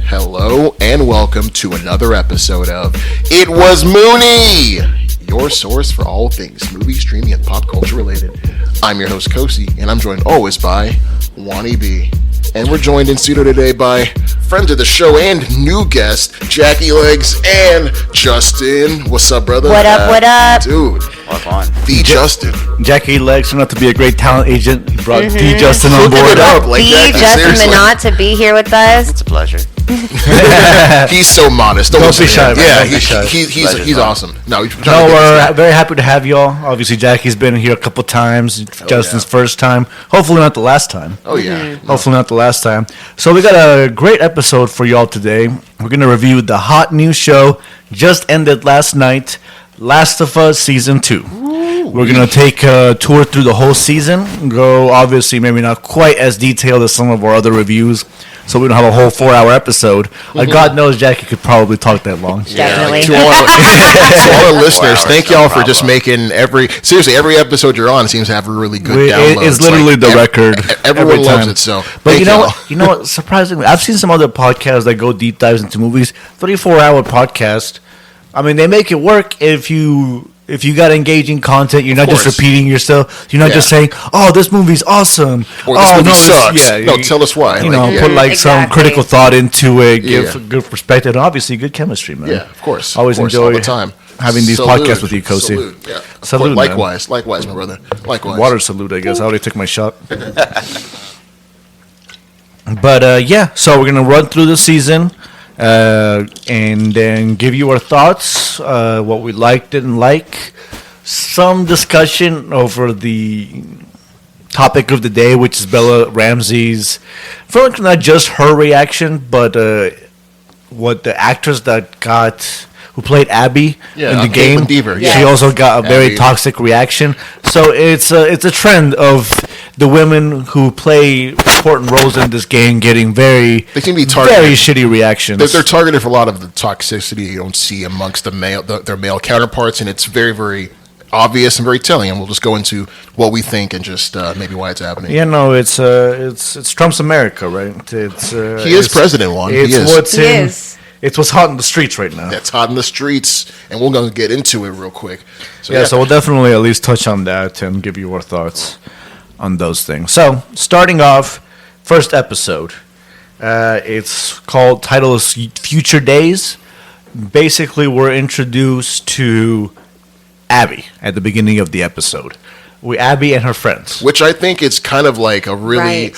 Hello and welcome to another episode of It Was Mooney, your source for all things movie, streaming, and pop culture related. I'm your host, Kosi, and I'm joined always by Wani B. And we're joined in studio today by friends of the show and new guest, Jackie Legs and Justin. What's up, brother? What up? Dude. What fun. The Justin. Jackie Legs turned out to be a great talent agent. He brought the Justin on Hooking board. it up, like The Jackie, Justin seriously. Minot to be here with us. It's a pleasure. He's so modest. Don't Don't listen be to shy, him. man. Yeah, Don't be shy. he's awesome. No, No, we're very happy to have y'all. Obviously, Jackie's been here a couple times. Justin's first time. Hopefully not the last time. Oh, yeah. Hopefully not the last time. So we got a great episode for y'all today. We're going to review the hot new show just ended last night, Last of Us Season 2. We're going to take a tour through the whole season. Go, obviously, maybe not quite as detailed as some of our other reviews, so we don't have a whole 4-hour episode. God knows Jackie could probably talk that long. Definitely. To all our listeners, 4 hours, thank no y'all for problem. just making every episode you're on seems to have a really good download. It's literally the record. Everyone every loves time. it, so But thank you know y'all. what? You know what? Surprisingly, I've seen some other podcasts that go deep dives into movies. 3-4 hour podcast. I mean, they make it work if you got engaging content. You're not just course. repeating yourself. You're not just saying, "Oh, this movie's awesome." Or this movie sucks. Yeah, No, tell us why. You Like, know, yeah. put like some Exactly. critical thought into it. Yeah. Give a good perspective, and obviously good chemistry, man. Yeah, of course. Always of course, enjoy all the time. having these Salute. podcasts with you, Kosi. Salute. Yeah. Salute, man. Likewise, my brother. Likewise. Water salute, I guess. I already took my shot. But yeah, so we're gonna run through the season and then give you our thoughts, what we liked, didn't like, some discussion over the topic of the day, which is Bella Ramsey's. For not just her reaction, but what the actress who played Abby in the game. Caitlin Dever, She yeah. also got a very Abby. toxic reaction. So it's a trend of the women who play important roles in this game getting They seem to be targeted. very shitty reactions. They're targeted for a lot of the toxicity you don't see amongst their male counterparts, and it's very, very obvious and very telling. And we'll just go into what we think and just maybe why it's happening. You know, it's Trump's America, right? He is president, Juan. He It's is. It's what's hot in the streets right now. That's hot in the streets, and we're going to get into it real quick. So we'll definitely at least touch on that and give you our thoughts on those things. So, starting off, first episode. Title is Future Days. Basically, we're introduced to Abby at the beginning of the episode. Abby and her friends. Which I think is kind of like a really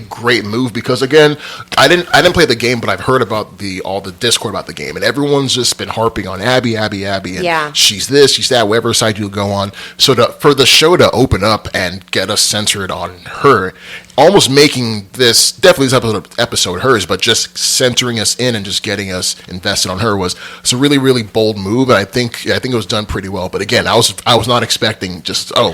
great move, because again, I didn't play the game, but I've heard about all the discord about the game, and everyone's just been harping on Abby, and she's this, she's that, whatever side you go on. So for the show to open up and get us centered on her, almost making this episode hers, but just centering us in and just getting us invested on her it's a really, really bold move, and I think it was done pretty well. But again, I was not expecting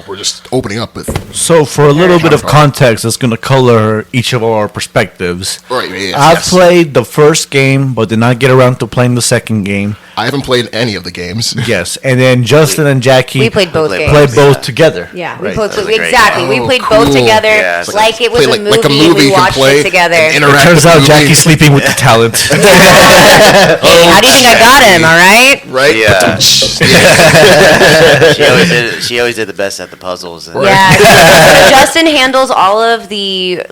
we're just opening up with. So for a little bit of context, that's going to color each of our perspectives. Right. Yes, I've played the first game, but did not get around to playing the second game. I haven't played any of the games. Yes, and then Justin and Jackie We played both games. played both together. Yeah, Right. we played That was a great exactly. game. We played Oh, both cool. together, Yeah, it's like it was play a like a movie. movie We you can watched play it together. and Hey, interact. Turns out Movie. Jackie's sleeping with the talent. how do you think I got him? All right. Right? Yeah. Yeah. She always did the best at the puzzles. And Yeah, so Justin handles all of the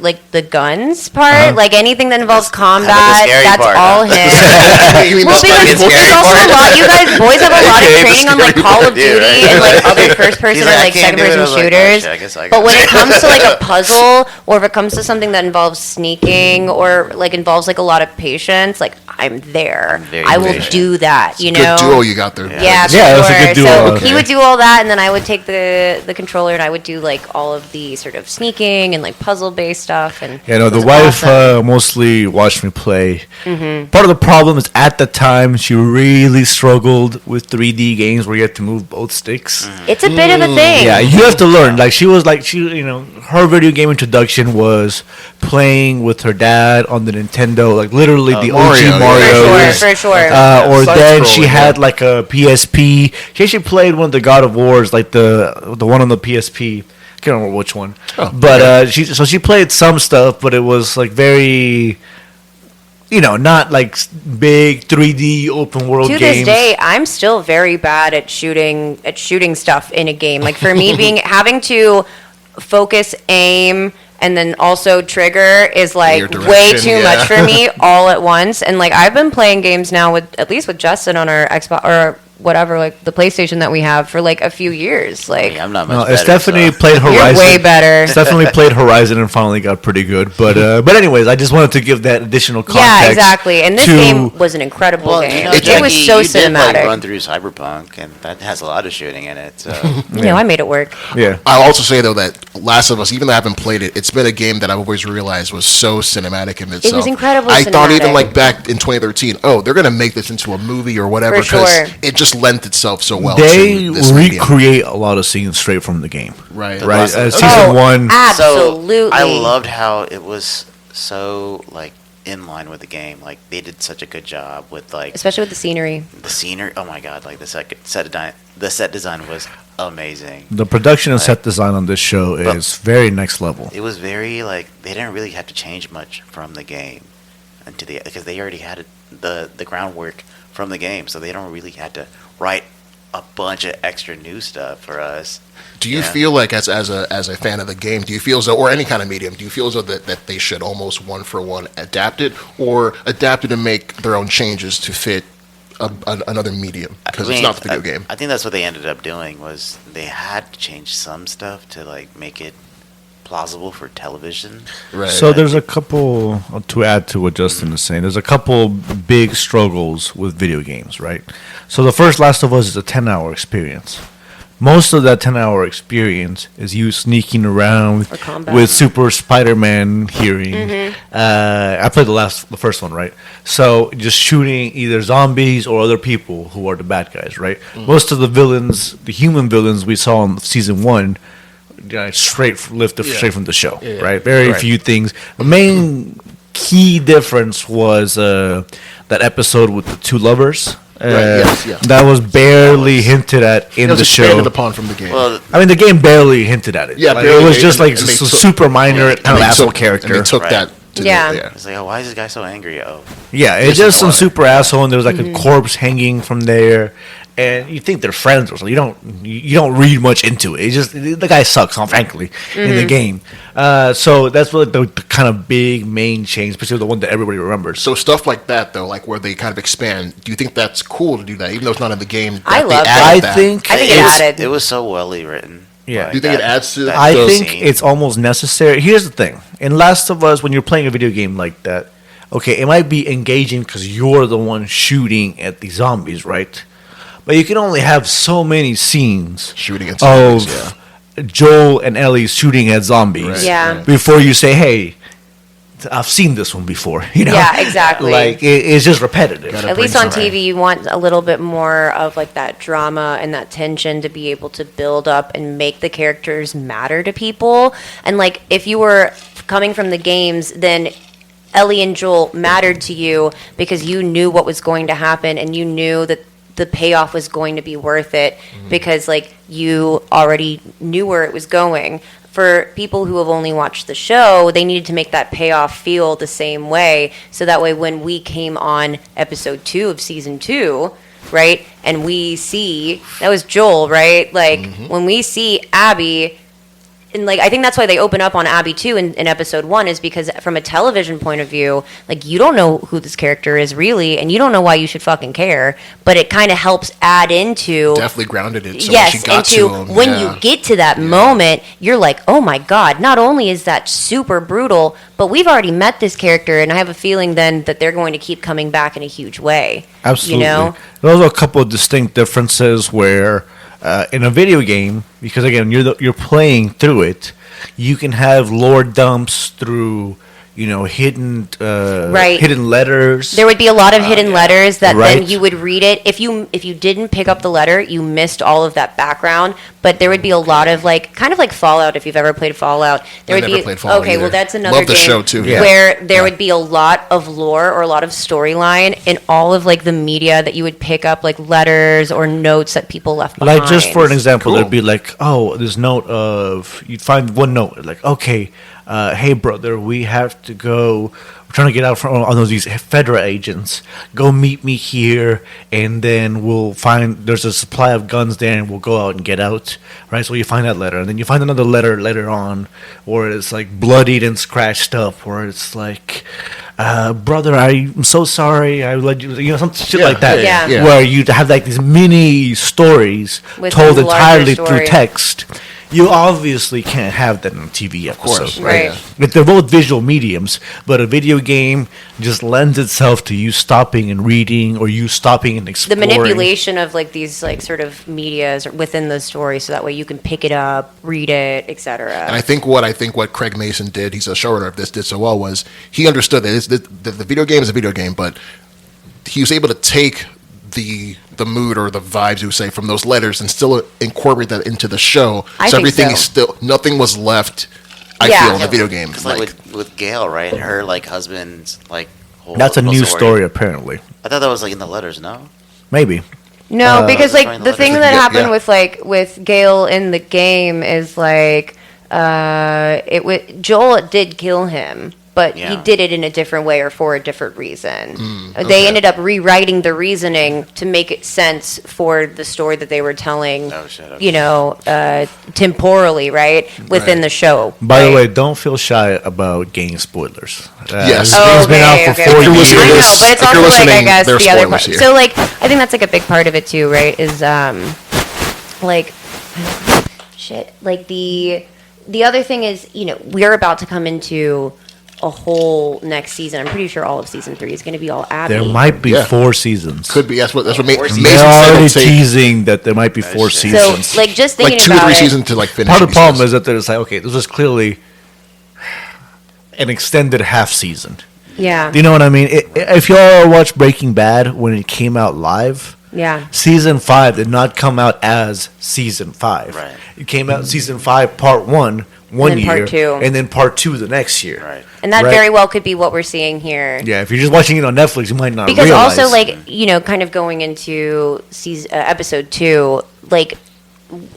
guns part, like anything that involves combat. scary That's part, all huh? him. You mean Well, the because scary there's also a lot. You guys boys have a lot of Okay, the training on like scary Call of part, Duty dude, right? and like other first person He's or like, like "I can't second do it." person I was like, shooters. "Oh, shit, I guess I But got when it." it comes to like a puzzle or if it comes to something that involves sneaking or like involves like a lot of patience, like I'm there. very I will patient. do that. You Good know. duo you got there. Yeah, for Yeah, sure. that's a good duo. So Okay. he would do all that, and then I would take the controller, and I would do like all of the sort of sneaking and like puzzle based stuff. And You know, it the was wife awesome. mostly watched me play. Mm-hmm. Part of the problem is at the time she really struggled with 3D games where you had to move both sticks. It's a bit of a thing. Yeah, you have to learn. Like her video game introduction was playing with her dad on the Nintendo, like literally the Mario, OG yeah. Mario. For sure. Or then she Side-scrolling, had yeah. like a PSP. She actually played one of the God of Wars, like the one on the PSP. I can't remember which one. Oh, But she played some stuff, but it was like very not like big 3D open world To games. this day, I'm still very bad at shooting stuff in a game. Like for me, having to focus, aim, and then also trigger is like way too much for me all at once. And like I've been playing games now at least with Justin on our Xbox or whatever, like the PlayStation that we have for like a few years. Like I'm not much it's better, definitely so. played Horizon. You're way better. It's definitely played Horizon and finally got pretty good. But anyways, I just wanted to give that additional context. Yeah, exactly. And this game was an incredible game. It was so you did, like, cinematic. run through Cyberpunk, and that has a lot of shooting in it. So I made it work. Yeah. I'll also say though that Last of Us, even though I haven't played it, it's been a game that I've always realized was so cinematic in itself. It was incredibly I thought even cinematic. like back in 2013, they're gonna make this into a movie or whatever For because sure. it just lent itself so well. They to this medium. recreate a lot of scenes straight from the game. Right. Right. Okay. Season 1. Absolutely. So I loved how it was so like in line with the game. Like they did such a good job with like Especially with the scenery. the scenery. Oh my god! Like the set design was amazing. The production and set design on this show is very next level. It was very like they didn't really have to change much from the game, because they already had the groundwork from the game, so they don't really had to write a bunch of extra new stuff for us. Do you feel like as a fan of the game, do you feel as though, or any kind of medium, do you feel as though that they should almost one for one adapt it, or adapt it and make their own changes to fit another medium? Because it's not the video game. I think that's what they ended up doing, was they had to change some stuff to like make it plausible for television. Right. So there's a couple, to add to what Justin is saying, there's a couple big struggles with video games, right? So the first Last of Us is a 10-hour experience. Most of that 10-hour experience is you sneaking around with Super Spider-Man hearing. I played the first one, right? So just shooting either zombies or other people who are the bad guys, right? Most of the villains, the human villains we saw in season 1, straight from the show, right? Very few things. The main key difference was that episode with the two lovers. That was barely hinted at in the show. Expanded upon from the game. Well, I mean, the game barely hinted at it. Yeah, like, barely, it was just and like they took- super minor kind of asshole And character. they took Right. that. To Yeah. it's like, why is this guy so angry? Oh, Yeah, it's just some super asshole, and there was like a corpse hanging from there, and you think they're friends or something. You don't read much into it. It's just the guy sucks, frankly, in the game. So that's really the kind of big main change, especially the one that everybody remembers. So stuff like that, though, like where they kind of expand. Do you think that's cool to do that, even though it's not in the game? I that they love added that. that? I think it added. It was so well written. Yeah. Like, Do you think it adds to that I those think scene. it's almost necessary. Here's the thing: in Last of Us, when you're playing a video game like that, okay, it might be engaging because you're the one shooting at the zombies, right? But you can only have so many scenes shooting at of zombies, Joel and Ellie shooting at zombies Right, Yeah. before you say, "Hey, I've seen this one before." Yeah, exactly. Like it's just repetitive. Gotta At bring least on some- TV, you want a little bit more of like that drama and that tension to be able to build up and make the characters matter to people. And like if you were coming from the games, then Ellie and Joel mattered to you because you knew what was going to happen and you knew that the payoff was going to be worth it because like you already knew where it was going. For people who have only watched the show, they needed to make that payoff feel the same way. So that way when we came on episode 2 of season 2, right, and we see, that was Joel, right? Like when we see Abby, and like I think that's why they open up on Abby too in episode 1, is because from a television point of view, like you don't know who this character is really, and you don't know why you should fucking care, but it kind of helps add into Definitely grounded it. So when yes, she got into to him, when yeah. you get to that moment, you're like, oh my god! Not only is that super brutal, but we've already met this character, and I have a feeling then that they're going to keep coming back in a huge way. Absolutely. You know? There's also a couple of distinct differences where in a video game, because again, you're playing through it, you can have lore dumps through hidden hidden letters. There would be a lot of hidden letters that Right. then you would read it. If you didn't pick up the letter, you missed all of that background. But there would be a lot of kind of like Fallout. If you've ever played Fallout, there I would never be played Fallout okay. either. Well, that's another Love the game show, too, yeah. where there would be a lot of lore or a lot of storyline in all of the media that you would pick up, like letters or notes that people left behind. Like just for an example, Cool. there'd be like, oh, this note of you'd find one note like, okay, hey brother, we have to go we're trying to get out from all these Federal agents. Go meet me here, and then we'll find there's a supply of guns there, and we'll go out and get out, right? So you find that letter, and then you find another letter later on, where it's like bloodied and scratched up, where it's like, brother, I'm so sorry, I let you, some shit like that, Yeah. where you have like these mini stories With told a larger entirely through story. text. You obviously can't have that in a TV episode. Of course, Right. Yeah. They're both visual mediums, but a video game just lends itself to you stopping and reading, or you stopping and The exploring. manipulation of like these like sort of medias within the story, so that way you can pick it up, read it, etc. And I think what Craig Mazin did, he's a showrunner of this, did so well was he understood that the video game is a video game, but he was able to take the mood or the vibes, you would say, from those letters and still incorporate that into the show. I So think everything so. is still, nothing was left, I Yeah. feel, in the video game. It's like with Gail, right? Her like husband's like whole That's a little new story, apparently. I thought that was like in the letters. No. Maybe. No, because Just like trying to the let thing us- that Yeah, happened yeah. with Gale in the game is like Joel did kill him, but he Yeah. did it in a different way or for a different reason. okay. They ended up rewriting the reasoning to make it sense for the story that they were telling. Oh, shit, okay. You know, temporally, right, within Right. the show. By the right? way, don't feel shy about game spoilers. Yes. This game's been out for 4 If you're years. listening I to know, this- but it's if you're also like I listening, guess there's the other spoilers part. here. So like I think that's like a big part of it too, right? Is like shit. Like the other thing is, you know, we're about to come into a whole next season. I'm pretty sure all of season 3 is going to be all Abby. There might be Yeah. 4 seasons. Could be. That's what Four Mazin seasons. They're said. already It'll take teasing that there might be 4 shit. so seasons. like just thinking like 2 or about 3 it, seasons to like finish. Part of the he problem says. is that there's like, okay, this was clearly an extended half season. Yeah. Do you know what I mean? If y'all watched Breaking Bad when it came out live, Yeah. season 5 did not come out as season 5. Right. It came out season 5, part 1, one And then year, part 2. and then part 2 the next year. Right. And that Right. very well could be what we're seeing here. Yeah, if you're just watching it on Netflix, you might not Because realize. also, like, you know, kind of going into episode 2, like,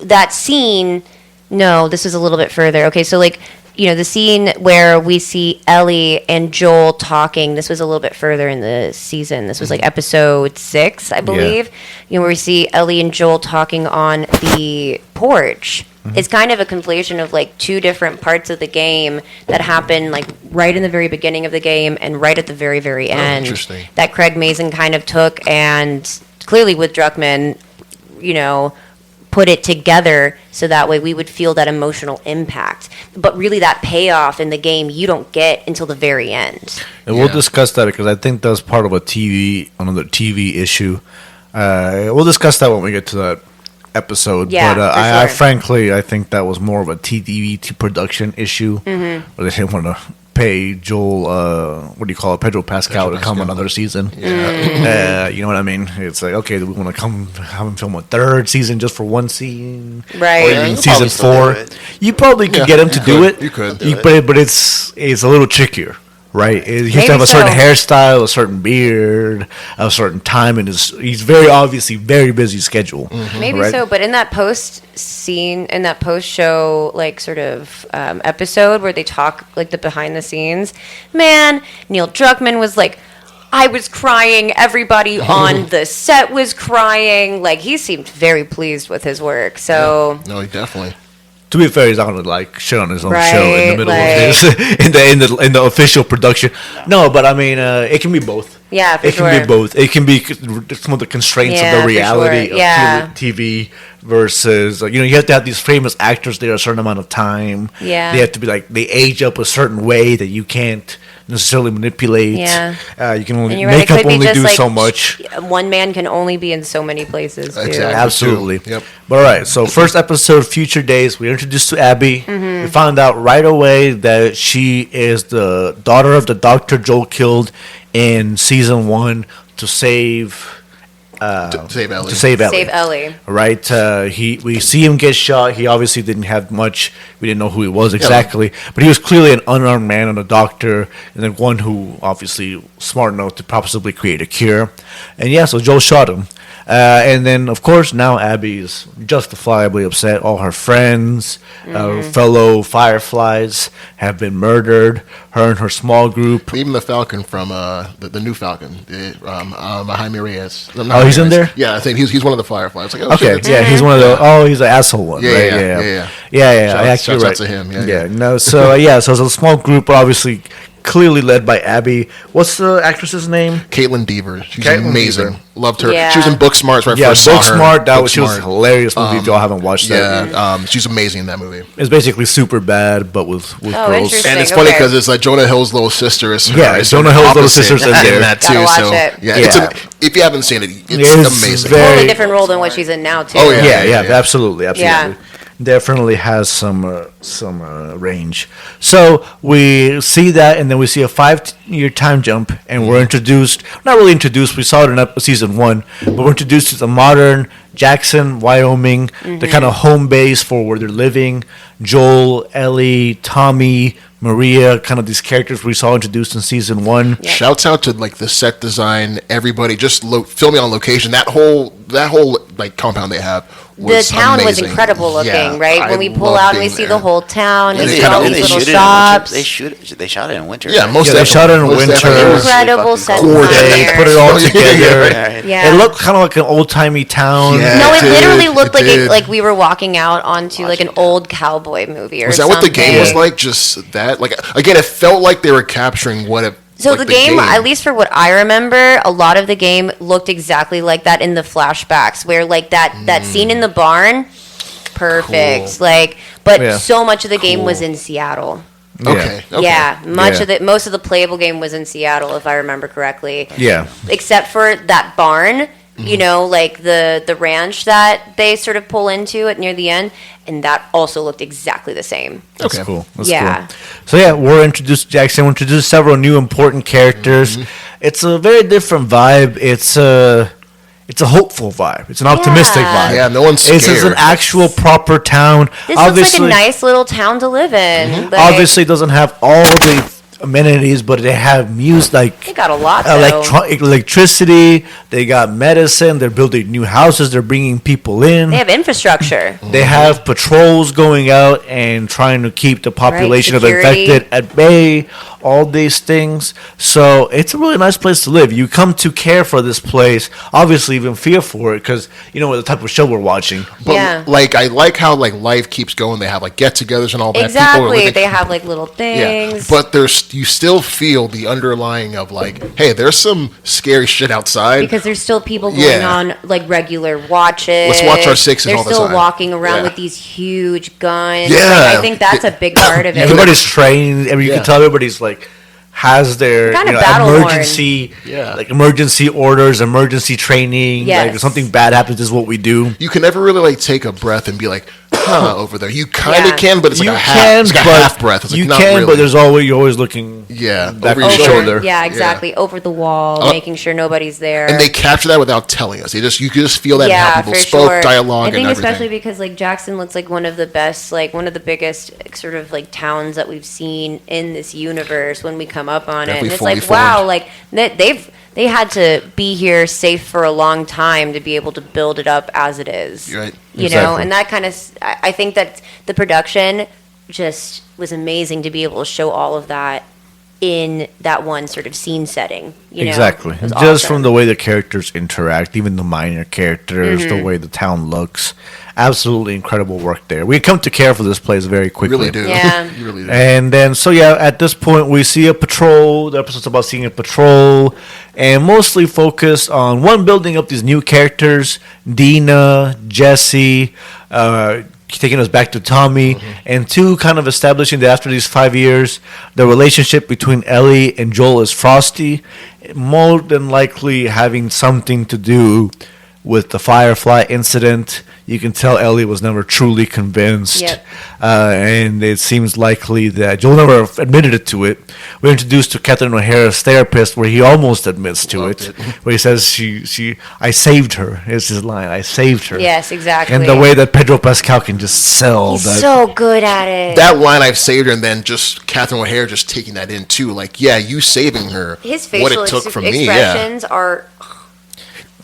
that scene, no, this is a little bit further. Okay, so, like, you know, the scene where we see Ellie and Joel talking, this was a little bit further in the season. This was, like, episode 6, I believe. You know, where we see Ellie and Joel talking on the porch. It's kind of a conflation of, like, 2 different parts of the game that happen, like, right in the very beginning of the game and right at the very, very end. Interesting. That Craig Mazin kind of took and clearly with Druckmann, you know, put it together so that way we would feel that emotional impact. But really that payoff in the game you don't get until the very end. And we'll Yeah. discuss that because I think that's part of another TV issue. We'll discuss that when we get to that episode. Yeah, but for I sure. frankly, I think that was more of a TV production issue. Mm-hmm. Where they didn't want to pay Joel, what do you call it, Pedro Pascal to come Pascal. another season. Mm-hmm. You know what I mean? It's like, okay, do we want to come have him film a 3rd season just for 1 scene? Right. Or Yeah, even you season probably still 4? do it. You probably could Yeah, get him to you do could. it. You could. Do it. But it's a little trickier. Right, he has Maybe to have a certain so. hairstyle, a certain beard, a certain time, and he's very obviously very busy schedule. Maybe right? so, but in that post scene, in that post show, like sort of episode where they talk like the behind the scenes, man, Neil Druckmann was like, I was crying. Everybody on the set was crying. Like he seemed very pleased with his work. So No, he definitely. To be fair, he's not gonna like shit on his own Right, show in the middle like- of his in the official production. No, but I mean, it can be both. yeah, for It sure. can be both. It can be some of the constraints Yeah, of for the reality sure. of Yeah. TV versus you have to have these famous actors there a certain amount of time. Yeah. They have to be like they age up a certain way that you can't necessarily manipulate. Yeah. You can only And you're right, it makeup could be only just do like so much. One man can only be in so many places. Too. Exactly. Absolutely. Yep. But all right, so first episode, Future Days, we're introduced to Abby. Mm-hmm. We found out right away that she is the daughter of the doctor Joel killed in season 1 to save To save Ellie. to save Ellie. Save Ellie. Right, we see him get shot. He obviously didn't have much. We didn't know who he was exactly, but he was clearly an unarmed man and a doctor, and then one who obviously smart enough to possibly create a cure. And yeah, so Joel shot him. And then, of course, now Abby is justifiably upset. All her friends, fellow Fireflies, have been murdered. Her and her small group. Even the Falcon from the new Falcon, Jaime Reyes. Oh, he's in there? Yeah, I think he's one of the Fireflies. Like, Okay, yeah, he's one of the. Oh, he's an asshole one. Yeah, right? yeah. I actually Shouts right. out to him. Yeah. No. So so it's a small group, obviously, clearly led by Abby. What's the actress's name? Caitlin Dever. She's Caitlin amazing. Dever. Loved her. Yeah. She was in Booksmart when I first saw her. Booksmart. She was a hilarious movie. If y'all haven't watched that, she's amazing in that movie. it's basically super bad, but with girls. Interesting. And it's funny Okay. because it's like Jonah Hill's little sister is Jonah Hill's little sister's in there. that too. Gotta watch So it. yeah, Yeah. if you haven't seen it, it's It's amazing. very- Totally different role than what she's in now, too. Oh, Yeah, yeah. absolutely. Yeah. Definitely has some range. So we see that, and then we see a 5-year time jump, and we're introduced. Not really introduced. We saw it in season 1, but we're introduced to the modern Jackson, Wyoming, the kind of home base for where they're living. Joel, Ellie, Tommy, Maria, kind of these characters we saw introduced in season 1. Yeah. Shouts out to like the set design, everybody just filming on location. That whole like compound they have. The town was amazing. incredible looking, Yeah, right? I When we pull love out and we being see there. the whole town and they see kinda- all and these they little shoot shops. They shot it in winter. Yeah, right? most Yeah, they shot it in definitely. Most winter. definitely. Incredible set They design. put it all together. Right. Yeah. It looked kind of like an old timey town. Yeah. No, it It literally did. looked It like did. like we were walking out onto like an old cowboy movie or Was that something. what the game was like? Just that? Like again, it felt like they were capturing what it. So like the game, at least for what I remember, a lot of the game looked exactly like that in the flashbacks, where like that scene in the barn, perfect. Cool. Like, but Yeah. so much of the game Cool. was in Seattle. Okay. Yeah, Yeah. most of the playable game was in Seattle, if I remember correctly. Yeah. Except for that barn, you know, like the ranch that they sort of pull into at near the end, and that also looked exactly the same. That's Okay. cool. That's Yeah. cool. So yeah, we're introduced to Jackson. We're introduced to several new important characters. It's a very different vibe. It's a hopeful vibe. It's an optimistic Yeah. vibe. Yeah, no one's It's an scared. actual proper town. This looks like a nice little town to live in. Like, Obviously, it doesn't have all the amenities, but they have music, like they got a lot though. electricity. They got medicine. They're building new houses. They're bringing people in. They have infrastructure. They have patrols going out and trying to keep the population of security. infected at bay, all these things. So it's a really nice place to live. You come to care for this place, obviously even fear for it because you know the type of show we're watching. But Yeah. like I like how like life keeps going. They have like get-togethers and all that. People are Exactly. living- They have like little things. But you still feel the underlying of like, hey, there's some scary shit outside. because there's still people going Yeah. on like regular watches. Let's watch our sixes They're all the still time. walking around Yeah. with these huge guns. Yeah. Like, I think that's a big part of it. Everybody's trained. I mean, you Yeah. can tell everybody's like has their Kind of battle-worn. emergency, Yeah. like emergency orders, emergency training. Like if Yes. something bad happens, this is what we do. You can never really like take a breath and be like, huh, over there. You kind of Yeah. can, but it's like You a half. can, It's like a but half breath. It's like you not can, really. but there's always you're always looking. Yeah, back over on your the Over- shoulder. Yeah, exactly. Over the wall, making sure nobody's there. and they capture that without telling us. You can just feel that in how people spoke, dialogue, I think and everything. especially because like Jackson looks like one of the best, like one of the biggest sort of like towns that we've seen in this universe when we come up on it. Definitely And it's fully like, wow, formed. like they had to be here safe for a long time to be able to build it up as it is. Right. You know, Exactly. and that kind of, I think that the production just was amazing to be able to show all of that in that one sort of scene setting. You know? Exactly. It was Just awesome. from the way the characters interact, even the minor characters, Mm-hmm. the way the town looks. Absolutely incredible work there. We come to care for this place very You quickly. really do. Yeah. You really do. And then, so yeah, at this point, we see a patrol. The episode's about seeing a patrol, and mostly focused on one, building up these new characters: Dina, Jesse, taking us back to Tommy, and two, kind of establishing that after these 5 years, the relationship between Ellie and Joel is frosty, more than likely having something to do with the Firefly incident. You can tell Ellie was never truly convinced. Yep. And it seems likely that Joel never admitted it to it. We're introduced to Catherine O'Hara's therapist, where he almost admits to Loved it, where he says, I saved her, is his line, I saved her. Yes, exactly. And the way that Pedro Pascal can just sell He's that. so good at it. That line, I've saved her, and then just Catherine O'Hara just taking that in too. Like, yeah, you saving her. His what facial it took from me. Yeah. expressions are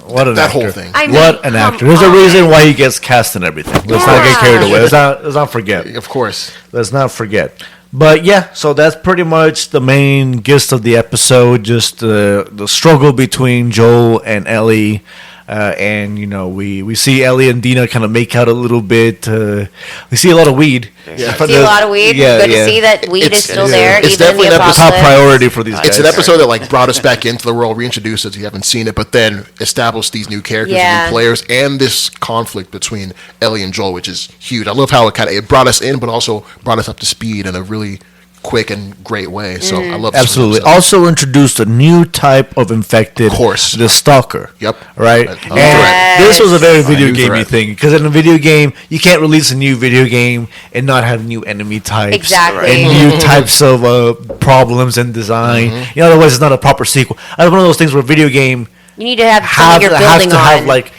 What an that actor. whole thing. I mean, What an come actor. There's a on. reason why he gets cast and everything. Let's not get carried away. Let's not forget. Of course. Let's not forget. But yeah, so that's pretty much the main gist of the episode. Just the struggle between Joel and Ellie. And we see Ellie and Dina kind of make out a little bit. We see a lot of weed. Yeah. See a lot of weed. Yeah, Good yeah. to see that weed is still yeah. there. It's even in definitely the not the Top apocalypse. priority for these guys. It's an episode that like brought us back into the world, reintroduced us if you haven't seen it, but then established these new characters, Yeah. and new players, and this conflict between Ellie and Joel, which is huge. I love how it brought us in, but also brought us up to speed in a really quick and great way. So I love this Absolutely. episode. Also introduced a new type of infected. Of course. The stalker. Yep. Right? A new And threat. this was a very video new gamey threat. thing. Because in a video game, you can't release a new video game and not have new enemy types. Exactly. And new types of problems and design. Otherwise, it's not a proper sequel. It's one of those things where video game You need to have has something you're building to on. have, like,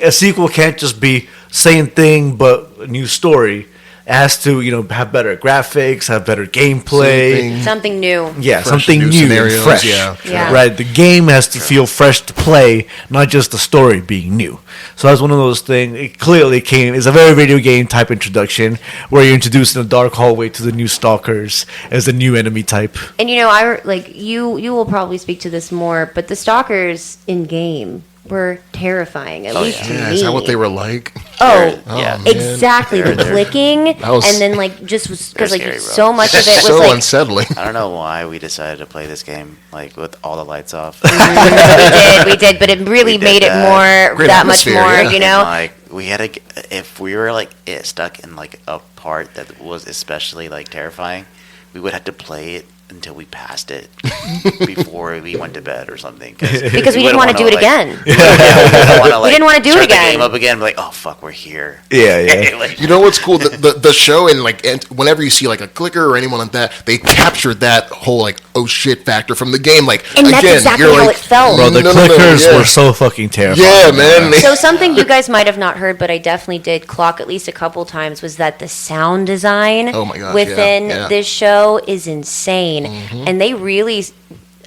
a sequel can't just be same thing but a new story. It has to, have better graphics, have better gameplay. Something- something new. Yeah, Fresh, something new new and scenarios, fresh. yeah. Yeah. Right. The game has to feel fresh to play, not just the story being new. So that's one of those things. It clearly it's a very video game type introduction where you're introducing a dark hallway to the new stalkers as a new enemy type. And you will probably speak to this more, but the stalkers in game were terrifying. At least to Yeah, me. is that what they were like? Oh, Yeah. man. exactly. The clicking, was- and then just because They're scary, bro. so much of it was So like unsettling. I don't know why we decided to play this game like with all the lights off. we did, but it really We did made it that. more Great that much atmosphere, more. yeah. You know, Like we had to, if we were like stuck in like a part that was especially like terrifying, we would have to play it until we passed it before we went to bed or something. because we didn't want to do it again. We didn't wanna do it start again. The game up again, like, oh fuck, we're here. Yeah, yeah. Like, You know what's cool? The show and whenever you see like a clicker or anyone like that, they captured that whole like oh shit factor from the game. Like And that's again, exactly you're how like, it felt. Bro, the No, no, no, clickers yeah. were so fucking terrifying. Yeah, man. So something you guys might have not heard, but I definitely did clock at least a couple times, was that the sound design Oh my gosh, within yeah. this show is insane. And they really,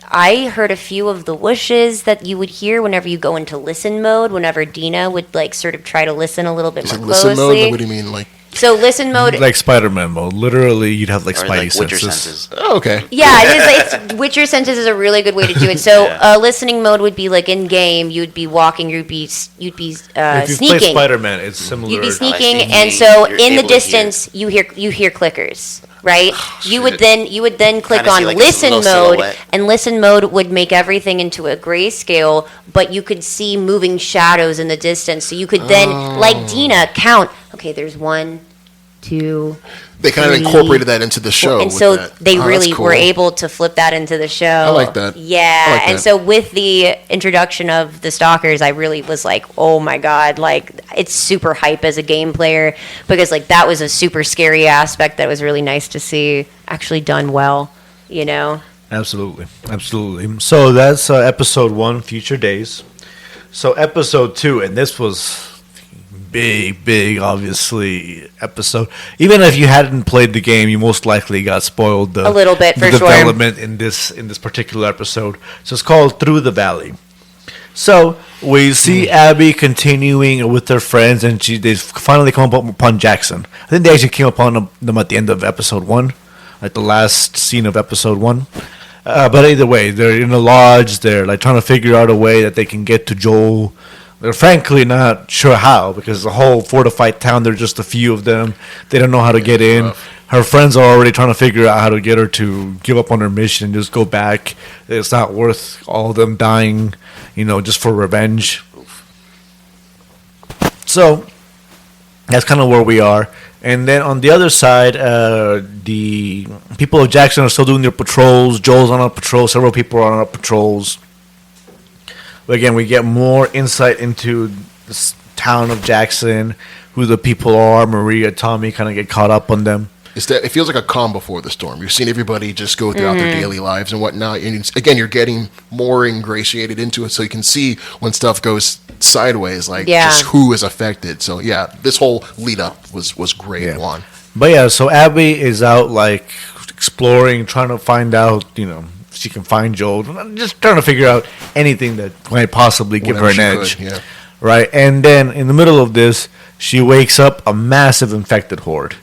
I heard a few of the whooshes that you would hear whenever you go into listen mode, whenever Dina would like sort of try to listen a little bit Is more it listen closely. mode? What do you mean? Like So listen mode, Like Spider-Man mode. Literally, you'd have like or spidey like Witcher senses. senses. oh, okay. yeah, it's Witcher senses is a really good way to do it. So listening mode would be like in game, you'd be walking, you'd be If you play sneaking. Spider-Man, it's similar. You'd be sneaking. sneaking, sneaking, and so you're in the able to distance, you hear clickers, right? you would shit. then click Kinda on see, like, a listen little mode, silhouette. and listen mode would make everything into a grayscale, but you could see moving shadows in the distance. So you could then, like Dina, count. Okay, there's 1, 2. They kind of Three. incorporated that into the show. And with so that. they Oh, that's really cool. were able to flip that into the show. I like that. Yeah. I like And that. so with the introduction of the Stalkers, I really was like, oh my God, like it's super hype as a game player, because like that was a super scary aspect that was really nice to see actually done well, you know? Absolutely, absolutely. So that's episode 1, Future Days. So episode 2, and this was big, obviously episode. Even if you hadn't played the game, you most likely got spoiled A little bit, the for sure. development in this particular episode. So it's called Through the Valley. So we see Abby continuing with her friends, and they finally come upon Jackson. I think they actually came upon them at the end of episode 1, like the last scene of episode 1. But either way, they're in a lodge. They're like trying to figure out a way that they can get to Joel. They're frankly not sure how, because the whole fortified town, there's just a few of them. They don't know how to get in. rough. Her friends are already trying to figure out how to get her to give up on her mission and just go back. It's not worth all of them dying, just for revenge. So that's kind of where we are. And then on the other side, the people of Jackson are still doing their patrols. Joel's on a patrol. Several people are on patrols. Again, we get more insight into this town of Jackson, who the people are. Maria, Tommy kind of get caught up on them. It feels like a calm before the storm. You're seeing everybody just go throughout their daily lives and whatnot. And again, you're getting more ingratiated into it, so you can see when stuff goes sideways, like just who is affected. So yeah, this whole lead up was great. Yeah. Juan. But yeah, so Abby is out like exploring, trying to find out, she can find Joel. Just trying to figure out anything that might possibly give her an edge. Yeah. Right, and then in the middle of this, she wakes up a massive infected horde.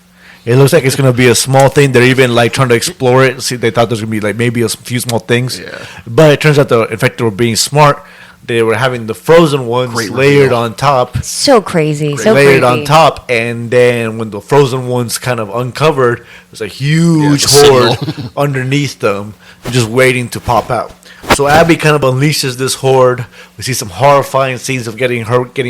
It looks like it's going to be a small thing. They're even like trying to explore it. See, they thought there's going to be like maybe a few small things. Yeah. But it turns out the infected were being smart. They were having the frozen ones layered on top. So crazy. So layered creepy. on top. And then when the frozen ones kind of uncovered, there's a huge horde underneath them just waiting to pop out. So Abby kind of unleashes this horde. We see some horrifying scenes of getting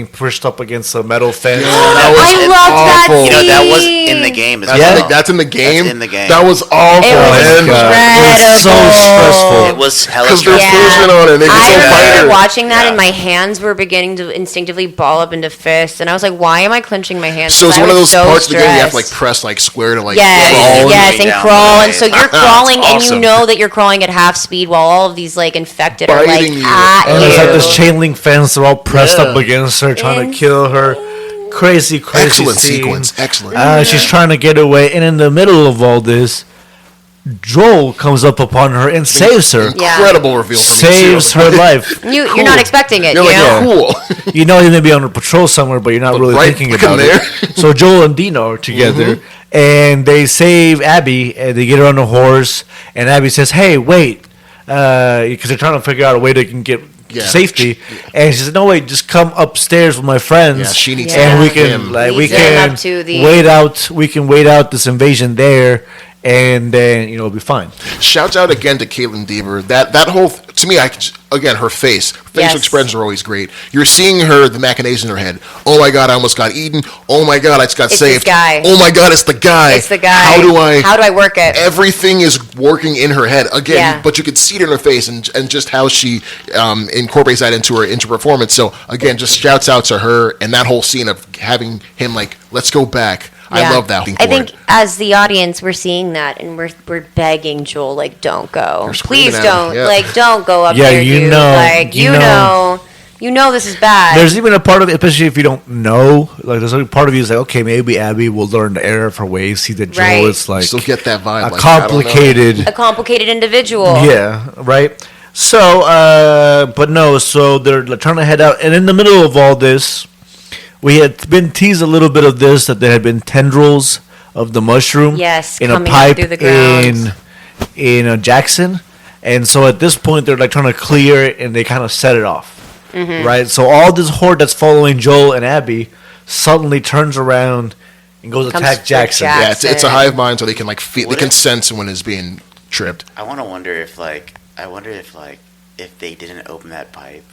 pushed up against a metal fence. Yeah, that was I loved that awful. You know, that was scene. in the game as That's well. that's in the game. That's in the game. That was awful. It was man. incredible. It was so stressful. It was hella Because they're stressful. frozen on it. They I get so remember fighter. watching that, Yeah. and my hands were beginning to instinctively ball up into fists, and I was like, "Why am I clenching my hands?" So it's I one of was those so parts of the game you have to stressed. like press like square to like Yes, crawl. yes, and down crawl, the and so way. you're crawling, and you awesome. know that you're crawling at half speed while all of these like infected are like Biting you. at And you. there's like this chain link fence. They're all pressed Yeah. up against her, trying to kill her. Crazy Excellent scene. sequence. Excellent. She's trying to get away, and in the middle of all this, Joel comes up upon her and saves her. Yeah. Incredible reveal for me Saves too. her life. You're not expecting it, You're you like, know? cool. You know he's gonna be on a patrol somewhere, but you're not really right thinking fucking about there. it. So Joel and Dino are together, and they save Abby, and they get her on a horse, and Abby says, "Hey, wait," because they're trying to figure out a way they can get Yeah. safety, and she says, "No, wait, just come upstairs with my friends, Yeah, she needs and we Yeah. can like we Leads them can up to the- wait out. We can wait out this invasion there, and then it'll be fine." Shouts out again to Caitlin Deaver. That whole to me, again her facial Yes. expressions are always great. You're seeing her, the machination in her head. Oh my god, I almost got eaten. Oh my god, I just got It's saved. this guy. Oh my god, it's the guy. It's the guy. How do I work it? Everything is working in her head again, Yeah. but you could see it in her face and just how she incorporates that into her performance. So again, just shouts out to her and that whole scene of having him like, let's go back. Yeah. I love that. I think as the audience, we're seeing that, and we're begging Joel, like, don't go. You're screaming Please at him, don't. yeah. Like, don't go up Yeah, there, you dude. know, Like, you you know this is bad. There's even a part of it, especially if you don't know, like there's a part of you is like, okay, maybe Abby will learn the error of her ways, see that Joel Right. is like still get that vibe. a like, I don't know. complicated, a complicated individual. yeah, right. So, but no, so they're trying to head out, and in the middle of all this, we had been teased a little bit of this that there had been tendrils of the mushroom, Yes, in a coming up pipe through the ground. in Jackson, and so at this point they're like trying to clear it, and they kind of set it off. Mm-hmm. Right, so all this horde that's following Joel and Abby suddenly turns around and goes Comes attack for Jackson. Jack- Yeah, it's a Jackson. hive mind, so they can like feel. They What can if- sense when it's being tripped. I wonder if if they didn't open that pipe,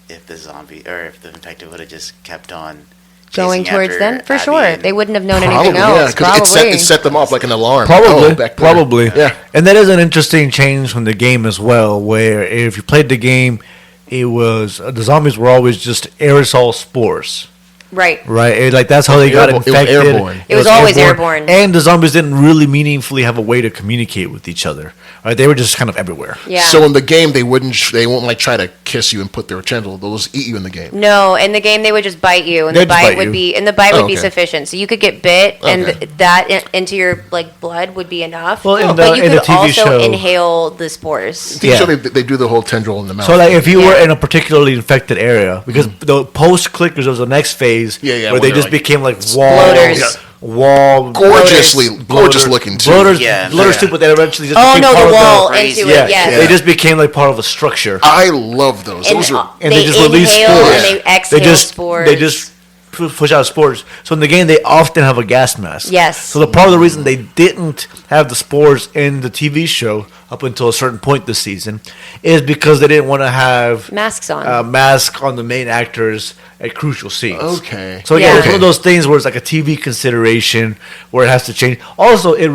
if the zombie or if the infected would have just kept on Going chasing towards after them? For Abby sure. and- They wouldn't have known Probably, anything else. yeah, because Probably. it set them off like an alarm. Probably, Oh, back there. probably. Yeah. And that is an interesting change from the game as well, where if you played the game, it was the zombies were always just aerosol spores. Right. Right, like that's how they got It was infected. airborne. It was always airborne. and the zombies didn't really meaningfully have a way to communicate with each other. Right, they were just kind of everywhere. Yeah. So in the game, they won't like try to kiss you and put their tendril. They'll just eat you in the game. No, in the game they would just bite you, and They'd the just bite bite would you. be Okay. sufficient. So you could get bit, and Okay. that into your like blood would be enough. Well, in but you the could TV also show- inhale the spores. TV show, Yeah. they do the whole tendril in the mouth. So, like, if you were Yeah. in a particularly infected area, because the post clickers was the next phase, Yeah, yeah, where when they they're, just like, became like Bloaters. gorgeous bloaters, looking too. bloaters, Yeah. bloaters Yeah. too, but they eventually just Oh became no, part the of wall crazy- into yeah, it. Yes. they just became like part of a structure, I love those. And, Those are and they they just release inhale spores. and they exhale spores. They just push out spores. So in the game, they often have a gas mask. Yes. So the part of the reason they didn't have the spores in the TV show up until a certain point this season is because they didn't want to have Masks on. a mask on the main actors at crucial scenes. Okay. So again, Yeah. it's one of those things where it's like a TV consideration where it has to change. Also, it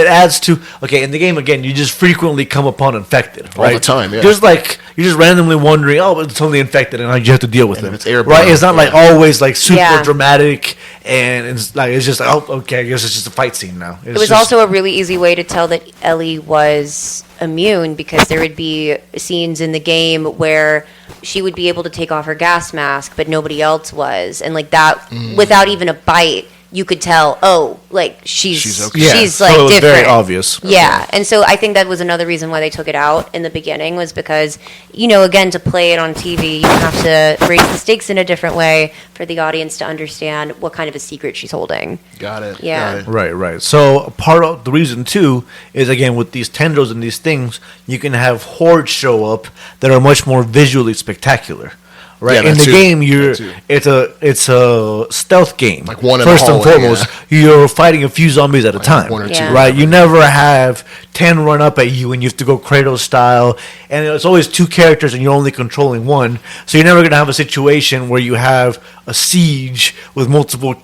adds to in the game again, you just frequently come upon infected, All right? the time, yeah. Just like you're just randomly wondering, oh, it's totally infected, and you have to deal with And it. it's airborne, right? It's not like yeah. always like super Yeah. dramatic, and it's just like, oh, okay, I guess it's just a fight scene now. It was also a really easy way to tell that Ellie was immune, because there would be scenes in the game where she would be able to take off her gas mask, but nobody else was, and like that, without even a bite, you could tell, oh, like she's okay. she's like so it was different. very obvious. Yeah, and so I think that was another reason why they took it out in the beginning, was because, again, to play it on TV, you have to raise the stakes in a different way for the audience to understand what kind of a secret she's holding. Got it. Yeah. Got it. Right. So part of the reason too is, again, with these tendrils and these things, you can have hordes show up that are much more visually spectacular. Right. Yeah, in the too. game, That it's a stealth game. Like one in the First and hallway, foremost, you're fighting a few zombies at a time. one or two. Yeah. Right. You never have 10 run up at you and you have to go Kratos style, and it's always two characters and you're only controlling one. So you're never gonna have a situation where you have a siege with multiple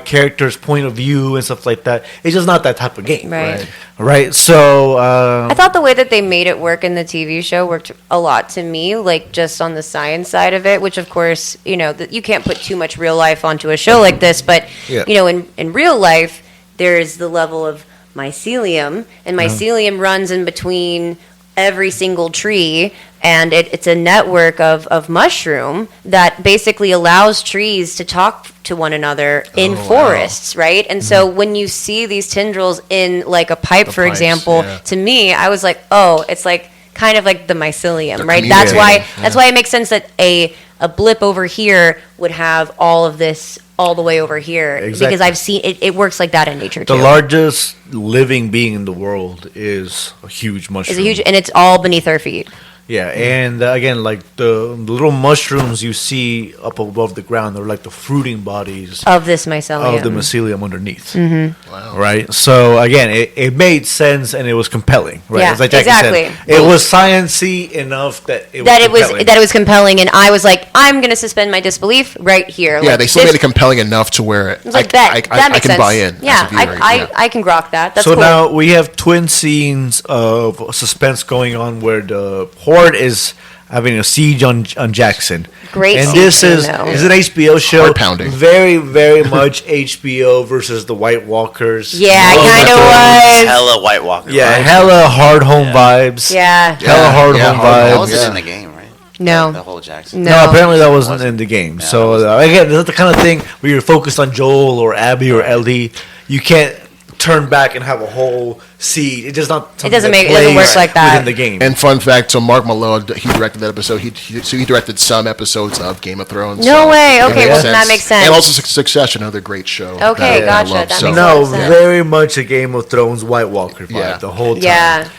characters' point of view and stuff like that. It's just not that type of game. Right. Right. So I thought the way that they made it work in the TV show worked a lot to me, like just on the science side of it, which of course, you can't put too much real life onto a show like this, but, Yeah. in real life, there's the level of mycelium, and mycelium runs in between every single tree, and it's a network of mushroom that basically allows trees to talk to one another in forests, right? And so when you see these tendrils in like a pipe, for pipes, example, yeah. to me, I was like, oh, it's like kind of like the mycelium, right? That's why it makes sense that a blip over here would have all of this all the way over here, Exactly. because I've seen it works like that in nature the too. largest living being in the world is a huge mushroom. It's a huge, and it's all beneath our feet. Yeah, and again, like the little mushrooms you see up above the ground, they're like the fruiting bodies Of this mycelium. of the mycelium underneath. Wow. Right? So again, it made sense and it was compelling. Right? Yeah, As like Jackie exactly. said, it was science-y enough that it was compelling, and I was like, I'm gonna suspend my disbelief right here. Yeah, Like, they still this- made it compelling enough to where I was like, that I makes can sense. buy in. Yeah, as a viewer, I can grok that. That's so cool. now we have twin scenes of suspense going on where the Horde is having a siege on Jackson. Great and siege this scene, is though. an HBO show. Heart pounding. Very, very much HBO versus the White Walkers. Yeah, it kind of was. Hella White Walker. Yeah, vibes. hella hard home vibes. Yeah. Hella hard home hard That home, vibes. wasn't yeah. in the game, right? No. The whole Jackson. No. No, apparently that wasn't Wasn't. in the game. Yeah, So again, that's the kind of thing where you're focused on Joel or Abby or Ellie. You can't turn back and have a whole seed. It does not. It doesn't work like that. within the game. And fun fact, so Mark Malone, he directed that episode. He directed some episodes of Game of Thrones. No so way. it Okay, makes well, that makes sense. And also Succession, another great show. Okay, that I gotcha. love. That So- makes No, sense. very much a Game of Thrones White Walker vibe Yeah. the whole time. Yeah.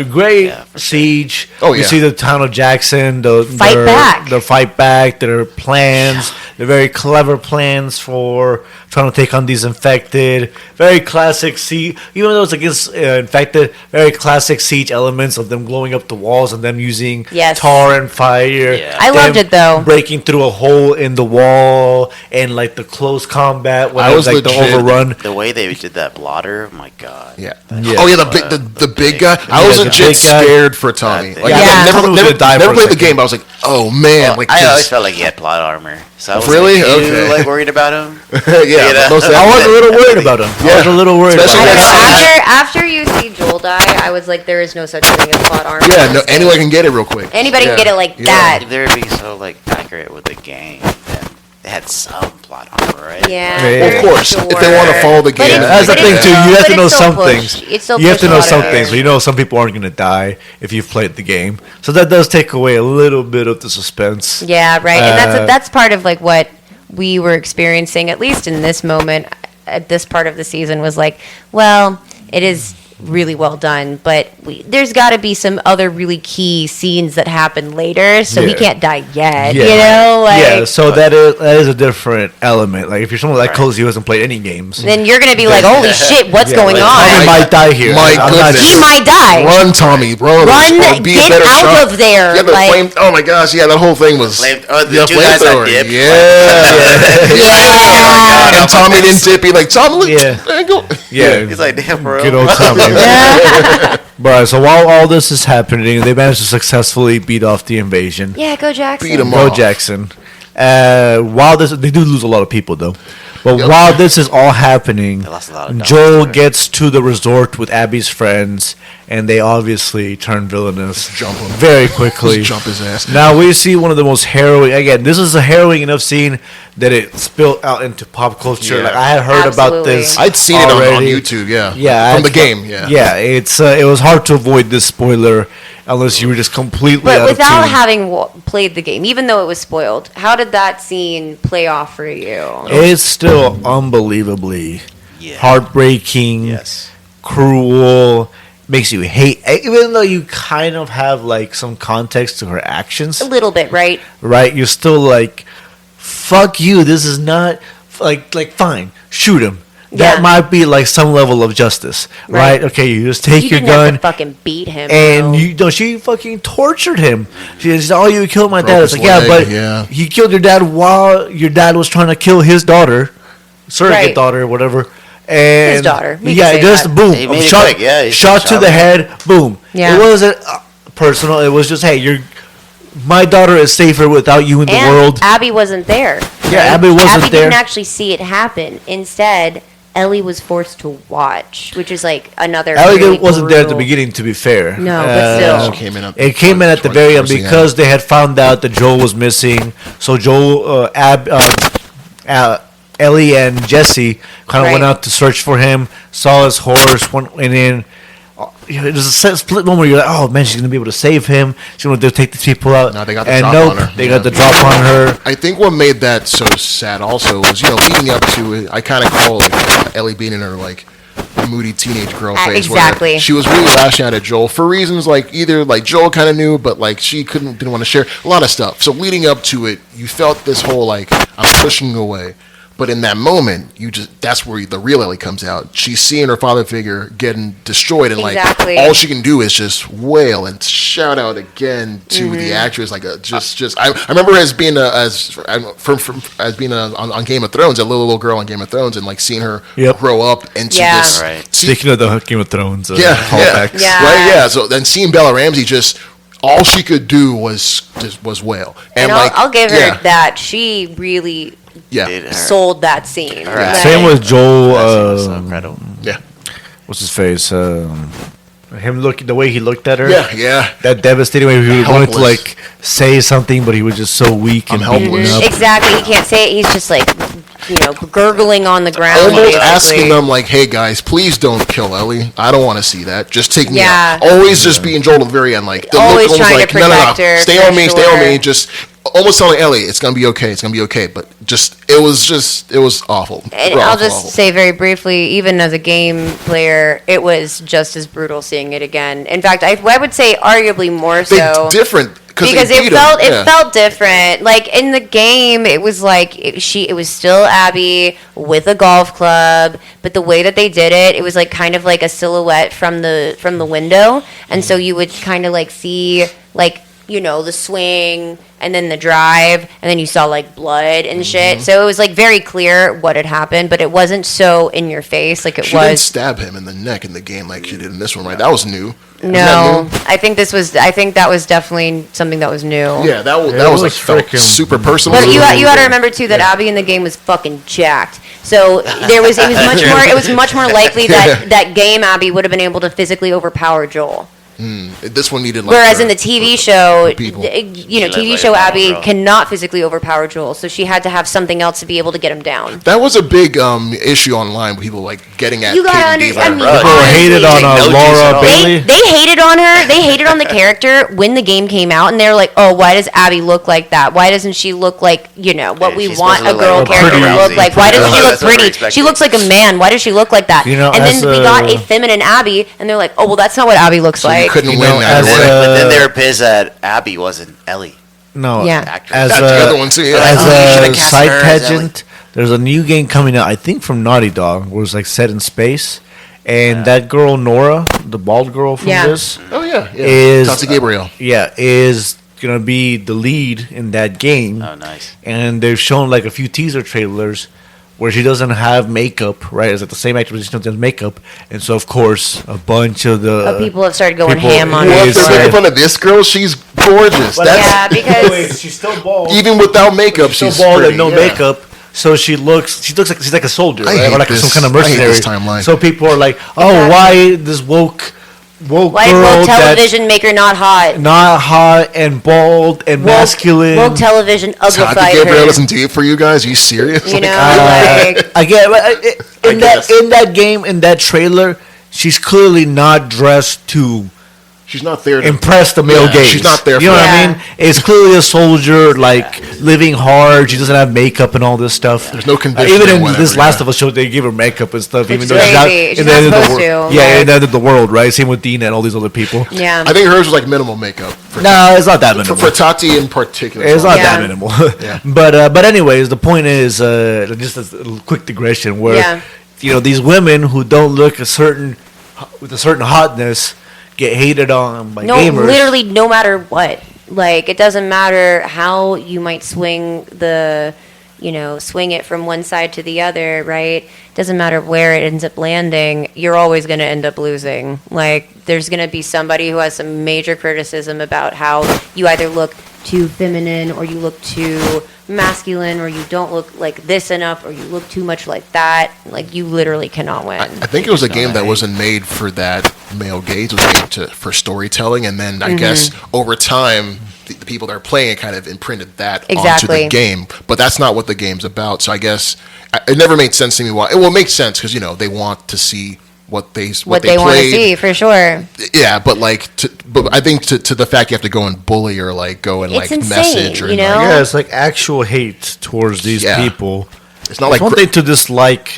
Great Yeah, for sure. siege. Oh, You yeah. see the town of Jackson. The fight back. Their plans. They're very clever plans for trying to take on these infected. Very classic siege. Even though it's against infected, very classic siege elements of them blowing up the walls and them using Yes. tar and fire. Yeah. I loved them it, though. Breaking through a hole in the wall and like the close combat when I it was was like the legit- overrun. The way they did that blotter, my God. Yeah. Yeah. Oh yeah, the big guy. I was the legit big guy. scared for Tommy. Yeah. Like, Yeah. I never, Tommy was never, gonna die never for a played the second. game. But I was like, oh man, like I always this. felt like he had plot armor. So I was Really? like, Okay. like worried about him. yeah, You know? most I was a little worried about him. I was a little worried Especially about him. that After you see Joel die, I was like, there is no such thing as plot armor. Yeah, no, anyone can get it real quick. Anybody Yeah. can get it like Yeah. that. If they were being so like accurate with the game, then they had some plot armor, right? Yeah. Yeah. Well, of course, if they want to follow the But game, it's- That's the but thing it's- too. You have but to know it's still some pushed. things. It's still You have to pushed a know lot of some it. things. So you know some people aren't going to die if you've played the game. So that does take away a little bit of the suspense. Yeah, right. And Uh, that's part of like what we were experiencing, at least in this moment, at this part of the season, was like, well, it is really well done, but there's got to be some other really key scenes that happen later, so he Yeah. can't die yet. Yeah. You know, like Yeah, so that is a different element. Like if you're someone like Cozy who hasn't played any games, then you're gonna be like, holy shit, what's yeah, going like, on? Tommy might die here. My I'm not goodness. He sure. might die. Run, Tommy, run! Run, or be a get better out shot. of there, Yeah, the like- flame. Oh my gosh, yeah, that whole thing was. The yeah, two guys that flamethrower. dipped. Yeah, Yeah. and Tommy didn't dip. He like Tommy. Look, Yeah. man, go. Yeah, He's like, damn, bro. good old Tommy. But so while all this is happening, they managed to successfully beat off the invasion. Yeah, go Jackson. Beat 'em Go off. Jackson. While this, they do lose a lot of people though. But Yep. while this is all happening, They lost a lot of dogs, Joel too. gets to the resort with Abby's friends, and they obviously turn villainous Jump him. very quickly. Just jump his ass. Now we see one of the most harrowing. Again, this is a harrowing enough scene that it spilled out into pop culture. Yeah. Like I had heard about Absolutely. this. I'd seen already. it on YouTube. Yeah, Yeah, from the I- game. Yeah, Yeah, it was hard to avoid this spoiler unless you were just completely But out without of tune. having played the game, even though it was spoiled, how did that scene play off for you? It's still unbelievably Yeah. heartbreaking, Yes. cruel, makes you hate, even though you kind of have like some context to her actions, A little bit, right? right? You're still like, fuck you, this is not, like fine, shoot him. That Yeah. might be like some level of justice, right? Right. Okay, you just take You your didn't have gun to fucking beat him. and though. she fucking tortured him. She said, "Oh, you killed my Broke dad." It's his like, yeah, leg, but yeah. he killed your dad while your dad was trying to kill his daughter, surrogate Right. daughter, whatever. And His daughter. We can yeah, say just that. boom, He made it shot, quick, yeah, he shot to shot the him. head, boom. Yeah. It wasn't personal. It was just, hey, my daughter is safer without you in the And world. Abby wasn't there. Yeah, Abby wasn't Abby there. didn't actually see it happen. Instead, Ellie was forced to watch, which is like another. Ellie really wasn't there at the brutal- beginning, to be fair. No, but still. She came in. It came in at the very end towards the because they had found out that Joel was missing. So Joel, Ellie and Jesse kind of went Right. out to search for him. Saw his horse, went in. There's a split moment where you're like, oh man, she's gonna be able to save him. She's gonna take these people out. No, they got the and drop nope, on her. they Yeah. got the drop on her. I think what made that so sad also was, leading up to it, I kind of call it like Ellie being in her like moody teenage girl phase. where Exactly. She was really lashing out at Joel for reasons like either like Joel kind of knew, but like she didn't want to share a lot of stuff. So leading up to it, you felt this whole like I'm pushing away. But in that moment, that's where the real Ellie comes out. She's seeing her father figure getting destroyed, and Exactly. like all she can do is just wail and shout out again to the actress. Like I remember as being on Game of Thrones, a little girl on Game of Thrones, and like seeing her Yep. grow up into Yeah. this. Right. Speaking of the Game of Thrones, Yeah, callbacks. Yeah. right, yeah. So then seeing Bella Ramsey all she could do was wail, And like I'll give her yeah, that. She really yeah, Did her- sold that scene. Her Like, Same with Joel. that scene was so incredible. yeah, What's his face? Him looking the way he looked at her. yeah. That devastating way he wanted to Helpless. like say something, but he was just so weak and I'm beaten helpless. up. Exactly. He can't say it. He's just like, gurgling on the ground. Almost basically. asking them like, "Hey guys, please don't kill Ellie. I don't want to see that. Just take me Yeah. out." Always just being Joel at the very end, like the Always look, almost trying to like, "No, no, no, protect her, stay for on me, stay on sure. me." Just almost telling Ellie, "It's gonna be okay. It's gonna be okay." But it was awful. And Awful, I'll just awful. say very briefly, even as a game player, it was just as brutal seeing it again. In fact, I would say arguably more They so. different Because they it beat 'em, felt yeah. it felt different. Like in the game, it was like it was still Abby with a golf club, but the way that they did it, it was like kind of like a silhouette from the window, and so you would kind of like see like the swing and then the drive, and then you saw like blood and shit. So it was like very clear what had happened, but it wasn't so in your face like it She didn't was. stab him in the neck in the game like she did in this one, right? That was new. Wasn't No, that new? I think that was definitely something that was new. Yeah, that was It like was felt freaking super personal. But you got to remember too that Abby in the game was fucking jacked. So it was much more likely that that game Abby would have been able to physically overpower Joel. This one needed like Whereas in the TV show, people. TV like show a Abby girl. cannot physically overpower Joel, so she had to have something else to be able to get him down. That was a big issue online with people like getting at You gotta Kate and understand. I Diva. mean, People hated on Take no juice at Laura all. Bailey. They hated on her. They hated on the character when the game came out, and they're like, "Oh, why does Abby look like that? Why doesn't she look like what Yeah, we she's want supposed a to look girl like character to Ronda look Rousey. like? Why doesn't she look That's what we're pretty? expecting. She looks like a man. Why does she look like that?" You know, and then as we got a- a feminine Abby, and they're like, "Oh, well, that's not what Abby looks So you like." couldn't You win know, that. as way. But then a- they were pissed that Abby wasn't Ellie. No, Yeah. Actress. as That's the other a one too. Yeah. Like, as oh, you should've a cast side her as Ellie. tangent, there's a new game coming out. I think from Naughty Dog, where it's like set in space, and that girl Nora, the bald girl from Yeah. this, Oh yeah, yeah. is Tati Gabriel. is gonna be the lead in that game. Oh, nice. And they've shown like a few teaser trailers where she doesn't have makeup, right? It's like the same actor, but she doesn't have makeup, and so of course a bunch of the But people have started going people- ham on Well, Well, it. if they're Yes. making fun of this girl, she's gorgeous. But That's Yeah, because she's still bald. even without makeup, She's she's so bald pretty, and no yeah. makeup. So she looks like she's like a soldier, I right? hate Or like this- some kind of I hate mercenary. this timeline. So people are like, "Oh, why this woke woke White girl woke that's television maker not hot. not hot and bald and masculine. Woke television Tati uglified Gabrielle her. doesn't deep for you guys? Are you serious? You know, like I get in guess. that game, in that trailer, she's clearly not dressed to She's not there to impress the male gaze. She's not there You know for what that. I mean? It's clearly a soldier, like living hard. She doesn't have makeup and all this stuff. There's no conditioner Even in or this whatever, Last of Us show, they give her makeup and stuff. Even It's though she's not crazy. She's in the not end of the supposed world. to, Yeah, like- in the end of the world, right? Same with Dina and all these other people. yeah. I think hers was like minimal makeup. No, it's not that For, minimal. for Tati in particular. It's not Yeah. that minimal. Yeah. But anyways, the point is just a little quick digression where Yeah. these women who don't look with a certain hotness get hated on by No, gamers. literally, no matter what. Like, it doesn't matter how you might swing it from one side to the other, right? Doesn't matter where it ends up landing. You're always going to end up losing. Like, there's going to be somebody who has some major criticism about how you either look too feminine or you look too masculine or you don't look like this enough or you look too much like that. Like, you literally cannot win. I think it was a game that wasn't made for that male gaze. It was made for storytelling, and then I guess over time, the people that are playing it kind of imprinted that onto Exactly. the game. But that's not what the game's about. So I guess it never made sense to me why. Well, it makes sense because they want to see what they what they want to played. see, for sure. Yeah, but but I think to the fact you have to go and bully or like go and It's like insane, message or you know? Yeah, it's like actual hate towards these Yeah. people. It's not like one thing to dislike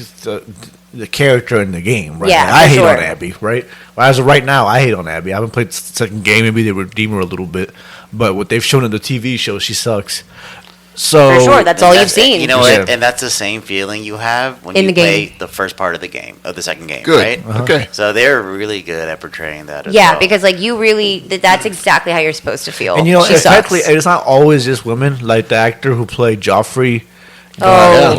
the character in the game, right? Yeah, Like, I for hate sure. on Abby, right? Well, as of right now, I hate on Abby. I haven't played the second game. Maybe they redeem her a little bit, but what they've shown in the TV show, she sucks. So For sure, that's all you've seen. You know Yeah. what? And that's the same feeling you have when In you the game. play the first part of the game, of the second game, good. right? Okay. So they're really good at portraying that as Yeah, well. because like you really, that's exactly how you're supposed to feel. And She exactly, sucks. it's not always just women. Like the actor who played Joffrey Oh,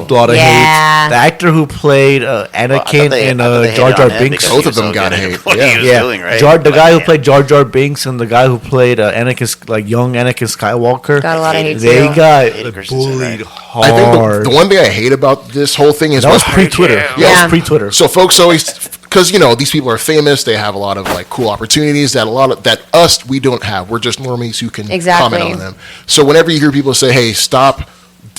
got a lot of yeah. hate. The actor who played Anakin in Jar Jar Binks. Both of them got hate. What Yeah. he was Yeah, doing, right? the But, guy who yeah. played Jar Jar Binks and the guy who played young Anakin Skywalker. Got a lot of hate They too. got Hayden Christensen, bullied right? hard. I think the one thing I hate about this whole thing is that was what- pre-Twitter. Yeah. That Yeah. was pre-Twitter. So folks always, because these people are famous, they have a lot of like cool opportunities that we don't have. We're just normies who can Exactly. comment on them. So whenever you hear people say, "Hey, stop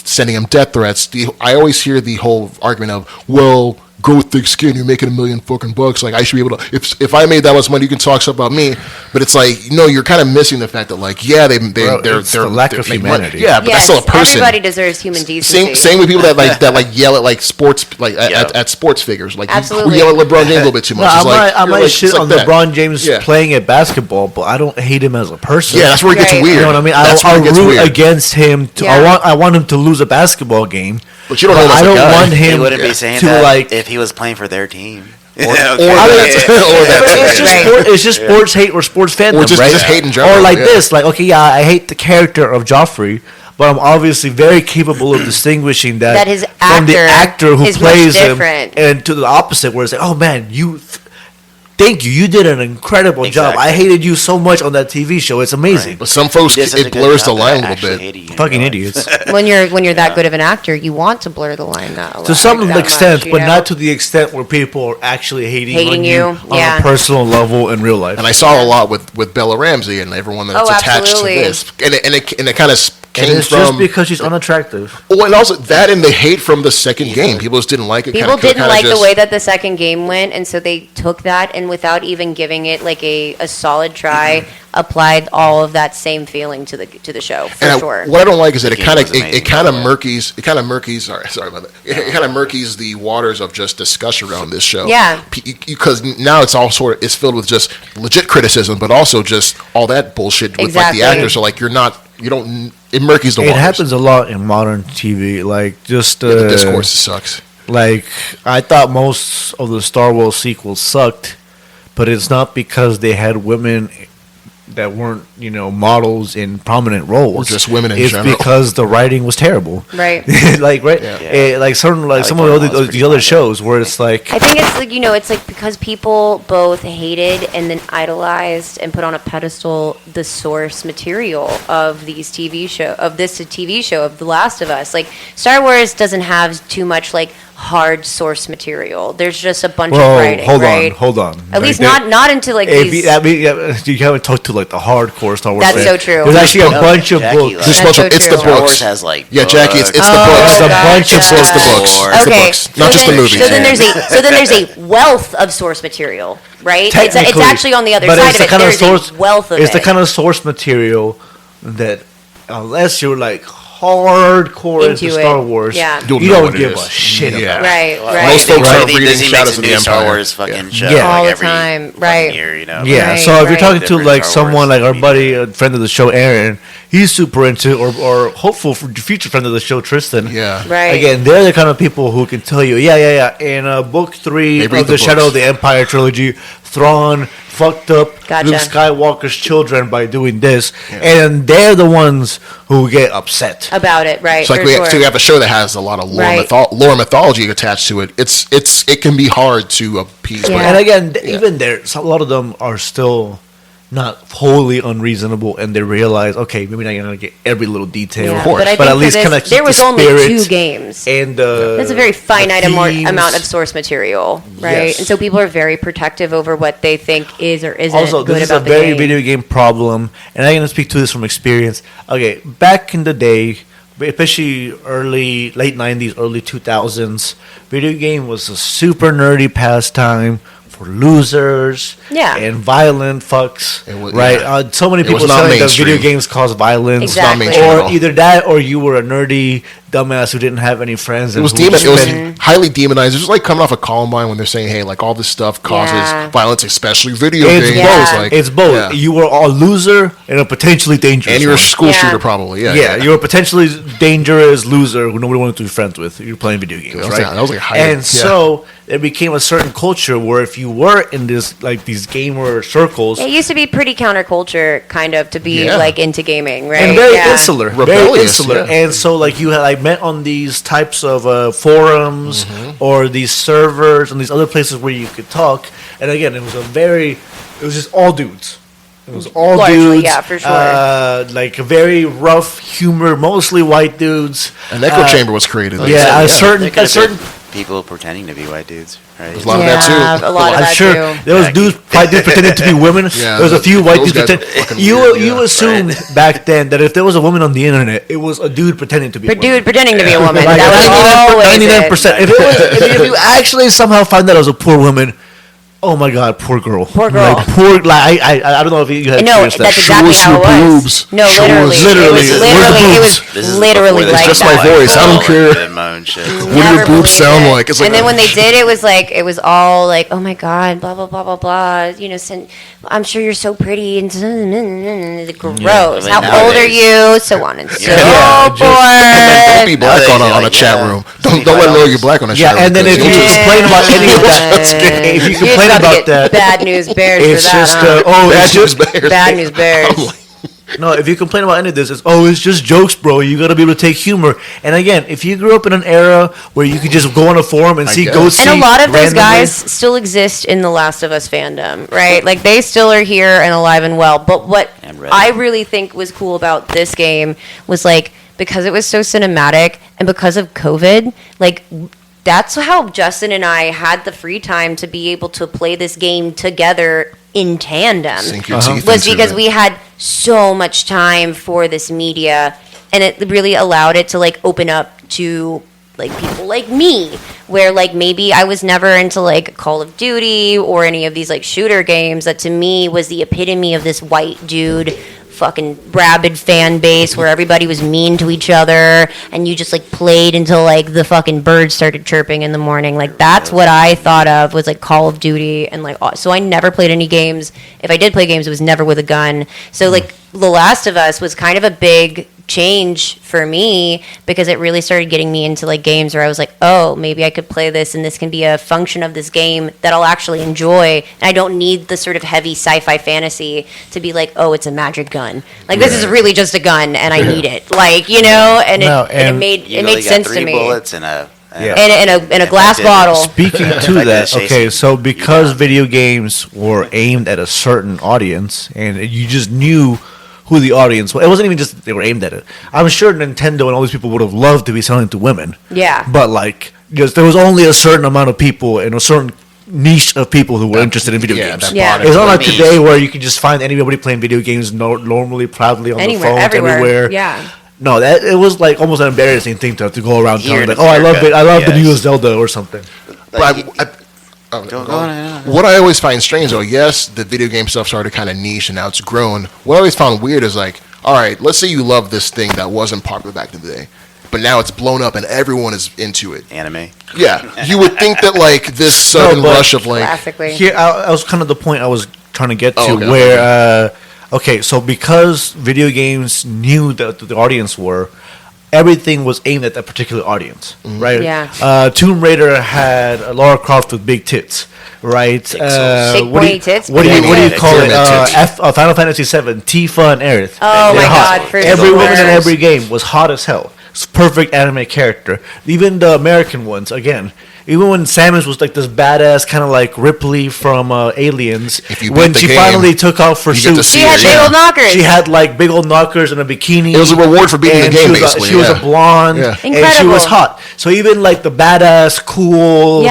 sending them death threats," I always hear the whole argument of, "Well, grow thick skin. You're making $1 million fucking bucks. Like I should be able to. If I made that much money, you can talk stuff about me." But it's like, you're kind of missing the fact that like, yeah, they're it's the lack of they make money. humanity. Yeah, but that's Yes, still a person. everybody deserves human decency. Same with people that yell at like sports Yeah. at sports figures like Absolutely. who yell at LeBron James a little bit too much. No, It's like, I you're might like- shit it's on like that. LeBron James Yeah. playing at basketball, but I don't hate him as a person. Yeah, that's where it gets Right. weird. You know what I mean? That's where I'll it gets root weird. against him. Yeah. I want him to lose a basketball game. But you don't know him as I a don't guy. want He him wouldn't be saying to that like. if he was playing for their team. Or Okay. that. It's just, Right. it's just sports hate or sports fandom, Or just right? hate in general, Or like yeah. this, like okay, yeah, I hate the character of Joffrey, but I'm obviously very capable of distinguishing That his from the actor actor who is much plays him, different. and to the opposite, where it's like, oh man, thank you, you did an incredible job. I Exactly. hated you so much on that TV show. It's amazing. But some folks, He did such a it good blurs the job that line I a little actually bit. hated you in Fucking real idiots. when you're that good of an actor, you want to blur the line To some that extent, much, you but know? not to the extent where people are actually hating Hating on you, on yeah. a personal level in real life. And I saw a lot with Bella Ramsey and everyone that's Oh, attached absolutely. to this, and it kind of And came it's from. just because she's unattractive. Well, and also that and the hate from the second game. People just didn't like it. People didn't like the way that the second game went, and so they took that and without even giving it like a solid try, applied all of that same feeling to the show for And sure. what I don't like is that The it game kind of was amazing, it kind of by the way. murkies. Sorry about that. It kind of murkies the waters of just discussion around this show. Yeah. Because now it's all it's filled with just legit criticism, but also just all that bullshit with like Exactly. the actors. So like it murkies the It waters. happens a lot in modern TV. Like just The discourse sucks. like I thought most of the Star Wars sequels sucked, but it's not because they had women that weren't models in prominent roles, Or just women in it's general. because the writing was terrible. Right. like right, Yeah. like certain like I some like of Formula the, One's these other pretty shows where it's like I think it's like it's like because people both hated and then idolized and put on a pedestal the source material of this TV show of The Last of Us. Like Star Wars doesn't have too much like hard source material. There's just a bunch Well, of writing, right? hold on. At least not into like these. You haven't talked to like the hardcore Star Wars. That's so true. There's actually a bunch of Jackie, books. like- There's a bunch so of, it's true. the Star books. Wars has like Yeah, Jackie, it's the Oh, books. It's a bunch of gotcha. books. It's the books. It's the Okay, books. Not just the movies. So then there's a wealth of source material, right? It's Technically, actually on the other but side it's of the it. kind of There's source, a wealth of it's it. the kind of source material that, unless you're like hardcore into Into Star it. Wars, Yeah. you You'll know don't what it give is. a shit Yeah. about. Right, Well, right. Most folks why are do you think reading Disney makes Shadows a of the new Star Empire. Wars fucking show Yeah. All like the every time, fucking right. year, you know? Yeah, Right, so if you're right. talking to Different like Star someone Wars like our media. buddy, a friend of the show, Aaron, he's super into, or hopeful for future friend of the show, Tristan. Yeah. Right. Again, they're the kind of people who can tell you, yeah. In book 3 They read of the the Shadow books. of the Empire trilogy, Thrawn fucked up Gotcha. Luke Skywalker's children by doing this, and they're the ones who get upset. About it, right? It's like for we sure. so we have a show that has a lot of Right. lore mythology attached to it. It can be hard to appease. Yeah. And again, even there, a lot of them are still not wholly unreasonable, and they realize, okay, maybe not gonna get every little detail, Yeah, course. but I but think at for least this, kind of keep there was the only spirit 2 games. and That's a very finite themes. amount of source material, right? Yes. And so people are very protective over what they think is or isn't Also, good this is a about the very game. video game problem, and I'm gonna speak to this from experience. Okay, back in the day, especially late '90s, early 2000s, video game was a super nerdy pastime for losers, Yeah. and violent fucks, It was- right? yeah. So many It people was not saying that mainstream. video games cause violence, Exactly. mainstream at or all. either that, or you were a nerdy dumbass who didn't have any friends. It was highly demonized. It was like coming off of Columbine when they're saying, "Hey, like all this stuff causes Yeah. violence, especially video It's games." both. Yeah. Like, It's both. yeah. You were a loser and a potentially dangerous. and you're a one. school Yeah. shooter, probably. Yeah, Yeah, you're a potentially dangerous loser who nobody wanted to be friends with. You're playing video games, That was right? like- that was like high- and yeah. so it became a certain culture where if you were in this like these gamer circles It used to be pretty counterculture, kind of, to be Yeah. like into gaming, right? and very Yeah. insular, very Rebellious, insular, yeah. and so like you had like met on these types of forums or these servers and these other places where you could talk. And again, it was just all dudes. It was all Largely, dudes. yeah, for sure. Like very rough humor, mostly white dudes. An echo chamber was created. like Yeah, I a said, There certain, could a have certain. been people pretending to be white dudes, right? There's a lot of that too. A lot of I'm that sure too. there was Jackie. dudes, white dudes pretending to be women. Yeah, there was a few white those dudes guys pretending. were fucking You weird, you yeah. assumed back then that if there was a woman on the internet, it was a dude pretending to be. a woman. Dude pretending to be a woman. Like, That was always 99%. If it was, if you actually somehow find that I was a poor woman, oh my god, poor girl. Poor girl. Like, poor. Like I don't know if you had No, experienced that. that's exactly Show us how it your was. boobs. No, Show literally. us- Literally. It Where's the was boobs? This is literally before they like Just that. my voice. I don't care. The moan shit. What do Never your boobs believed sound it. like? It's like and then when they did, it was all like, oh my god, blah blah blah blah blah. You know, I'm sure you're so pretty and gross. but How nowadays- old are you? So on and so Yeah, don't forth. be black on Nowadays, a like, chat yeah, room. Don't let them know you're black on a Yeah, chat room. and then if you because complain about any of that, Yeah. if you You're complain about to about get that, bad news bears it's for that. just huh? Bad it's news just bears. Bad news bears. I'm like, no. If you complain about any of this, it's just jokes, bro. You gotta be able to take humor. And again, if you grew up in an era where you could just go on a forum and I see guess. go see And a lot of those randomly- guys still exist in the Last of Us fandom, right? Like they still are here and alive and well. But what And Reddit. I really think was cool about this game was like because it was so cinematic and because of COVID, like that's how Justin and I had the free time to be able to play this game together in tandem. Sink your teeth Was into because it. we had so much time for this media and it really allowed it to like open up to like people like me where like maybe I was never into like Call of Duty or any of these like shooter games that to me was the epitome of this white dude fucking rabid fan base where everybody was mean to each other and you just like played until like the fucking birds started chirping in the morning. Like that's what I thought of was like Call of Duty and like so I never played any games. If I did play games it was never with a gun. So like The Last of Us was kind of a big change for me because it really started getting me into like games where I was like, oh, maybe I could play this and this can be a function of this game that I'll actually enjoy. And I don't need the sort of heavy sci-fi fantasy to be like, oh, it's a magic gun. Like this is really just a gun and I need it. Like, you know, and No, it made You it really made got sense 3 to me. bullets and a Yeah. In a glass did. bottle. Speaking If to I that, did chase okay, you, so because you know. video games were aimed at a certain audience, and you just knew who the audience was. It wasn't even just they were aimed at it. I'm sure Nintendo and all these people would have loved to be selling to women. Yeah. But like because there was only a certain amount of people and a certain niche of people who were interested in video games. It's not like today where you can just find anybody playing video games normally, proudly on the phone, everywhere. Yeah. No, it was like almost an embarrassing thing to have to go around telling like, oh, I love it, I love the newest Zelda or something. What I always find strange, though, yes, the video game stuff started kind of niche and now it's grown. What I always found weird is like, all right, let's say you love this thing that wasn't popular back in the day, but now it's blown up and everyone is into it. Anime. Yeah, you would think that like this sudden rush of like. Classically. Here, I was kind of the point I was trying to get to, where so because video games knew that the audience were. Everything was aimed at that particular audience, right? Yeah. Tomb Raider had Lara Croft with big tits, right? Big pointy tits. What do you call it? Final Fantasy VII, Tifa and Aerith. Oh my God! Every woman in every game was hot as hell. It's perfect anime character. Even the American ones, again. Even when Samus was like this badass, kind of like Ripley from Aliens, when she finally took off her suit, she had big old knockers. She had like big old knockers and a bikini. It was a reward for beating the game, basically. She was a blonde, and she was hot. So even like the badass, cool,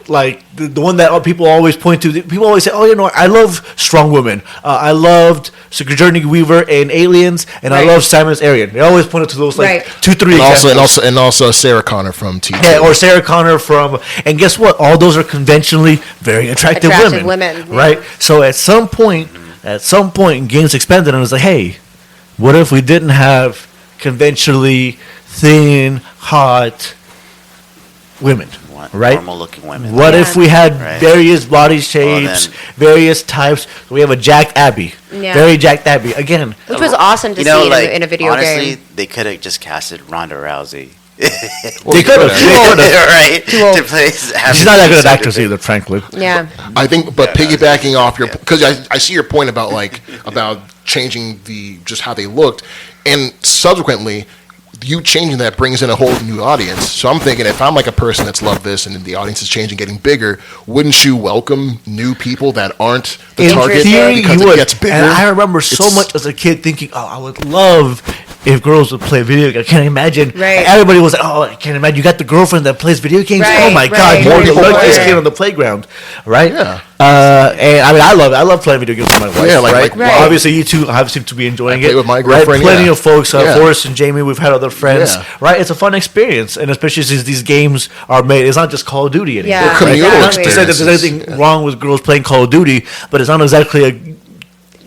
like the one that people always point to. People always say, "Oh, you know, I love strong women. I loved Sigourney Weaver in Aliens, and I love Samus Aran." They always point to those like 2-3 examples. And also Sarah Connor from T2. Yeah, or Sarah Connor from. And guess what? All those are conventionally very attractive women. Right? So at some point, games expanded and it was like, hey, what if we didn't have conventionally thin, hot women? Right? Normal-looking women. What if we had various body shapes, various types? We have a jacked Abby. Very jacked Abby. Again. Which was awesome to see in a video game. Honestly, they could have just casted Ronda Rousey. They could have. Right? To play. She's not that good at actress either, frankly. Yeah. I think, but piggybacking off your, because I see your point about about changing just how they looked, and subsequently, you changing that brings in a whole new audience. So I'm thinking, if I'm like a person that's loved this and the audience is changing, getting bigger, wouldn't you welcome new people that aren't the target because it gets bigger? And I remember so much as a kid thinking, oh, I would love if girls would play video games. I can't imagine. Right. Everybody was like, oh, I can't imagine. You got the girlfriend that plays video games? Right, oh, my God. More people like this kid on the playground. Right? Yeah. And I mean, I love it. I love playing video games with my wife. Yeah, right? Obviously, you two seem to be enjoying it. With my girlfriend, Plenty of folks, Forrest and Jamie, we've had other friends. Right? It's a fun experience. And especially since these games are made, it's not just Call of Duty anymore. Yeah, Not to say that there's anything wrong with girls playing Call of Duty, but it's not exactly a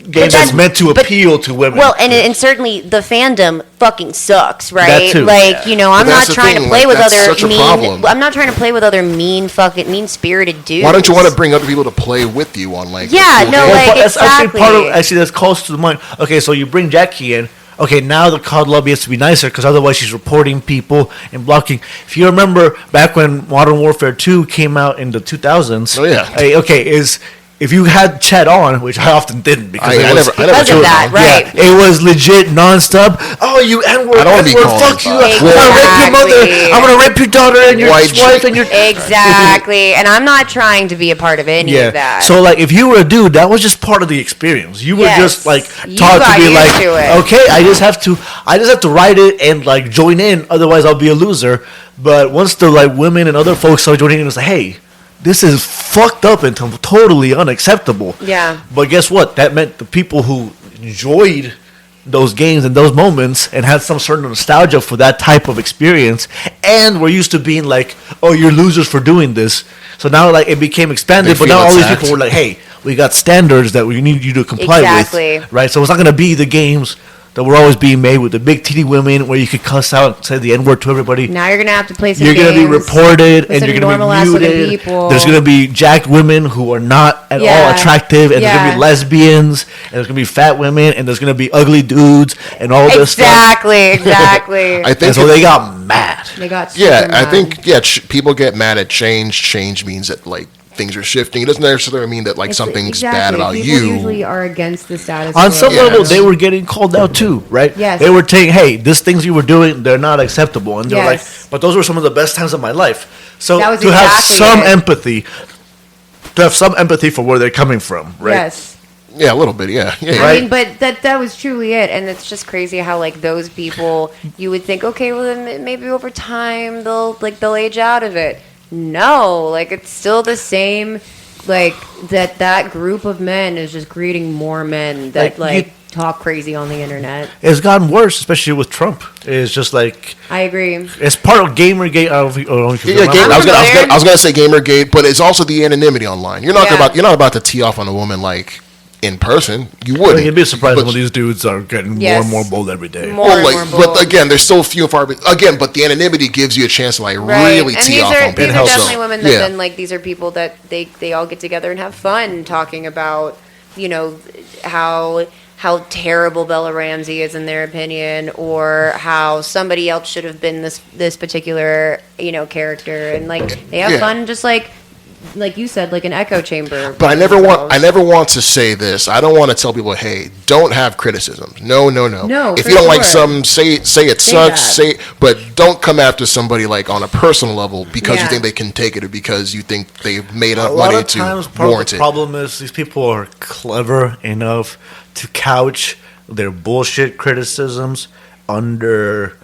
game that's meant to appeal to women. Well, and certainly the fandom fucking sucks, right? That too. Like, you know, I'm not trying to play with other mean. I'm not trying to play with other mean-spirited dudes. Why don't you want to bring other people to play with you on like? Yeah, no, like exactly. Actually, that's close to the mind. Okay, so you bring Jackie in. Okay, now the COD lobby has to be nicer because otherwise she's reporting people and blocking. If you remember back when Modern Warfare 2 came out in the 2000s. Oh yeah. If you had chat on, which I often didn't because I never right? Yeah, it was legit nonstop. Oh, you N-word! I don't want to be called. Fuck you! I'm gonna rape your mother. I'm gonna rape your daughter and your wife and your exactly. And I'm not trying to be a part of any of that. So like, if you were a dude, that was just part of the experience. You were just like taught to be like, okay, I just have to write it and like join in. Otherwise, I'll be a loser. But once the like women and other folks started joining in, it's like, hey. This is fucked up and totally unacceptable. Yeah. But guess what? That meant the people who enjoyed those games and those moments and had some sort of nostalgia for that type of experience and were used to being like, oh, you're losers for doing this. So now like it became expanded, but now all these people were like, hey, we got standards that we need you to comply with. Right? So it's not going to be the games that were always being made with the big titty women where you could cuss out and say the N-word to everybody. Now you're going to have to play some games. You're going to be reported and you're going to be muted. There's going to be jacked women who are not at all attractive and there's going to be lesbians and there's going to be fat women and there's going to be ugly dudes and all this stuff. Exactly. I think and so they got mad. They got super mad. I think people get mad at change. Change means that like things are shifting. It doesn't necessarily mean that like something's bad about people you. Usually are against the status. On some level, they were getting called out too, right? Yes. They were saying, "Hey, these things you were doing, they're not acceptable," and they're like, "But those were some of the best times of my life." So to have some empathy for where they're coming from, right? Yes. Yeah, a little bit. Yeah. I mean, but that was truly it, and it's just crazy how like those people, you would think, okay, well then maybe over time they'll age out of it. No, like it's still the same. Like that group of men is just breeding more men that talk crazy on the internet. It's gotten worse, especially with Trump. It's just like I agree. It's part of Gamergate. I was gonna say Gamergate, but it's also the anonymity online. You're not about to tee off on a woman like in person. You wouldn't. You'd be surprised when these dudes are getting more and more bold every day. More but again, there's still few and far. Again, but the anonymity gives you a chance to really tee off on people. These are definitely women that then like these are people that they all get together and have fun talking about, you know, how terrible Bella Ramsey is in their opinion, or how somebody else should have been this particular, you know, character, and like they have fun just like you said, like an echo chamber. But I never want to say this. I don't want to tell people, hey, don't have criticism. No. If you don't like something, say it sucks. But don't come after somebody like on a personal level because you think they can take it, or because you think they've made enough money to warrant it. The problem is these people are clever enough to couch their bullshit criticisms under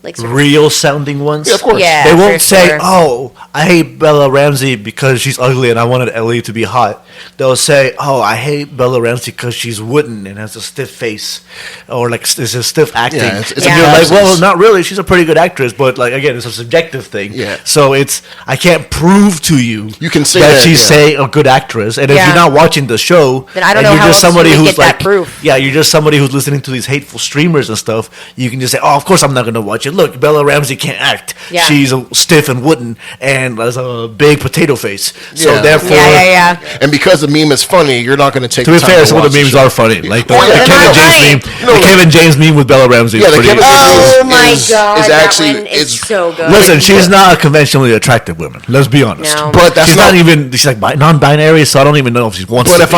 like real sounding ones. Yeah, of course. Yeah, they won't say, "Oh, I hate Bella Ramsey because she's ugly and I wanted Ellie to be hot." They'll say, "Oh, I hate Bella Ramsey because she's wooden and has a stiff face, or like this is stiff acting." Yeah, it's and you're like, "Well, not really. She's a pretty good actress, but like again, it's a subjective thing." Yeah. So I can't prove to you. You can say that she's a good actress, and if you're not watching the show, then I don't know how else you would get that proof. Yeah, you're just somebody who's listening to these hateful streamers and stuff. You can just say, "Oh, of course I'm not going to watch it. Look, Bella Ramsey can't act. Yeah. She's stiff and wooden and has a big potato face. So therefore, and because the meme is funny, you're not going to take. To be fair, some of the memes are funny, like the Kevin James meme with Bella Ramsey. Yeah, oh my god, is actually that one is so good. Listen, she's not a conventionally attractive woman. Let's be honest. No. But that's she's not even. She's like non-binary, so I don't even know if she wants. But to if be.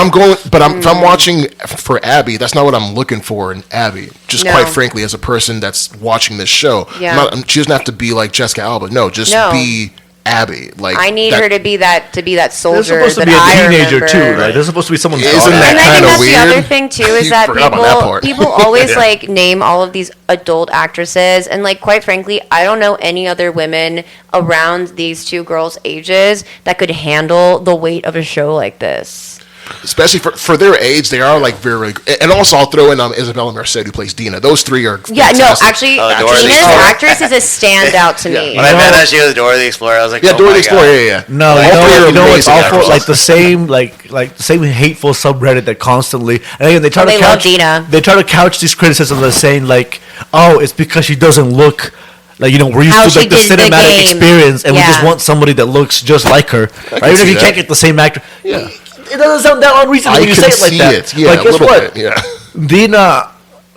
if I'm watching for Abby, that's not what I'm looking for in Abby. Just quite frankly, as a person that's watching this show, she doesn't have to be like Jessica Alba. No, just be Abby. Like I need her to be that soldier. They're supposed to be a teenager too, right? They're supposed to be someone's daughter. Isn't that and I think that's weird? the other thing too is that people always like name all of these adult actresses, and like quite frankly, I don't know any other women around these two girls' ages that could handle the weight of a show like this. Especially for their age, they are like very. And also, I'll throw in Isabella Merced, who plays Dina. Those three are actually, Dina's actress is a standout to me. When I found out she was Dora the Explorer, I was like, Dora the Explorer, yeah. No, you know it's awful. Like the same, like the same hateful subreddit that constantly. And again, they try to couch Dina. They try to couch these criticisms as saying like, "Oh, it's because she doesn't look." Like, you know, we're used to like the cinematic experience, and we just want somebody that looks just like her. Right? Even if you can't get the same actor. Yeah. It doesn't sound that unreasonable when you say it like that. Yeah, like, guess what? Dina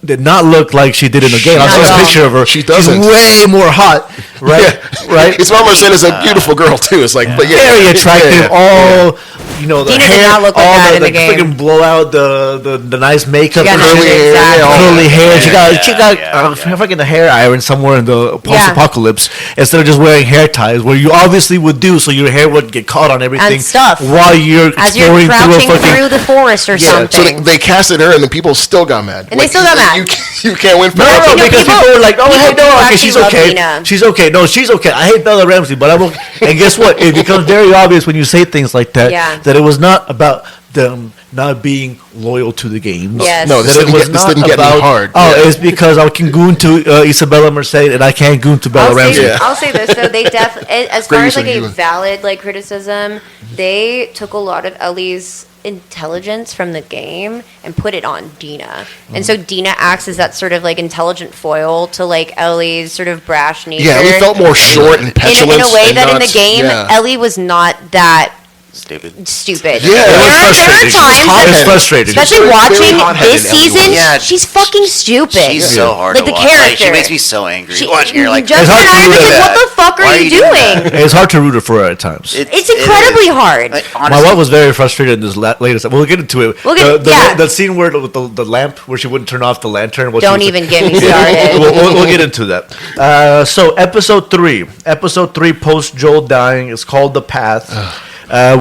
did not look like she did in the game. I saw a picture of her. She's way more hot, right? Right. Isabella Merced is a beautiful girl too. It's like, but very attractive. All you know, the Dina hair, did not look like all that in the game. Freaking blowout, the nice makeup, curly hair. She got fucking the hair iron somewhere in the post-apocalypse instead of just wearing hair ties, where you obviously would do, so your hair would get caught on everything and stuff while you're exploring through the forest or something. So they casted her, and the people still got mad. And they still got mad. You can't win for no, because people were like, "Oh, hey, no, okay, she's okay. She's okay. No, she's okay. I hate Bella Ramsey, but I'm okay." And guess what? It becomes very obvious when you say things like that that it was not about them not being loyal to the game. Yes. No, this didn't get me hard. Oh, it's because I can goon to Isabella Merced and I can't goon to Bella Ramsey. I'll say this though, they as far as like a valid like criticism, they took a lot of Ellie's intelligence from the game and put it on Dina. And so Dina acts as that sort of like intelligent foil to like Ellie's sort of brash nature. Yeah, Ellie felt more short and petulant. In a way that in the game, Ellie was not that stupid. Yeah, there are times, it's frustrating, especially watching this season. She's fucking stupid. She's so hard like to the watch. character. Like, she makes me so angry. Watching her, like, just what the fuck are you doing? It's hard to root her for her at times. It's incredibly hard. Like, my wife was very frustrated in this latest. We'll get into it. The scene where with the lamp where she wouldn't turn off the lantern. Don't even get me started. We'll get into that. So episode 3 post Joel dying is called The Path.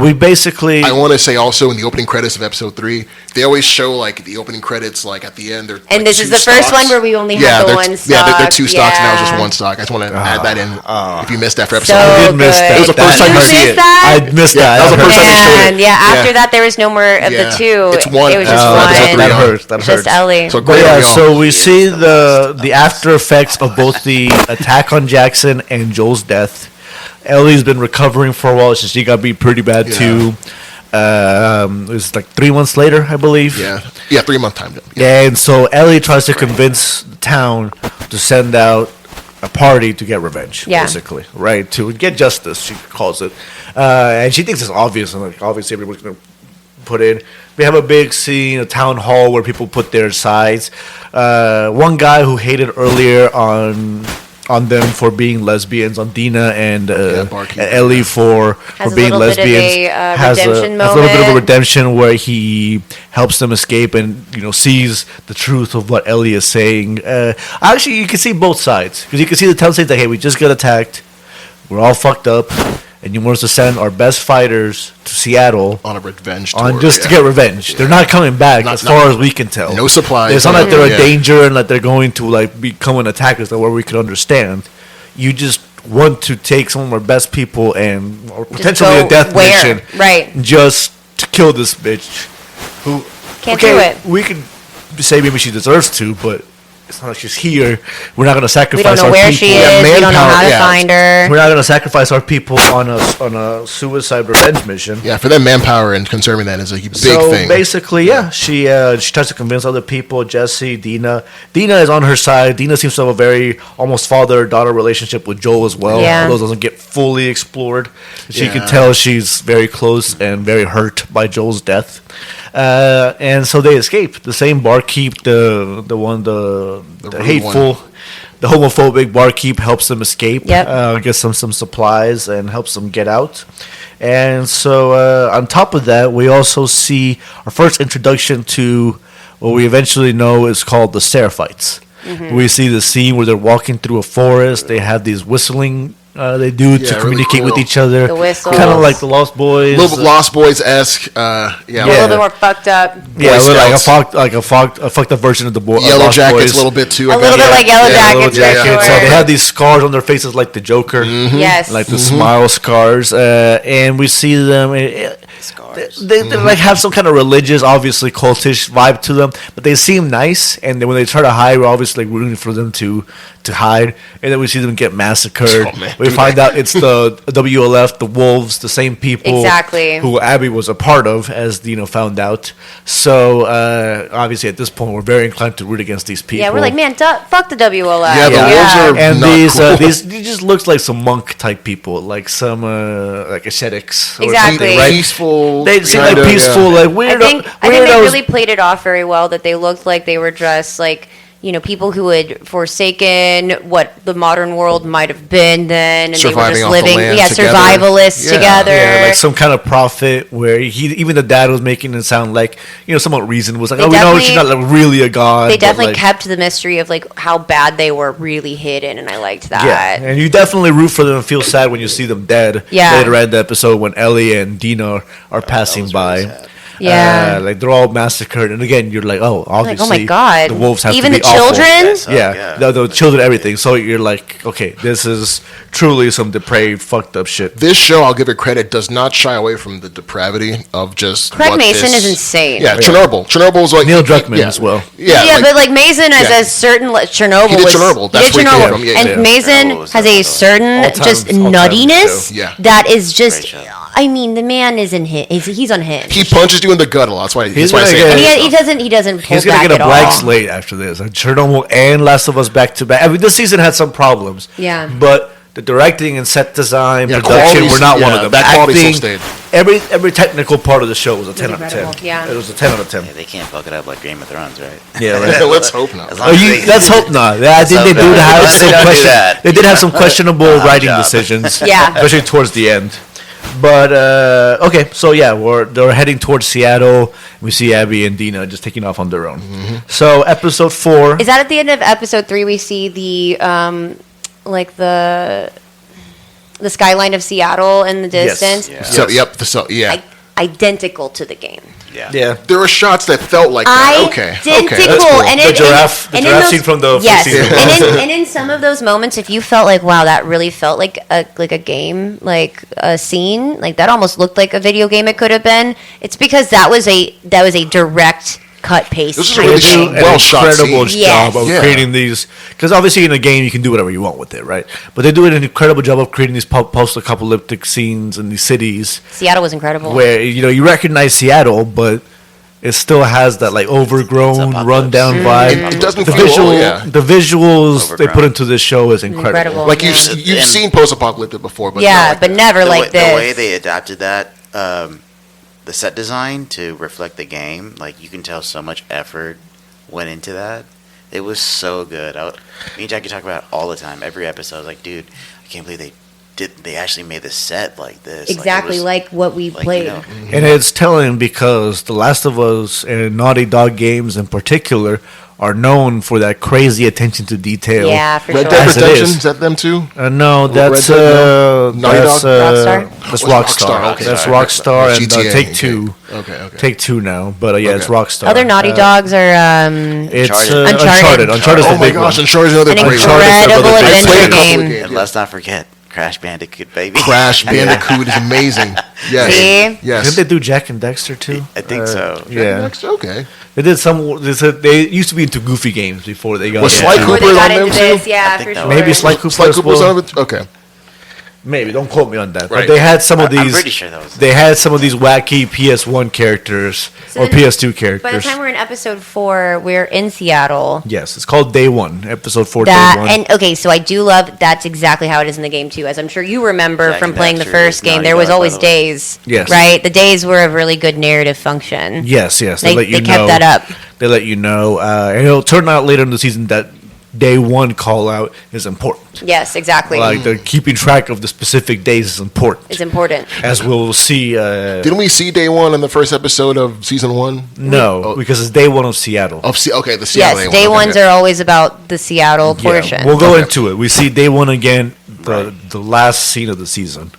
We basically. I want to say also in the opening credits of episode 3, they always show like the opening credits like at the end. They're and like, this is the first one where we only have the one stock. Yeah, they're 2 stocks and now it's just 1 stock. I just want to add that in if you missed that for episode. So I did miss that. It was the first time you see it. I missed that. That was the first time you showed it. After that there was no more of the 2. It's 1. It was just one. That hurts. Just Ellie. So But great. yeah, so we see the after effects of both the attack on Jackson and Joel's death. Ellie's been recovering for a while, so she got beat pretty bad too. It was like 3 months later, I believe. Yeah, 3-month time. And so Ellie tries to convince the town to send out a party to get revenge, basically, right? To get justice, she calls it. And she thinks it's obvious, and like obviously everyone's going to put in. We have a big scene, a town hall where people put their sides. One guy who hated earlier on them for being lesbians, on Dina and Ellie for being lesbians, has a little bit of a redemption where he helps them escape and sees the truth of what Ellie is saying. Actually, you can see both sides because you can see the town saying that, hey, we just got attacked, we're all fucked up, and you want us to send our best fighters to Seattle on a revenge tour, to get revenge. They're not coming back, as far as we can tell. No supplies. It's not like they're a danger and that they're going to like become an attacker. That where we could understand. You just want to take some of our best people or potentially a death mission, right? Just to kill this bitch. Who can't do it. We could say maybe she deserves to, but it's not like she's here. We're not going to sacrifice our people. We don't know where she is. We don't know how to find her. We're not going to sacrifice our people on a suicide revenge mission. Yeah, for them, manpower and conserving that is a big thing. So basically, she tries to convince other people. Jesse, Dina is on her side. Dina seems to have a very almost father-daughter relationship with Joel as well. Yeah. Although it doesn't get fully explored. She can tell she's very close and very hurt by Joel's death. And so they escape. The same barkeep, the hateful, the homophobic barkeep helps them escape. Gets them some supplies and helps them get out. And so on top of that, we also see our first introduction to what we eventually know is called the stair fights. Mm-hmm. We see the scene where they're walking through a forest. They have these whistling they do to communicate with each other. The whistles. Kind of like the Lost Boys. A little bit Lost Boys-esque. A little bit more fucked up. Like a fucked up version of the Yellow Lost Jackets Boys. A little bit too. A little bit like Yellow Jackets. Sure. So they have these scars on their faces like the Joker. Mm-hmm. Yes. Like the smile scars. And we see them... They like have some kind of religious, obviously cultish vibe to them, but they seem nice. And then when they try to hide, we're obviously like rooting for them to hide. And then we see them get massacred. We find out it's the WLF, the Wolves, the same people who Abby was a part of, as Dino found out. So obviously at this point, we're very inclined to root against these people. Yeah, we're like, man, fuck the WLF. Yeah, the Wolves are and not cool. these just looks like some monk type people, like some like ascetics. Exactly. Right? Peaceful. They seem like peaceful, like weird. I think they really played it off very well. That they looked like they were dressed like people who had forsaken what the modern world might have been then, and surviving they were just living, together. survivalists together. Yeah, like some kind of prophet where even the dad was making it sound like, somewhat reason was like, we know she's not like really a god. They definitely kept the mystery of like how bad they were really hidden, and I liked that. Yeah, and you definitely root for them and feel sad when you see them dead. Yeah. Later in the episode when Ellie and Dina are passing by. Really yeah, like they're all massacred, and again you're like, oh, obviously, oh my god, the wolves have even to be the children. Awful. Yeah, the children, everything. So you're like, okay, this is truly some depraved, fucked up shit. This show, I'll give it credit, does not shy away from the depravity of just Craig Mazin is insane. Yeah, Chernobyl's like Neil Druckmann as well. Yeah, but like Mazin has a certain Chernobyl. He did Chernobyl. That's where he came from. And Mazin has a certain just nuttiness that is just. I mean, the man is he's unhinged. He punches you in the gut a lot. That's why he doesn't. He doesn't. He's gonna get a blank slate after this. Chernobyl and Last of Us back to back. I mean, this season had some problems. Yeah. But the directing and set design, production were not one of them. That quality stayed. Every technical part of the show was a 10 out of 10. Yeah. It was a 10 out of 10. Yeah, they can't fuck it up like Game of Thrones, right? Yeah, right. Let's hope not. Let's hope not. I think they do have some question. They did have some questionable writing decisions. Yeah. Especially towards the end. But okay, so yeah, they're heading towards Seattle. We see Abby and Dina just taking off on their own. Mm-hmm. So episode 4 is that at the end of episode 3? We see the the skyline of Seattle in the distance. Yeah. So yep. Identical to the game. Yeah. There were shots that felt like that. Okay. Identical. That's cool. And The giraffe scene from the yes. first season. And in some of those moments, if you felt like, wow, that really felt like a game, like a scene, like that almost looked like a video game. It could have been. It's because that was a direct cut paste. This is They really do an well-shot incredible scene. Yes. job of Yeah. creating these, because obviously in a game you can do whatever you want with it, right? But they do an incredible job of creating these post-apocalyptic scenes in these cities Seattle was incredible. where you recognize Seattle, but it still has that like overgrown, It's rundown Mm-hmm. vibe. It doesn't The feel the visuals they Overgrown. put into this show is incredible. Incredible. like Yeah. you've And- seen post-apocalyptic before, but yeah, not like but that. never The like way, this. the way they adapted that, the set design to reflect the game, like you can tell so much effort went into that. It was so good. Me and Jackie talk about it all the time. Every episode, like, dude, I can't believe they actually made the set like this. Exactly it was, like what we like, played. And it's telling because The Last of Us and Naughty Dog games in particular are known for that crazy attention to detail. Yeah, for Red sure. Dead As it Redemption, is. is that them too? No, that's Red Dead, no? Naughty that's Dog? Rockstar? that's What's Rockstar. Rockstar? Okay. That's Sorry. Rockstar and GTA, Take okay. Two. Okay. Take Two now, but yeah, it's Okay. Rockstar. Other Naughty Dogs are It's Uncharted. Uncharted. Uncharted is Oh the my big gosh, one. Uncharted is another an great Uncharted is incredible another big I played a adventure couple of game. games. And let's not forget Crash Bandicoot, baby. Crash Bandicoot is amazing. Yes. See? Yes. Didn't they do Jack and Dexter too? I think so. Yeah, Next, okay. they did some. They used to be into goofy games before they got. Was into- Sly Before Cooper they got on them into too? this, yeah, I for think sure. that Maybe Sly Cooper. Sly as Cooper was well. on it. Okay. Maybe don't quote me on that. But Right. they had some of these. I'm pretty sure that was. They had some of these wacky PS1 characters So or then- PS2 By the characters. time we're in episode 4, we're in Seattle. Yes, it's called Day One, episode 4. That Day One. and okay, so I do love that's exactly how it is in the game too. As I'm sure you remember Jack from and playing the Daxter first is game, Naughty there was Dog, by always the way. days. Yes. Right? The days were a really good narrative function. Yes, they They, let you they know. kept that up. They let you know, and it'll turn out later in the season that Day One call out is important. Yes, exactly. Like the keeping track of the specific days is important, It's important. as we'll see. Didn't we see Day One in the first episode of season 1? No, Oh. because it's Day One of Seattle. Okay, the Seattle Yes, Day day One. ones are always about the Seattle portion. Yeah, we'll go Okay. into it. We see Day One again, the last scene of the season.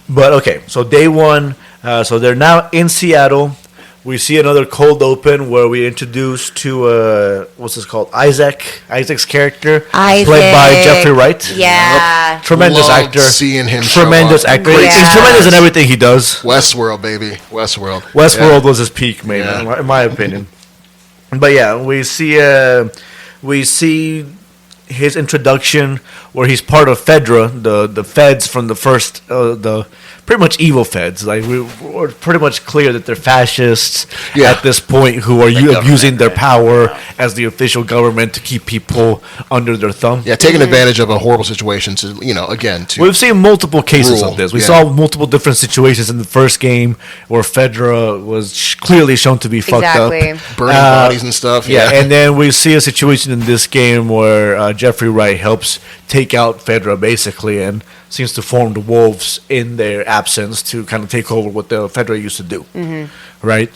But okay, so Day One, so they're now in Seattle. We see another cold open where we introduce to what's this called? Isaac's character, played by Isaac. Jeffrey Wright. Yeah. Tremendous Loved actor. seeing him show Tremendous up. actor. Great He's actor. tremendous in everything he does. Westworld, baby. Westworld. Westworld Yeah. was his peak, man, Yeah. in my opinion. But yeah, we see his introduction where he's part of Fedra, the feds from the first, the pretty much evil feds. Like we're pretty much clear that they're fascists Yeah. at this point who are government, abusing their right? power Yeah. as the official government to keep people under their thumb. Yeah, taking advantage of a horrible situation to, again, to We've seen multiple cases Rule, of this. We yeah. saw multiple different situations in the first game where Fedra was clearly shown to be fucked up. Exactly. burning bodies and stuff. Yeah, and then we see a situation in this game where Jeffrey Wright helps take out Fedra basically and seems to form the wolves in their absence to kind of take over what the Fedra used to do. Right?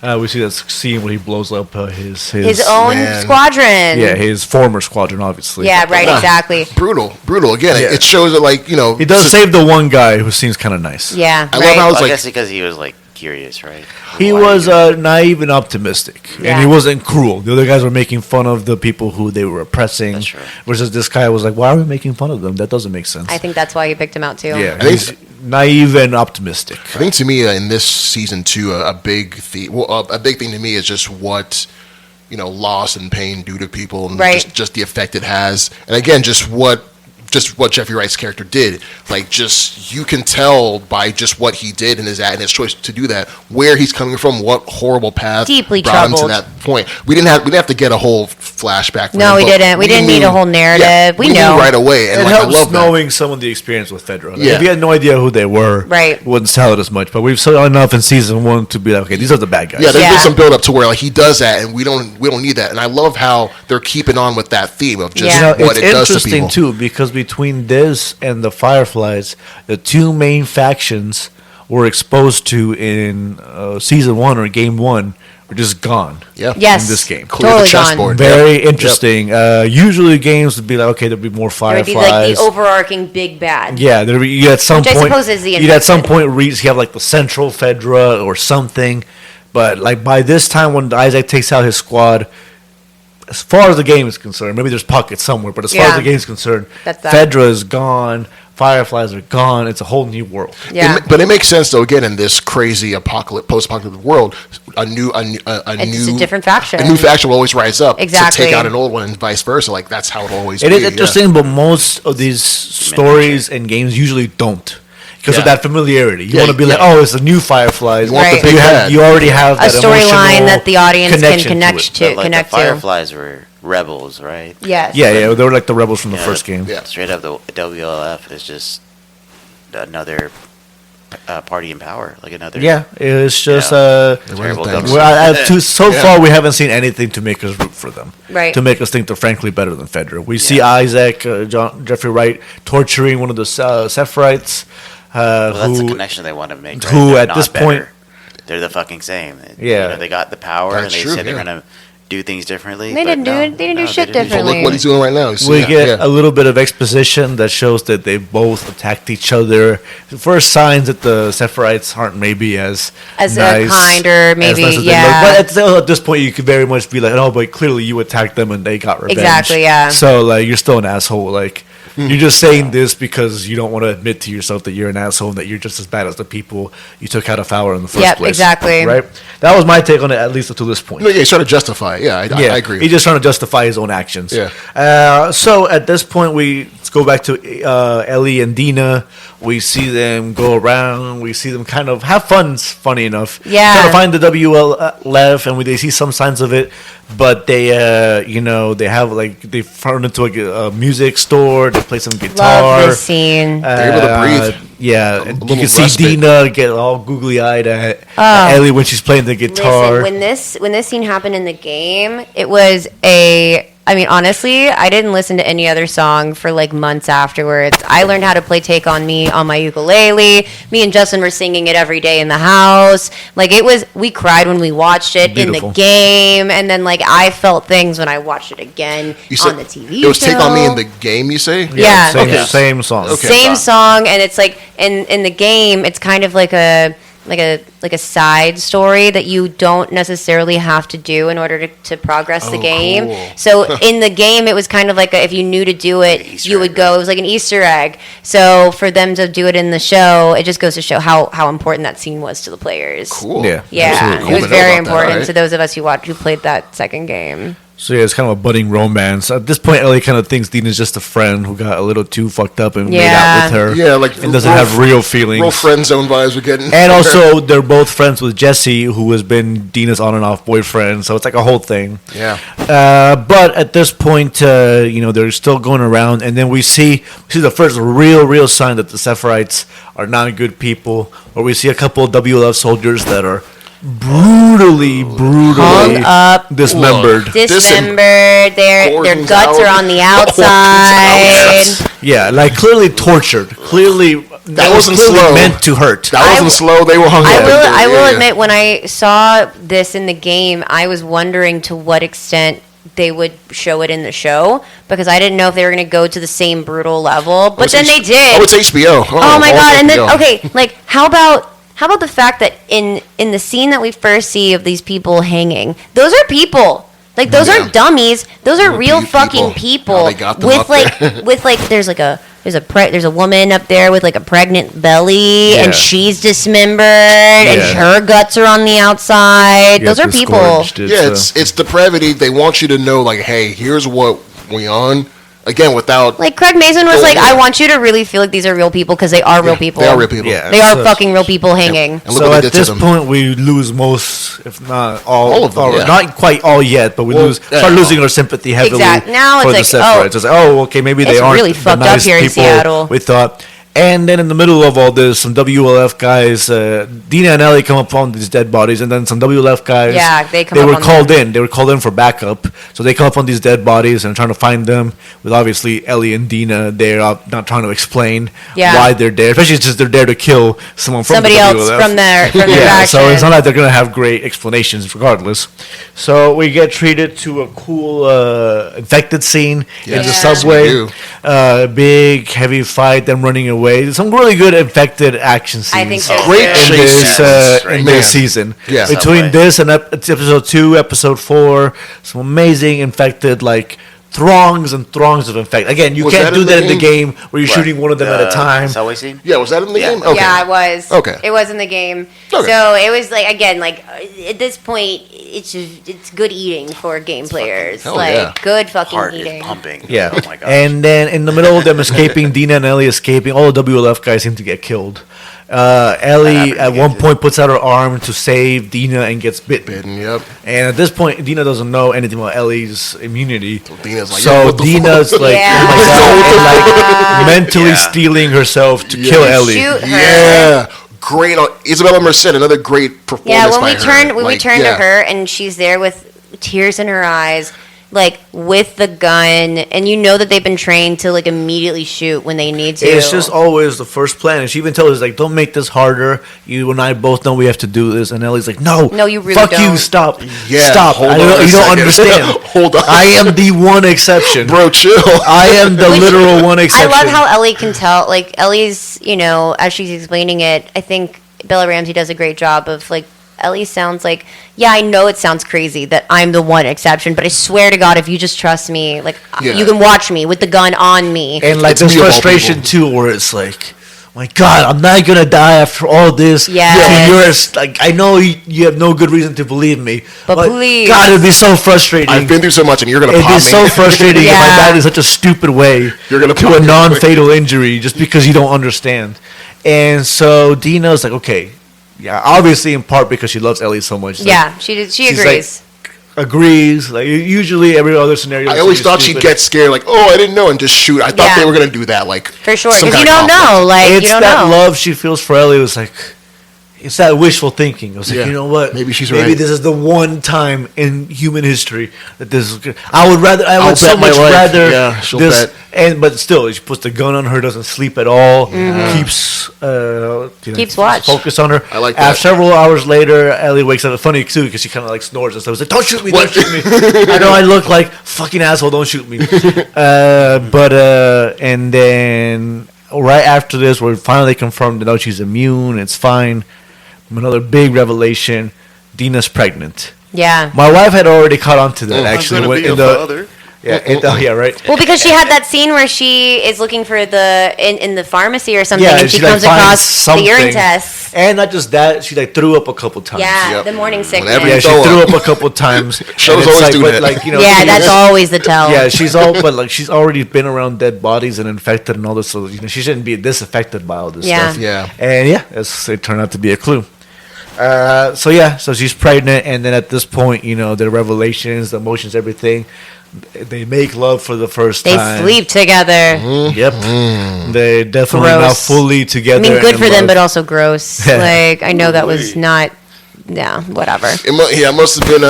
We see that scene where he blows up His own Man. squadron. yeah, his former squadron, obviously. Yeah, right, Yeah. exactly. brutal. Again, Yeah. it shows that, like, He does save the one guy who seems kind of nice. Yeah, I right. love how Well, it's I like, guess because he was like curious, right? He Why was you- naive and optimistic, Yeah. and he wasn't cruel. The other guys were making fun of the people who they were oppressing, That's true. versus this guy was like, "Why are we making fun of them? That doesn't make sense." I think that's why you picked him out too. yeah, I think he's naive and optimistic. I think to me in this season too, a big a big thing to me is just what loss and pain do to people, and Right. just the effect it has, and again, just what Jeffrey Wright's character did. Like, just you can tell by just what he did and his choice to do that, where he's coming from, what horrible path Deeply brought him troubled. to that point. We didn't have to get a whole flashback. For No, him, we but didn't. We didn't need a whole narrative. We knew know. right away, and It like, I helps love that. knowing some of the experience with Fedra. Like, Yeah. If you had no idea who they were, Right. it wouldn't sell it as much. But we've saw enough in season 1 to be like, okay, these are the bad guys. Yeah, there's Yeah. been some build up to where like he does that, and we don't need that. And I love how they're keeping on with that theme of just Yeah. what It's it does to interesting people. too because between this and the Fireflies, the two main factions we're exposed to in season 1 or game 1 are just gone. Yeah. Yes. In this game. Clear Totally the chessboard. Very interesting. Usually games would be like, okay, there'd be more It would fireflies. be like the overarching big bad. Yeah, there'd be, you at some Which I point. suppose is the you'd at some infected. point you have like the Central Fedra or something, but like by this time when Isaac takes out his squad, as far as the game is concerned, maybe there's pockets somewhere, but as far as Yeah. the game is concerned, That's that. Fedra is gone. Fireflies are gone. It's a whole new world. Yeah. But it makes sense though. Again, in this crazy post-apocalyptic world, It's a different faction. A new faction will always rise up Exactly. to take out an old one, and vice versa. Like that's how it always. It be, is interesting, but most of these stories and games usually don't. Because of Yeah. that familiarity. You Yeah, want to be like, yeah. oh, it's a new Fireflies. You want Right. the big bad. You already have A that storyline emotional that the audience can connection to connect it. to. But, like, connect the to. Fireflies were rebels, right? Yes. Yeah, they were like the rebels from the Yeah, first game. Yeah. Straight up, the WLF is just another party in power, like another. Yeah, it's just Yeah. They run Terrible things. government. so Yeah. far we haven't seen anything to make us root for them. Right. To make us think they're frankly better than Fedra. We see Yeah. Isaac, Jeffrey Wright torturing one of the Sephirotes. Well, that's the who connection they want to make. Right? who They're at not this point- better. They're the fucking same. Yeah. They got the power, That's and they true, said they're yeah. gonna do things differently. They but didn't do no, it- they didn't do no, shit didn't Well, differently. look what he's doing right now. You see we that? get Yeah. a little bit of exposition that shows that they both attacked each other. The first signs that the Sephirotes aren't maybe as nice, kind or as maybe, nice as they yeah. look. But at this point, you could very much be like, oh, but clearly you attacked them and they got revenge. Exactly, yeah. So like, you're still an asshole. Like, you're just saying this because you don't want to admit to yourself that you're an asshole and that you're just as bad as the people you took out of power in the first Yep, place. exactly. Right. That was my take on it, at least up to this point. No, yeah, he's trying to justify it. Yeah, I agree. He's just trying to justify his own actions. Yeah. So at this point, let's go back to Ellie and Dina. We see them go around. We see them kind of have fun. Funny enough, Yeah. Trying to find the WLF, and they see some signs of it, but they, they have like they found into a music store. They play some guitar. Love this scene. They're able to breathe. Yeah, A and you little can see respite. Dina get all googly eyed at Ellie when she's playing the guitar. Listen, when this scene happened in the game, it was I mean, honestly, I didn't listen to any other song for like months afterwards. I learned how to play Take On Me on my ukulele. Me and Justin were singing it every day in the house. Like, we cried when we watched it Beautiful. in the game. And then, like, I felt things when I watched it again You said on the TV it was Take On Me show. in the game. You say? Yeah. same, Okay. same song. Okay. Same song, and it's like in the game, it's kind of like a side story that you don't necessarily have to do in order to progress the Oh, game. cool. So in the game, it was kind of like if you knew to do it, Easter you would egg, go. right? It was like an Easter egg. So for them to do it in the show, it just goes to show how important that scene was to the players. Cool. Yeah. Yeah, Absolutely. it Cool was to know very about that, important alright. to those of us who played that second game. So yeah, it's kind of a budding romance. At this point, Ellie kind of thinks Dina's just a friend who got a little too fucked up and made out with her. Yeah, like and doesn't have real feelings. Real friend zone vibes we're getting. And also, they're both friends with Jesse, who has been Dina's on and off boyfriend. So it's like a whole thing. yeah. But at this point, they're still going around, and then we see the first real sign that the Sephirotes are not good people. Or we see a couple of WLF soldiers that are brutally Hung up, dismembered. dismembered. Their Organs guts are out. on the Organs outside. Yeah, like clearly tortured. Clearly, that wasn't was clearly slow. meant to hurt. That wasn't slow. They were hung up. I will Yeah. admit, when I saw this in the game, I was wondering to what extent they would show it in the show, because I didn't know if they were going to go to the same brutal level. But then they did. Oh, it's HBO. Oh my all god! And then HBO. okay, like how about the fact that in the scene that we first see of these people hanging, those are people. Like those Yeah. aren't dummies. Those are Those are real people. fucking How people. they got them With up like there. with like there's a woman up there with like a pregnant belly, Yeah. and she's dismembered, and her guts are on the outside. Yeah, Those are people. disgorged. Yeah, it's depravity. They want you to know, like, hey, here's what we on. Again, without Like Craig Mazin was Oh, like, yeah. I want you to really feel like these are real people, because they are real people. They are real people. Yeah. They are So- fucking real people hanging. And look So what they at did to this them. point, we lose most, if not All of them, or yeah. not quite all yet, but we Well, start yeah. losing our sympathy heavily Now for it's the like, Sephirotes. It's like, okay, maybe they it's aren't really the fucked up nice here in people Seattle. we thought. And then in the middle of all this, some WLF guys, Dina and Ellie come upon these dead bodies, and then some WLF guys, they were called in. They were called in for backup, so they come upon these dead bodies and trying to find them. With obviously Ellie and Dina, they're not trying to explain why they're there. Especially it's just they're there to kill someone from somebody the else WLF. from their Yeah, faction. so it's not like they're gonna have great explanations, regardless. So we get treated to a cool infected scene in the subway. Big heavy fight, them running away. Some really good infected action scenes. I think so. Great in this season. Yeah. Between this and episode 2, episode 4, some amazing infected throngs and throngs of infected. Again, you can't do that in the game where you're shooting one of them at a time. Subway scene? Yeah, was that in the game? Okay. Yeah, it was. Okay. It was in the game. Okay. So it was at this point, it's good eating for game players. Good fucking Heart eating. is pumping. Yeah. Oh my gosh. And then in the middle of them escaping, Dina and Ellie escaping, all the WLF guys seem to get killed. Ellie at one point puts out her arm to save Dina and gets bitten. Yep. And at this point, Dina doesn't know anything about Ellie's immunity. Dina's like, so Dina's like, mentally stealing herself to kill Ellie. Shoot her. Yeah. Great. Isabella Merced, another great performance. Yeah, when by we turn to her and she's there with tears in her eyes, with the gun, and you know that they've been trained to immediately shoot when they need to. It's just always the first plan. And she even tells us don't make this harder. You and I both know we have to do this. And Ellie's like, no, you really fuck don't. you, stop, Yeah, stop. hold on You a don't second. understand. Hold on. I am the one exception, Bro, chill. I am the literal one exception. I love how Ellie can tell. Ellie's, as she's explaining it, I think Bella Ramsey does a great job of Ellie sounds like, I know it sounds crazy that I'm the one exception, but I swear to God, if you just trust me, you can watch me with the gun on me. And this frustration too, where it's my God, I'm not gonna die after all this. Yes. I know you have no good reason to believe me, but please. God, it'd be so frustrating. I've been through so much, and you're gonna pop me. It'd be so frustrating if I died in such a stupid way. You're gonna to pop a me non-fatal injury just because you don't understand. And so Dina's like, okay, obviously in part because she loves Ellie so much. She agrees. Agrees. Usually every other scenario. I always thought she'd get scared, I didn't know, and just shoot. I thought they were gonna do that, for sure, because you don't don't know. It's you don't that know. love she feels for Ellie. It was it's that wishful thinking. I was you know what? Maybe she's Maybe right. this is the one time in human history that this is good. I would so bet my much life. rather Yeah, she'll this. bet. But still, she puts the gun on her, doesn't sleep at all, keeps watch, focus on her. I like that. Several hours later, Ellie wakes up. Funny too, because she kind of snores and stuff. It's like, don't shoot me, don't shoot me. I know I look like fucking asshole. Don't shoot me. And then right after this, we're finally confirmed that she's immune. It's fine. Another big revelation: Dina's pregnant. Yeah. My wife had already caught on to that actually. I'm gonna be a father. Yeah, right. Well, because she had that scene where she is looking for in the pharmacy or something, and she she, comes finds across the urine something. tests. And not just that, she threw up a couple times. Yeah, Yep. the morning sickness. Whenever Yeah, she Throw threw up. up a couple times. Shows And it's always do but that. Yeah, that's always the tell. Yeah, she's already been around dead bodies and infected and all this, so she shouldn't be this affected by all this stuff. Yeah. And it turned out to be a clue. So she's pregnant, and then at this point, the revelations, the emotions, everything. They make love for the first They time. sleep together. Yep. They're definitely not Gross. fully together. I mean, good and for them, love. but also gross. I know that was not. Yeah, whatever. It must have been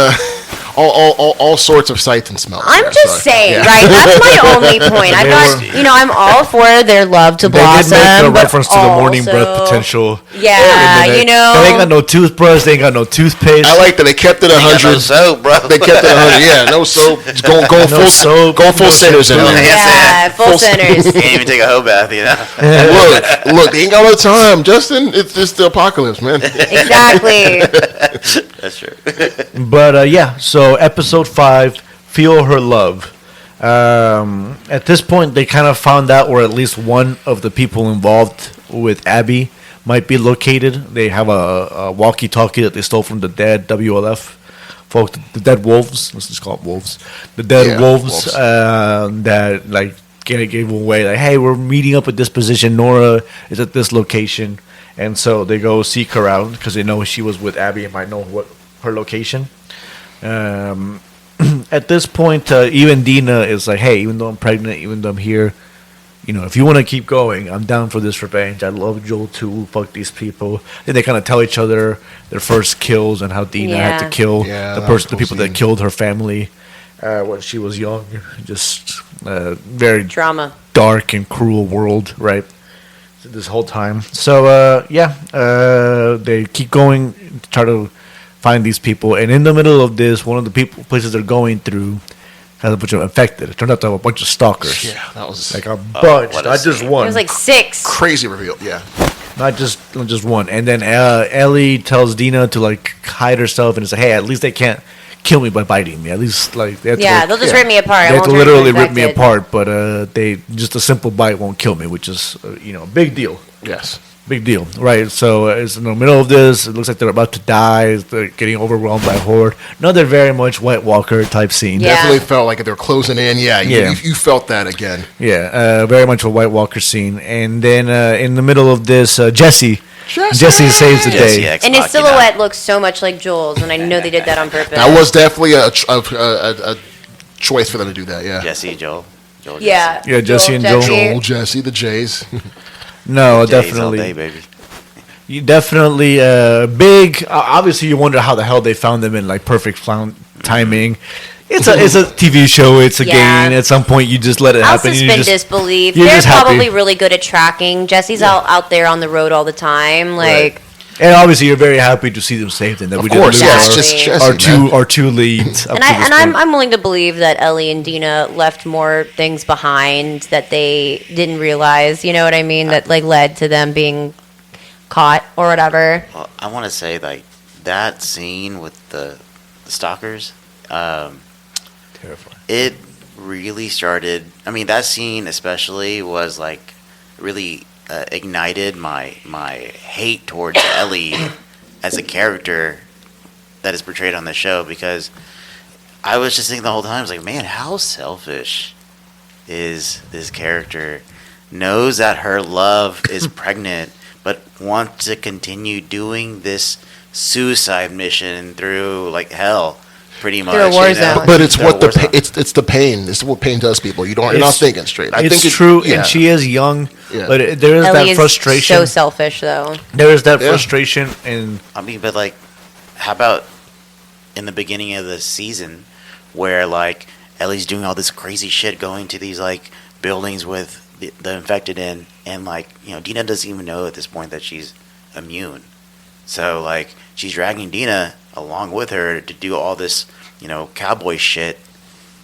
all sorts of sights and smells. I'm there, just so, saying, yeah. right? That's my only point. I'm all for their love to They did blossom. make a but reference to the morning breath also- potential. Yeah, They ain't got no toothbrush. They ain't got no toothpaste. I like that they kept it 100. soap, bro. They kept it 100. Yeah, no soap. Just going No full soap, going full no centers in shampoo. there. Yeah, full centers. Can't even take a hoe bath, Look, they ain't got no time, Justin. It's just the apocalypse, man. Exactly. That's true. But so episode 5, Feel Her Love. At this point, they kind of found out where at least one of the people involved with Abby might be located. They have a walkie-talkie that they stole from the dead WLF folks, the dead wolves. Let's just call it wolves. The dead wolves. That gave away. Hey, we're meeting up at this position. Nora is at this location, and so they go seek her out because they know she was with Abby and might know what her location. At this point, even Dina is like, hey, even though I'm pregnant, even though I'm here, if you want to keep going, I'm down for this revenge. I love Joel too. Fuck these people. Then they kind of tell each other their first kills and how Dina had to kill the people that killed her family when she was young. Just very drama, dark and cruel world, right? This whole time. So they keep going to try to find these people, and in the middle of this, one of the places they're going through has a bunch of infected. It turned out to have a bunch of stalkers. Yeah, that was like a bunch, not just one. It was like 6. Crazy reveal. Yeah, not just one. And then Ellie tells Dina to like hide herself and say, "Hey, at least they can't kill me by biting me. At least like they have to, they'll just rip me apart. They have to literally rip me apart, but they just a simple bite won't kill me, which is a big deal. Yes." Big deal, right? So it's in the middle of this. It looks like they're about to die. They're getting overwhelmed by a horde. Another very much White Walker type scene. Yeah. Definitely felt like they're closing in. Yeah, you felt that again. Yeah, very much a White Walker scene. And then in the middle of this, Jesse saves the day. And his silhouette looks so much like Joel's, and I know they did that on purpose. That was definitely a choice for them to do that. Yeah, Jesse, Joel. Yeah, Jesse and Joel. Joel, Jesse, the Jays. No, Jays definitely. All day, baby. You definitely big. Obviously, you wonder how the hell they found them in like perfect timing. It's a TV show. It's a game. At some point, you just let it happen. I'll suspend disbelief. They're probably really good at tracking. Jesse's out there on the road all the time. Like, and obviously, you're very happy to see them saved and that we didn't lose our two leads. And I'm willing to believe that Ellie and Dina left more things behind that they didn't realize. You know what I mean? That like led to them being caught or whatever. Well, I want to say like that scene with the stalkers. Terrifying. It really started. I mean, that scene especially was like really ignited my hate towards Ellie as a character that is portrayed on the show, because I was just thinking the whole time, I was like, man, how selfish is this character? Knows that her love is pregnant, but wants to continue doing this suicide mission through like hell. Pretty much, a war zone. But it's what it's the pain. It's what pain does people. You're not thinking straight. I think it's true, and she is young, but there is Ellie that frustration. So selfish, though. There is that frustration, and I mean, but like, how about in the beginning of the season, where like Ellie's doing all this crazy shit, going to these like buildings with the infected in, and like Dina doesn't even know at this point that she's immune. So like she's dragging Dina along with her to do all this, cowboy shit,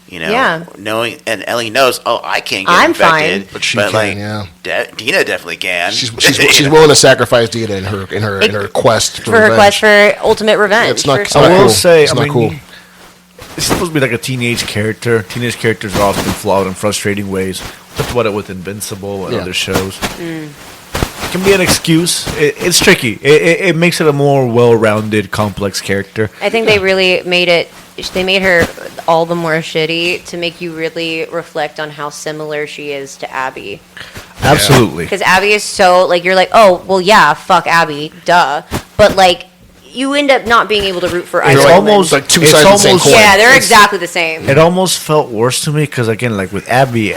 knowing, and Ellie knows, I can't get infected, fine. but she can, Dina definitely can. She's willing to sacrifice Dina in her quest for her quest for ultimate revenge. It's not, I will say, it's not cool. It's supposed to be like a teenage character. Teenage characters are often flawed in frustrating ways. That's what it with Invincible and other shows. It can be an excuse. It's tricky. It makes it a more well-rounded, complex character. I think they really made it. They made her all the more shitty to make you really reflect on how similar she is to Abby. Absolutely. Because Abby is so like you're like, oh well, yeah, fuck Abby, duh. But like you end up not being able to root for either. It's almost like two sides of the same coin. Yeah, they're exactly the same. It almost felt worse to me because again, like with Abby.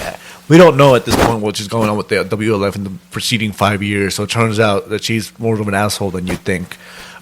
We don't know at this point what she's going on with the WLF in the preceding 5 years, so it turns out that she's more of an asshole than you think.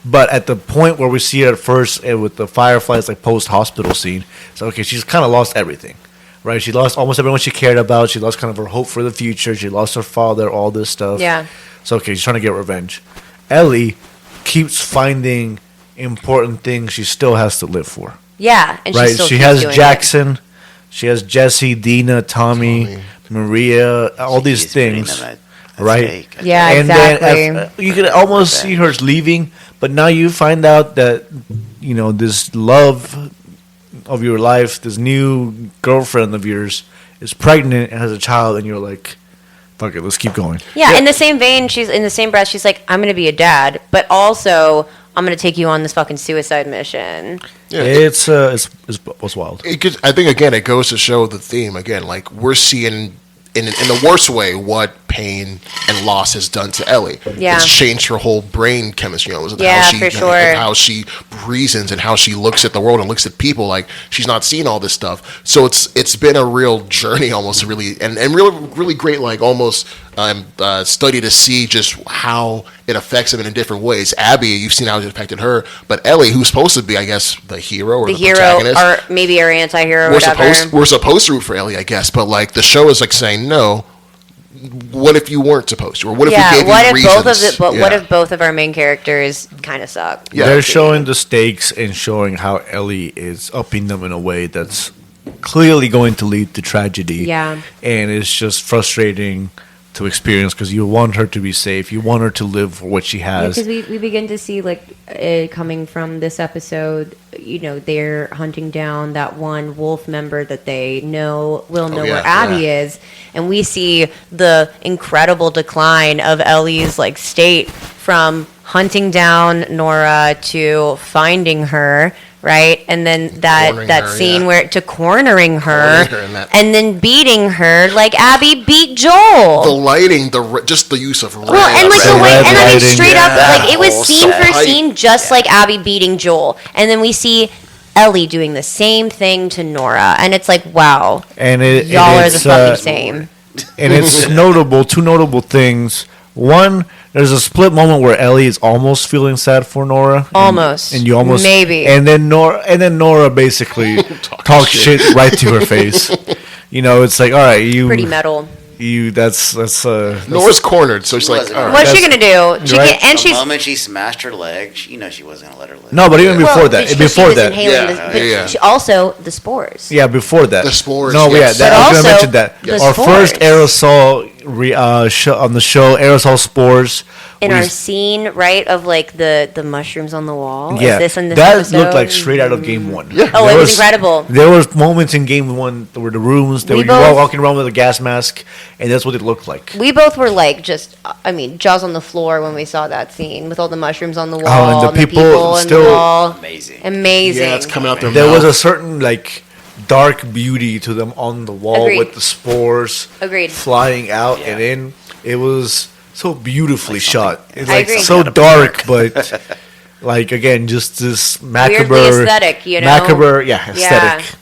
But at the point where we see her at first with the Fireflies, like post-hospital scene, so okay, she's kind of lost everything, right? She lost almost everyone she cared about. She lost kind of her hope for the future. She lost her father, all this stuff. Yeah. So okay, she's trying to get revenge. Ellie keeps finding important things she still has to live for. Yeah, and right? She has Jackson. It. She has Jesse, Dina, Tommy. Maria, all these things, right? Yeah, and exactly. Then you could almost see her leaving, but now you find out that this love of your life, this new girlfriend of yours, is pregnant and has a child, and you're like, "Fuck it, let's keep going." Yeah, in the same vein, she's in the same breath. She's like, "I'm gonna be a dad, but also I'm gonna take you on this fucking suicide mission." Yeah, it's wild. I think again, it goes to show the theme again. Like we're seeing in the worst way what pain and loss has done to Ellie. Yeah. It's changed her whole brain chemistry. For sure. And how she reasons and how she looks at the world and looks at people. Like, she's not seen all this stuff. So it's been a real journey almost, really, and really great, like, almost study to see just how it affects them in different ways. Abby, you've seen how it affected her, but Ellie, who's supposed to be, I guess, the hero or the protagonist, or maybe our anti-hero, whatever. We're supposed to root for Ellie, I guess, but like the show is like saying, no, what if you weren't supposed to, or what if we gave you reasons? What if both of our main characters kind of suck? Yeah. They're showing the stakes and showing how Ellie is upping them in a way that's clearly going to lead to tragedy. Yeah. And it's just frustrating to experience because you want her to be safe. You want her to live for what she has. Because we begin to see, like, coming from this episode, they're hunting down that one wolf member that they will know where Abby is. And we see the incredible decline of Ellie's, like, state from hunting down Nora to finding her. Right, and then that scene where to cornering her and then beating her like Abby beat Joel. The lighting, just the use of red. Well, and like the way, and I mean straight up, like it was scene for set. scene, just like Abby beating Joel, and then we see Ellie doing the same thing to Nora, and it's like, wow, and y'all are the fucking same. And it's notable. Two notable things. One, there's a split moment where Ellie is almost feeling sad for Nora. Almost. And you almost maybe. And then Nora basically talks shit right to her face. It's like, all right, you pretty metal. That's Nora's cornered, so she's like, all right. What's she gonna do? The moment she smashed her leg, she wasn't gonna let her live. No, but even before that, she also the spores. Yeah, before that, the spores. No, yes. I was gonna mention that. Yes. Our first aerosol on the show, aerosol spores. In our scene, right, of like the mushrooms on the wall. Yeah, Is this in this that episode? looked like straight out of Game 1. Yeah. Oh, it was incredible. There was moments in Game 1 that were the rooms that were walking around with a gas mask, and that's what it looked like. We both were like, jaws on the floor when we saw that scene with all the mushrooms on the wall and the people on still the wall. Amazing. Yeah, it's coming out their There mouth. was a certain like dark beauty to them on the wall with the spores flying out and in. It was so beautifully shot. It's like so dark, but like again, just this macabre, weirdly aesthetic, macabre, aesthetic.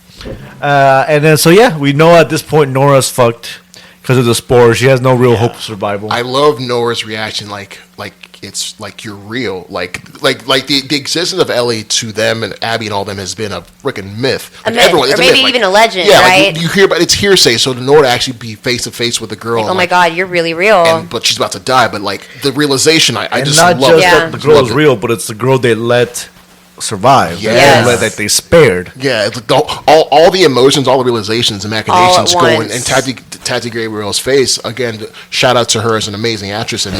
And then we know at this point Nora's fucked because of the spores. She has no real hope of survival. I love Nora's reaction, like it's like you're real, like the existence of Ellie to them and Abby and all them has been a freaking myth. Like everyone, it's or maybe a myth. even a legend, yeah, right? Like you hear about it's hearsay. So to Nora to actually be face to face with the girl, like, oh my god, you're really real. But she's about to die. But like the realization, I just not love just it. that the girl is real, but it's the girl they let survive. Yes. That they spared. Yeah, it's like all the emotions, all the realizations and machinations all at going in Tati Gabriel's face. Again, shout out to her as an amazing actress in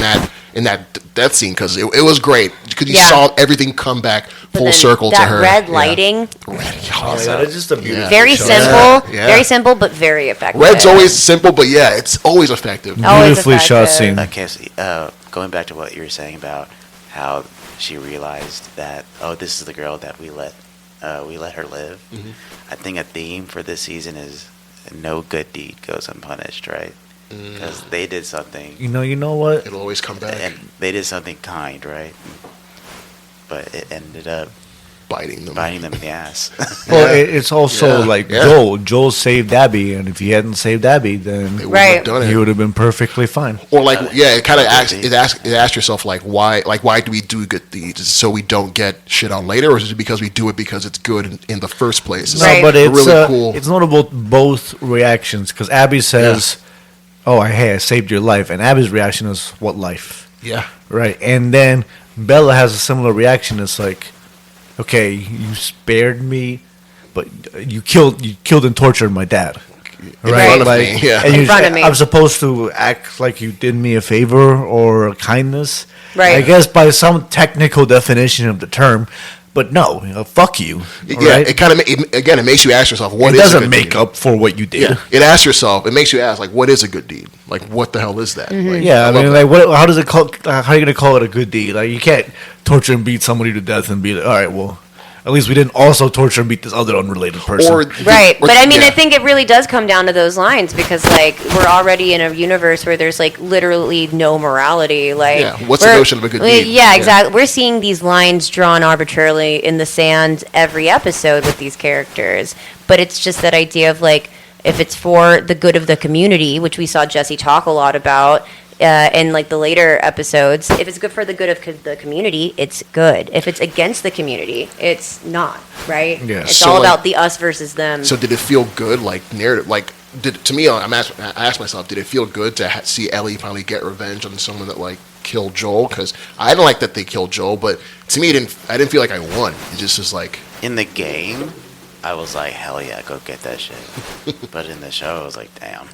that death scene because it was great because you saw everything come back full circle to her. That red lighting, It's just a beautiful very shot. very simple, but very effective. Red's always simple, but it's always effective. Beautifully shot scene. Okay, so, going back to what you were saying about how she realized that this is the girl that we let her live. Mm-hmm. I think a theme for this season is no good deed goes unpunished, right? Because they did something. You know what? It'll always come back. And they did something kind, right? But it ended up biting them in the ass. Well, it's also Joel saved Abby, and if he hadn't saved Abby, then They wouldn't have done it. he would have been perfectly fine. Or it kind of ask yourself why do we do good deeds so we don't get shit on later, or is it because we do it because it's good in the first place? No, but it's really cool. It's notable both reactions because Abby says, "Oh, I saved your life," and Abby's reaction is, "What life?" Yeah, right. And then Bella has a similar reaction. It's like, "Okay, you spared me, but you killed and tortured my dad." In front of me, And in front of me. I'm supposed to act like you did me a favor or a kindness. Right. I guess by some technical definition of the term, but no, fuck you. Right? It kind of it makes you ask yourself what it is doesn't a good make deed? up for what you did. Yeah, it asks yourself. It makes you ask what is a good deed? Like what the hell is that? Like, Yeah, I mean, love like, how does it how are you gonna call it a good deed? Like, you can't torture and beat somebody to death and be like, all right, well, At least we didn't also torture and beat this other unrelated person. Right. But I mean, I think it really does come down to those lines because, like, we're already in a universe where there's, like, literally no morality. Like, what's the notion of a good deed? Yeah, exactly. We're seeing these lines drawn arbitrarily in the sand every episode with these characters. But it's just that idea of, like, if it's for the good of the community, which we saw Jesse talk a lot about, in like the later episodes, if it's good for the good of the community, it's good. If it's against the community, it's not, right? Yeah. It's all about the us versus them. So did it feel good, like narrative, like to me? I asked myself, did it feel good to see Ellie finally get revenge on someone that like killed Joel? Because I didn't like that they killed Joel, but to me, I didn't feel like I won. It just was like in the game, I was like, hell yeah, go get that shit. But in the show, I was like, damn.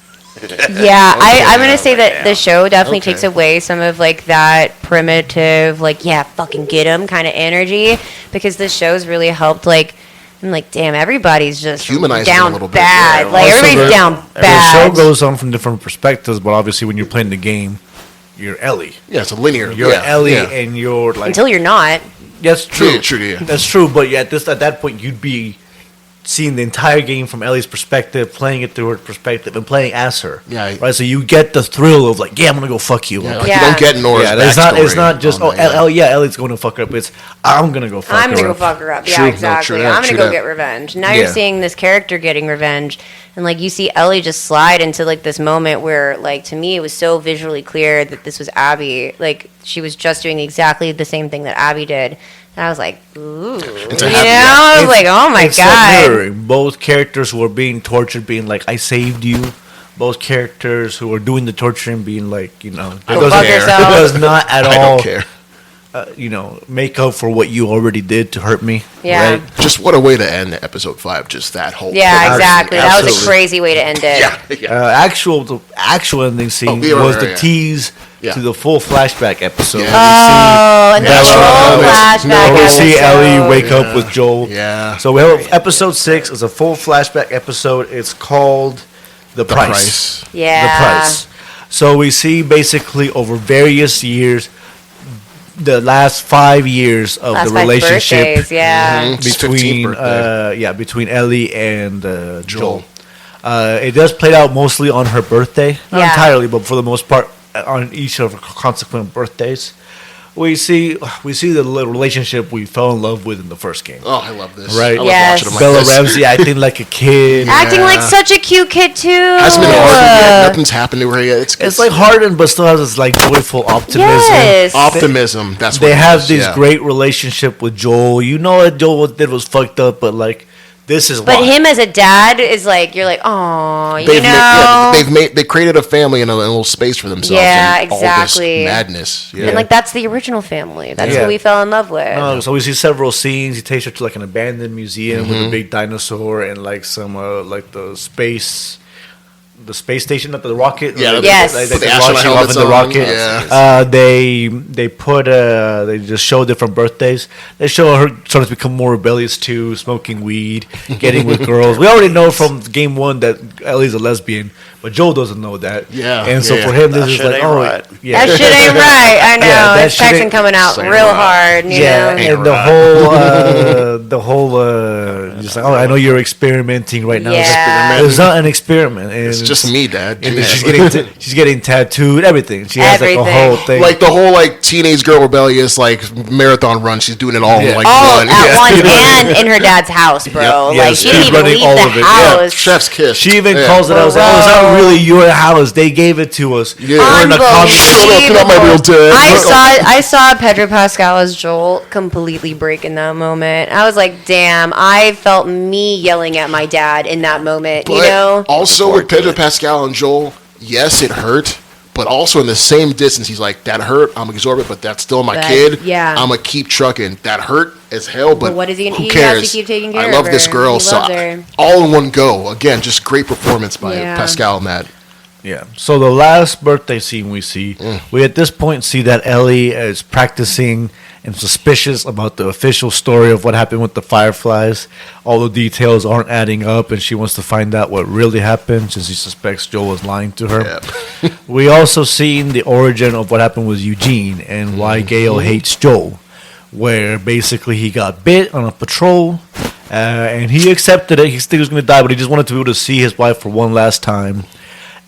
Yeah, I'm gonna say that the show definitely takes away some of like that primitive, like fucking get 'em kind of energy, because the show's really helped. Like, I'm like, damn, everybody's just humanized down a little bit. bad. Yeah. Like everybody's down The bad. show goes on from different perspectives, but obviously when you're playing the game, you're Ellie. Yeah, it's a linear. You're Ellie, and you're like Until you're not. that's true. Yeah. That's true. But at that point, you'd be seeing the entire game from Ellie's perspective, playing it through her perspective, and playing as her. Yeah. Right. So you get the thrill of like, I'm gonna go fuck you. Yeah, Like, like you don't get Nora's backstory. It's not just Ellie's going to fuck her up. It's I'm gonna go fuck her up. I'm gonna go fuck her up. Yeah, True. No, exactly. true that, I'm gonna true go that. get revenge. Now you're seeing this character getting revenge, and like you see Ellie just slide into like this moment where, like, to me, it was so visually clear that this was Abby. Like, she was just doing exactly the same thing that Abby did. And I was like, ooh, I was like, oh my god. Mirroring. Both characters who were being tortured, being like, I saved you. Both characters who were doing the torturing, being like, Go fuck yourself. It does not at all. I don't care. Make up for what you already did to hurt me. Yeah. Right? Just what a way to end episode 5. Just that whole. Yeah, exactly. That was a Absolutely. crazy way to end it. Yeah. The actual ending scene yeah, was right, the yeah. tease to the full flashback episode. Yeah. Oh, and the full flashback We see episode. Ellie wake up with Joel. Yeah. So we have episode 6 is a full flashback episode. It's called The Price. Yeah. The Price. So we see basically over various years, the last 5 years of Last the 5 relationship birthdays, yeah. Mhm. It's 15th birthday. between Ellie and Joel. Joel. It does play out mostly on her birthday, not Yeah. entirely, but for the most part on each of her consequent birthdays. We see the little relationship we fell in love with in the first game. Oh, I love this. Right. I love Yes. watching them like Bella this. Ramsey acting like a kid. Acting like such a cute kid too. Hasn't been hard yet. Nothing's happened to her yet. It's like hardened, but still has this like joyful optimism. Yes. optimism. That's what They it have is, this yeah. great relationship with Joel. You know what Joel did was fucked up, but like this is But why. him as a dad is like, you're like, oh, you know. They created a family in a little space for themselves. Yeah, and exactly. All this madness. Yeah. And like that's the original family. That's Yeah. who we fell in love with. So we see several scenes. He takes her to like an abandoned museum with a big dinosaur and like some like the space station, not the rocket. Yeah, Yes. Put the they're astronaut launching off in helmets the on. rocket. Yeah. They just show different birthdays. They show her starting to become more rebellious too, smoking weed, getting with girls. We already know from game 1 that Ellie's a lesbian, but Joel doesn't know that. Yeah, and so yeah. for him, That this is shit like, ain't oh, right. yeah. That shit ain't right. I know. Yeah, that it's shit Texan ain't- coming out ain't real right. hard, you Yeah, know. Ain't and the right. whole, just like, oh, I know you're experimenting right now. Yeah. It's not an experiment. And It's just me, Dad. And Yeah. then she's getting tattooed, everything. She has like a Everything. whole thing. Like the whole like teenage girl rebellious like marathon run. She's doing it all in like All one. at Yeah. once and in her dad's house, bro. Yep. Like Yes, she didn't even running leave all the of it. Yeah, house. chef's kiss. She even Yeah. calls it out. It's not really your house. They gave it to us. Yeah. We're in a communist. Shut up, you're not my real dad. I saw Pedro Pascal as Joel completely break in that moment. I was like, damn, I felt me yelling at my dad in that moment, you But know? also with Pedro Pascal and Joel, yes, it hurt. But also in the same distance, he's like, that hurt, I'm absorbing, but that's still my But, kid. yeah. I'm going to keep trucking. That hurt as hell, but what is he gonna- who he has cares? to keep taking care I of love this her. girl. He So loves her. all in one go. Again, just great performance by Yeah. Pascal and that. Yeah. So the last birthday scene we see, we at this point see that Ellie is practicing and suspicious about the official story of what happened with the Fireflies. All the details aren't adding up, and she wants to find out what really happened since she suspects Joel was lying to her. We also seen the origin of what happened with Eugene and why Gail hates Joel. where basically he got bit on a patrol, and he accepted it. He still was going to die, but he just wanted to be able to see his wife for one last time.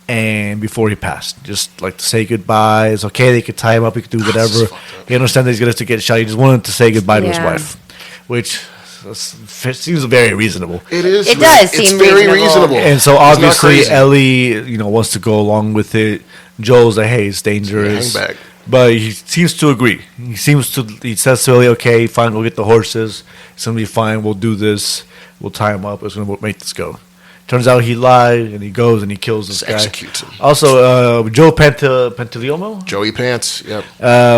And before he passed, just like to say goodbye. It's okay. They could tie him up. He could do whatever. He understands that he's going to get shot. He just wanted to say goodbye to his wife, which seems very reasonable. It is. It does seem very reasonable. And so obviously Ellie, wants to go along with it. Joel's like, hey, it's dangerous. Hang back. But he seems to agree. He says to Ellie, okay, fine, we'll get the horses. It's going to be fine. We'll do this. We'll tie him up. It's going to make this go. Turns out he lied, and he goes and he kills this guy. Executes him. Also, Joe Pantoliano? Joey Pants, yep.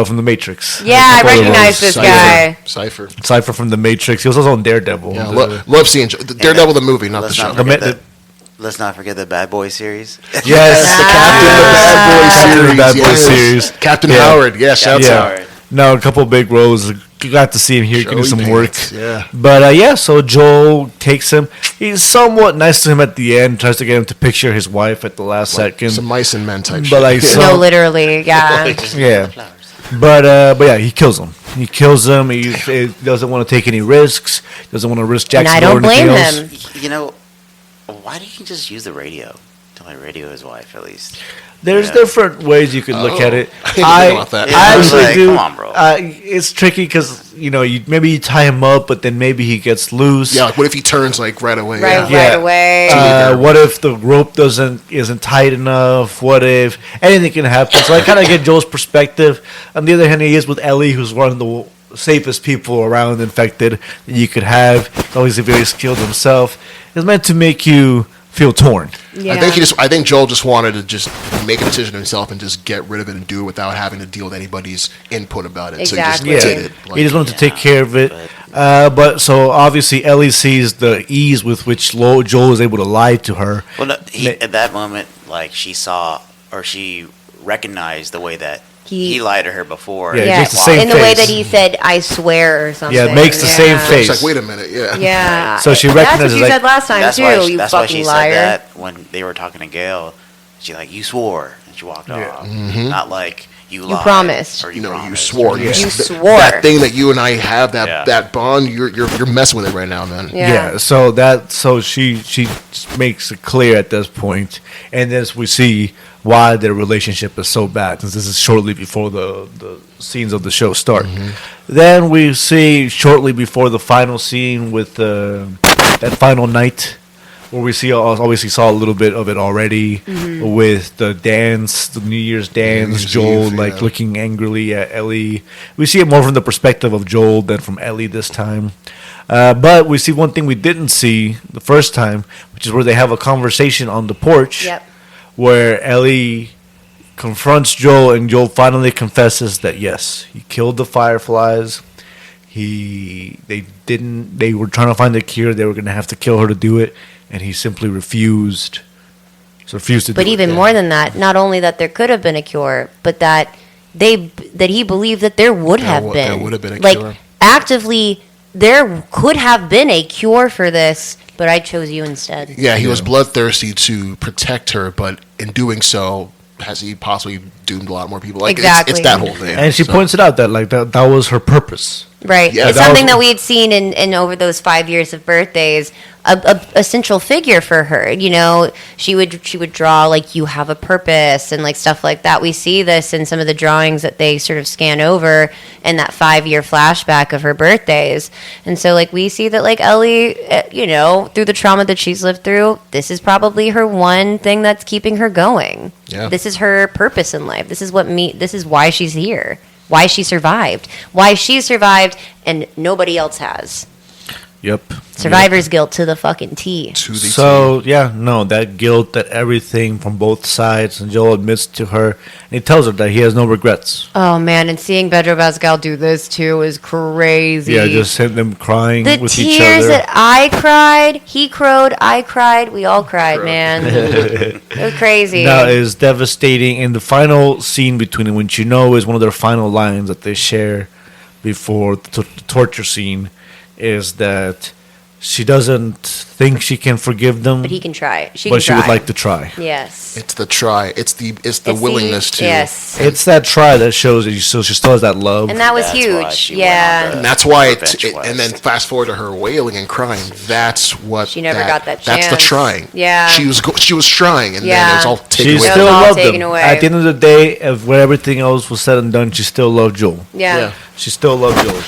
From The Matrix. Yeah, I recognize this guy. Cypher from The Matrix. He was also on Daredevil. Yeah, love seeing Daredevil the movie, not the show. Let's not forget the Bad Boy series. Yes, the Bad Boy series. Captain Howard, shouts out. Now, a couple of big roles. Glad to see him here getting some work. Yeah. But, so Joel takes him. He's somewhat nice to him at the end. Tries to get him to picture his wife at the last second. Some mice and men type but shit. No, literally, yeah. Yeah. But he kills him. He doesn't want to take any risks. Doesn't want to risk Jackson. And I don't blame him. Why didn't he just use the radio to radio his wife at least? There's different ways you could look at it. I about that. I actually do. Come on, bro. It's tricky because maybe you tie him up, but then maybe he gets loose. Yeah, like what if he turns like right away? Right away. What if the rope isn't tight enough? What if anything can happen? So I kind of get Joel's perspective. On the other hand, he is with Ellie, who's one of the safest people around infected that you could have. Always very skilled himself. It's meant to make you feel torn. Yeah. I think Joel just wanted to just make a decision himself and just get rid of it and do it without having to deal with anybody's input about it. Exactly. So he just did it. He just wanted to take care of it. But so obviously Ellie sees the ease with which Joel is able to lie to her. Well, no, at that moment, she saw or she recognized the way that he lied to her before. Yeah, the way that he said, "I swear" or something. Yeah, makes the same face. It's like, wait a minute, Yeah. So she recognizes. That's what you said last time too. That's why she said that when they were talking to Gail. She you swore, and she walked off. Mm-hmm. Not like you lied. You promised. Or you swore. You swore. That thing that you and I have, that bond, you're messing with it right now, man. Yeah. So she makes it clear at this point, and as we see why their relationship is so bad, since this is shortly before the scenes of the show start. Mm-hmm. Then we see shortly before the final scene with that final night, where we obviously saw a little bit of it already with the dance, the New Year's dance, Joel looking angrily at Ellie. We see it more from the perspective of Joel than from Ellie this time. But we see one thing we didn't see the first time, which is where they have a conversation on the porch. Yep. Where Ellie confronts Joel, and Joel finally confesses that yes, he killed the fireflies. They were trying to find a cure. They were going to have to kill her to do it, and he simply refused. To do it. But even more than that, not only that there could have been a cure, but that he believed that there would have been. There would have been a cure. Actively, there could have been a cure for this. But I chose you instead. Yeah, he was bloodthirsty to protect her, but in doing so, has he possibly doomed a lot more people? Exactly. It's that whole thing. And she points it out that that was her purpose. Right. Yeah, it's something that we had seen in over those 5 years of birthdays, a central figure for her. She would draw you have a purpose and stuff like that. We see this in some of the drawings that they sort of scan over in that 5-year flashback of her birthdays. And so we see that Ellie, through the trauma that she's lived through, this is probably her one thing that's keeping her going. Yeah. This is her purpose in life. This is why she's here. Why she survived. Why she survived and nobody else has. Yep. Survivor's guilt to the fucking T. That guilt, that everything from both sides, and Joel admits to her, and he tells her that he has no regrets. Oh man, and seeing Pedro Pascal do this too is crazy. Yeah, just him them crying with each other. The tears that I cried, he crowed, I cried, we all cried, man. It was crazy. Now it is devastating. In the final scene between them, which is one of their final lines that they share before the torture scene, is that She doesn't think she can forgive them, But he can try. She would like to try. Yes. It's the try. It's the willingness to. Yes. It's that try that shows that she still has that love. And that was That's why huge. she went Yeah. on And that's why Revenge and then fast forward to her wailing and crying. That's what She never got that That's the chance. trying. Yeah. She was trying, and then Yeah. it was all taken She away. still It was all loved taken them. away. At the end of the day, when everything else was said and done, she still loved Joel. Yeah. She still loved Joel.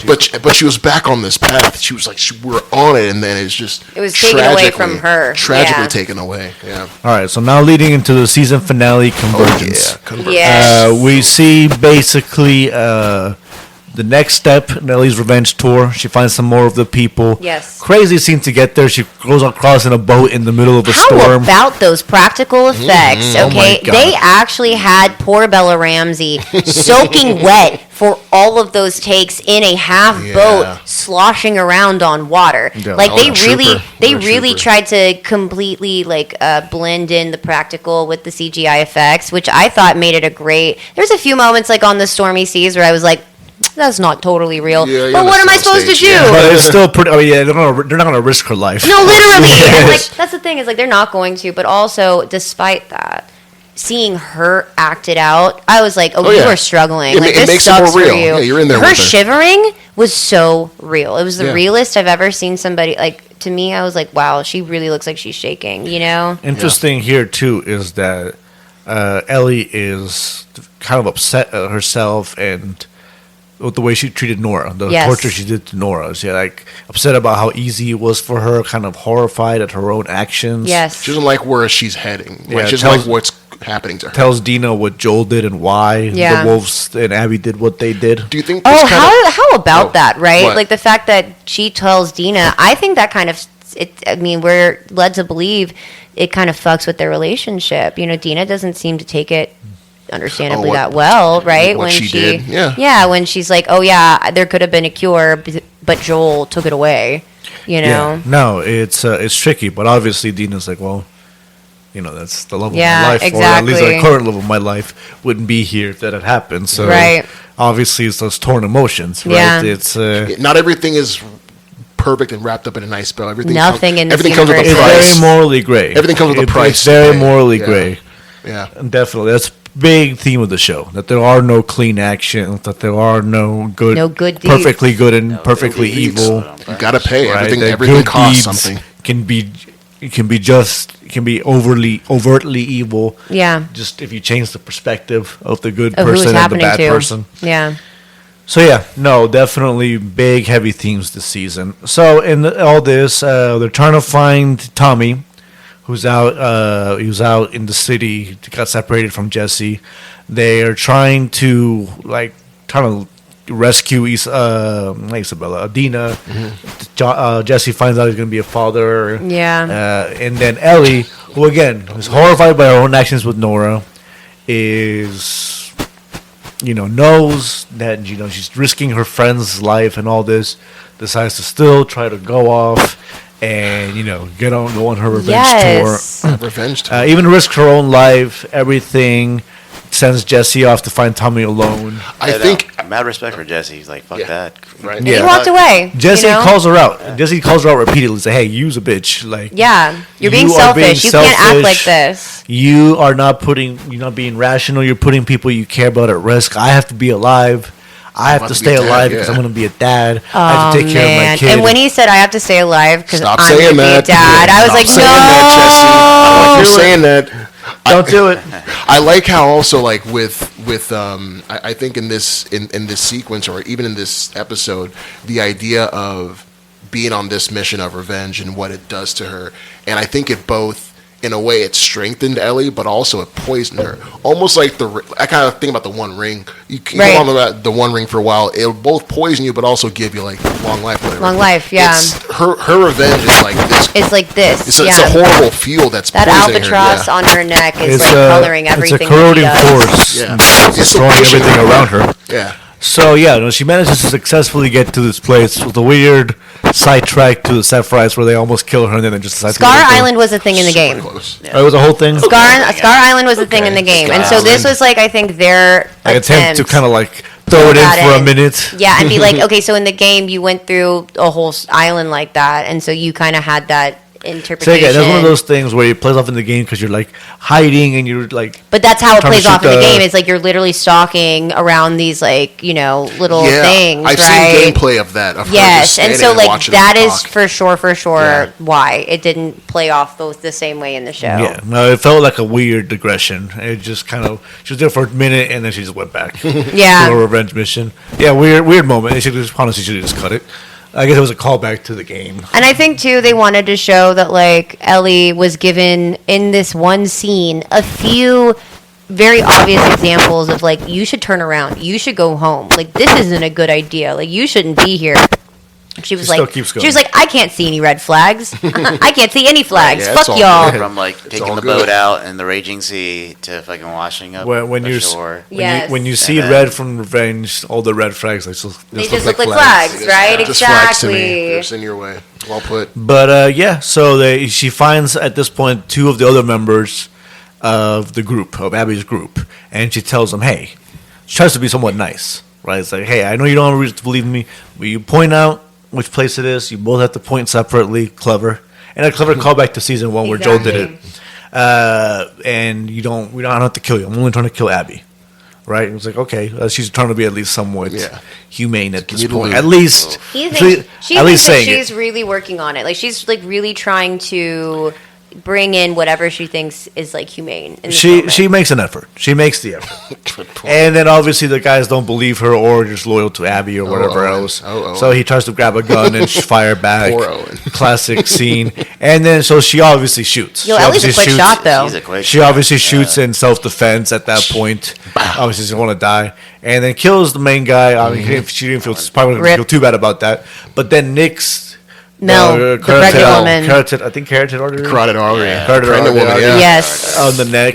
But she was back on this path. She was like, we're on it, and then it's just It was taken away from her. Tragically Yeah. taken away. Yeah. All right, so now leading into the season finale, Convergence. Convergence. Yes. We see basically the next step in Ellie's revenge tour. She finds some more of the people. Yes. Crazy scene to get there. She goes across in a boat in the middle of a How storm. about those practical effects? Oh my Okay, God. they actually had poor Bella Ramsey soaking wet for all of those takes in a half Yeah. boat, sloshing around on water. Yeah. Like Oh, they a really, trooper. they What a really trooper. tried to completely blend in the practical with the CGI effects, which I thought made it a great. There's a few moments like on the stormy seas where I was like, that's not totally real. Yeah, you're but on what the am I supposed to soundstage, do? yeah. But it's still pretty. I mean, yeah, they're not gonna risk her life. No, literally. And, like, Yes. that's the thing is like they're not going to. But also, despite that, seeing her act it out, I was like, Oh, you yeah. are struggling. It like ma- it this makes it more sucks for real. you. Yeah, you're in there Her with her. shivering was so real. It was the Yeah. realest I've ever seen somebody. Like to me, I was like, wow, she really looks like she's shaking. You know? Interesting here too is that Ellie is kind of upset at herself and with the way she treated Nora, the Yes. torture she did to Nora. She like upset about how easy it was for her, kind of horrified at her own actions. Yes. She doesn't like where she's heading. Yeah, She doesn't tells- like what's happening to her. Tells Dina what Joel did and why Yeah. the wolves and Abby did what they did. Do you think? Oh, this kind of- how about Oh, that, right? what? Like the fact that she tells Dina, I think that kind of, I mean, we're led to believe it kind of fucks with their relationship. You know, Dina doesn't seem to take it understandably what- that well, right? what she did, yeah. Yeah, when she's like, oh yeah, there could have been a cure, but Joel took it away, you know? Yeah, no, it's tricky, but obviously Dina's like, well, you know, that's the love Yeah, of my life, or at least exactly. the current love of my life wouldn't be here if that had happened. So Right. obviously it's those torn emotions, right? Yeah. It's Not everything is perfect and wrapped up in a nice bow. Everything Nothing in this everything comes with a universe it's price. very morally gray. Everything comes with a price It's very to pay. morally Yeah. gray. Yeah. And definitely, that's big theme of the show. That there are no clean actions. That there are no good, No good deeds. perfectly good and perfectly deeds. evil. You gotta pay. Right? Everything. That Everything good costs deeds something. Can be overtly evil. Yeah. Just if you change the perspective of the good Of who it's person and the happening bad to. person. Yeah. So yeah, no, definitely big, heavy themes this season. So in all this, they're trying to find Tommy, who's out. He was out in the city, got separated from Jesse. They are trying to rescue Isabella, Dina. Jesse finds out he's going to be a father. Yeah. And then Ellie, who again is horrified by her own actions with Nora, is, knows that, she's risking her friend's life and all this, decides to still try to go off and, go on her revenge Yes. Revenge. tour. Even risk her own life, everything. Sends Jesse off to find Tommy alone. I think. Mad respect for Jesse. He's like, fuck Yeah. that. Right. Yeah. He walked away. Jesse you know? calls her out. Jesse calls her out repeatedly. Say, "Hey, you's a bitch. Like, Yeah. You're being You are being selfish. You can't act like selfish. this. you're not being rational. You're putting people you care about at risk. I have to be alive. I have about to to be stay a dad, alive because yeah. I'm going to be a dad. I have to take care of my kid." And when he said, I have to stay alive because I'm Stop going to saying be a that. dad, I was Stop like, saying that, Jesse. You're saying that. Don't do it. I like how also like with I think in this sequence or even in this episode, the idea of being on this mission of revenge and what it does to her, and I think it both. In a way, it strengthened Ellie, but also it poisoned her. Almost like I kind of think about the One Ring. You Right. go on the One Ring for a while. It'll both poison you, but also give you like long life. Whatever. Long life, yeah. It's, her revenge is like this. It's like this. It's yeah. a horrible fuel that's That poisoning albatross her. on her neck is like coloring everything. It's a corroding that he does. force. Yeah. It's It's destroying pushing everything her. around her. Yeah. So yeah, she manages to successfully get to this place with a weird sidetrack to the Sephiroths where they almost kill her and then they just decide to Scar let her go. Island was a thing in the Super game. close. Oh, it was a whole thing. Scar Island was a thing in the game, Scar and so this Island. was like I think their Like attempt to kind of like throw it in for a minute. Yeah, and be like, okay, so in the game you went through a whole island like that, and so you kind of had that interpretation. So again, that's one of those things where it plays off in the game because you're like hiding and you're like. But that's how it plays off in the game. It's like you're literally stalking around these like little things. I've seen gameplay of that. Yes, and so like that is for sure why it didn't play off the same way in the show. Yeah, no, it felt like a weird digression. It just kind of she was there for a minute and then she just went back. Yeah, to a revenge mission. Yeah, weird moment. They should just honestly should have just cut it. I guess it was a callback to the game. And I think, too, they wanted to show that, like, Ellie was given, in this one scene, a few very obvious examples of, like, you should turn around. You should go home. Like, this isn't a good idea. Like, you shouldn't be here. She was like, I can't see any red flags. I can't see any flags. Fuck y'all. From like taking the boat out in the raging sea to fucking washing up when the shore. When you see red from Revenge, all the red flags they just look like flags, right? Just flags to me. They're just in your way. Well put. But so she finds at this point 2 of the other members of the group, of Abby's group, and she tells them, hey, she tries to be somewhat nice, right? It's like, hey, I know you don't have a reason to believe in me, but you point out which place it is. You both have to point separately. Clever. And a clever callback to season 1 where Joel did it. And we don't have to kill you. I'm only trying to kill Abby. Right? It was like, okay, she's trying to be at least somewhat humane at this point. At least, she's really working on it. Like, she's like really trying to bring in whatever she thinks is like humane. She makes an effort. She makes the effort. And then obviously the guys don't believe her or just loyal to Abby or whatever else. So he tries to grab a gun and fire back. Classic scene. And then so she obviously shoots. Ellie's a quick shot though. She obviously shoots in self-defense at that point. Obviously she doesn't want to die. And then kills the main guy. I mean, she didn't feel too bad about that. But then Nick's Mel, the pregnant woman. Carotid artery. Carotid artery. Yes. On the neck.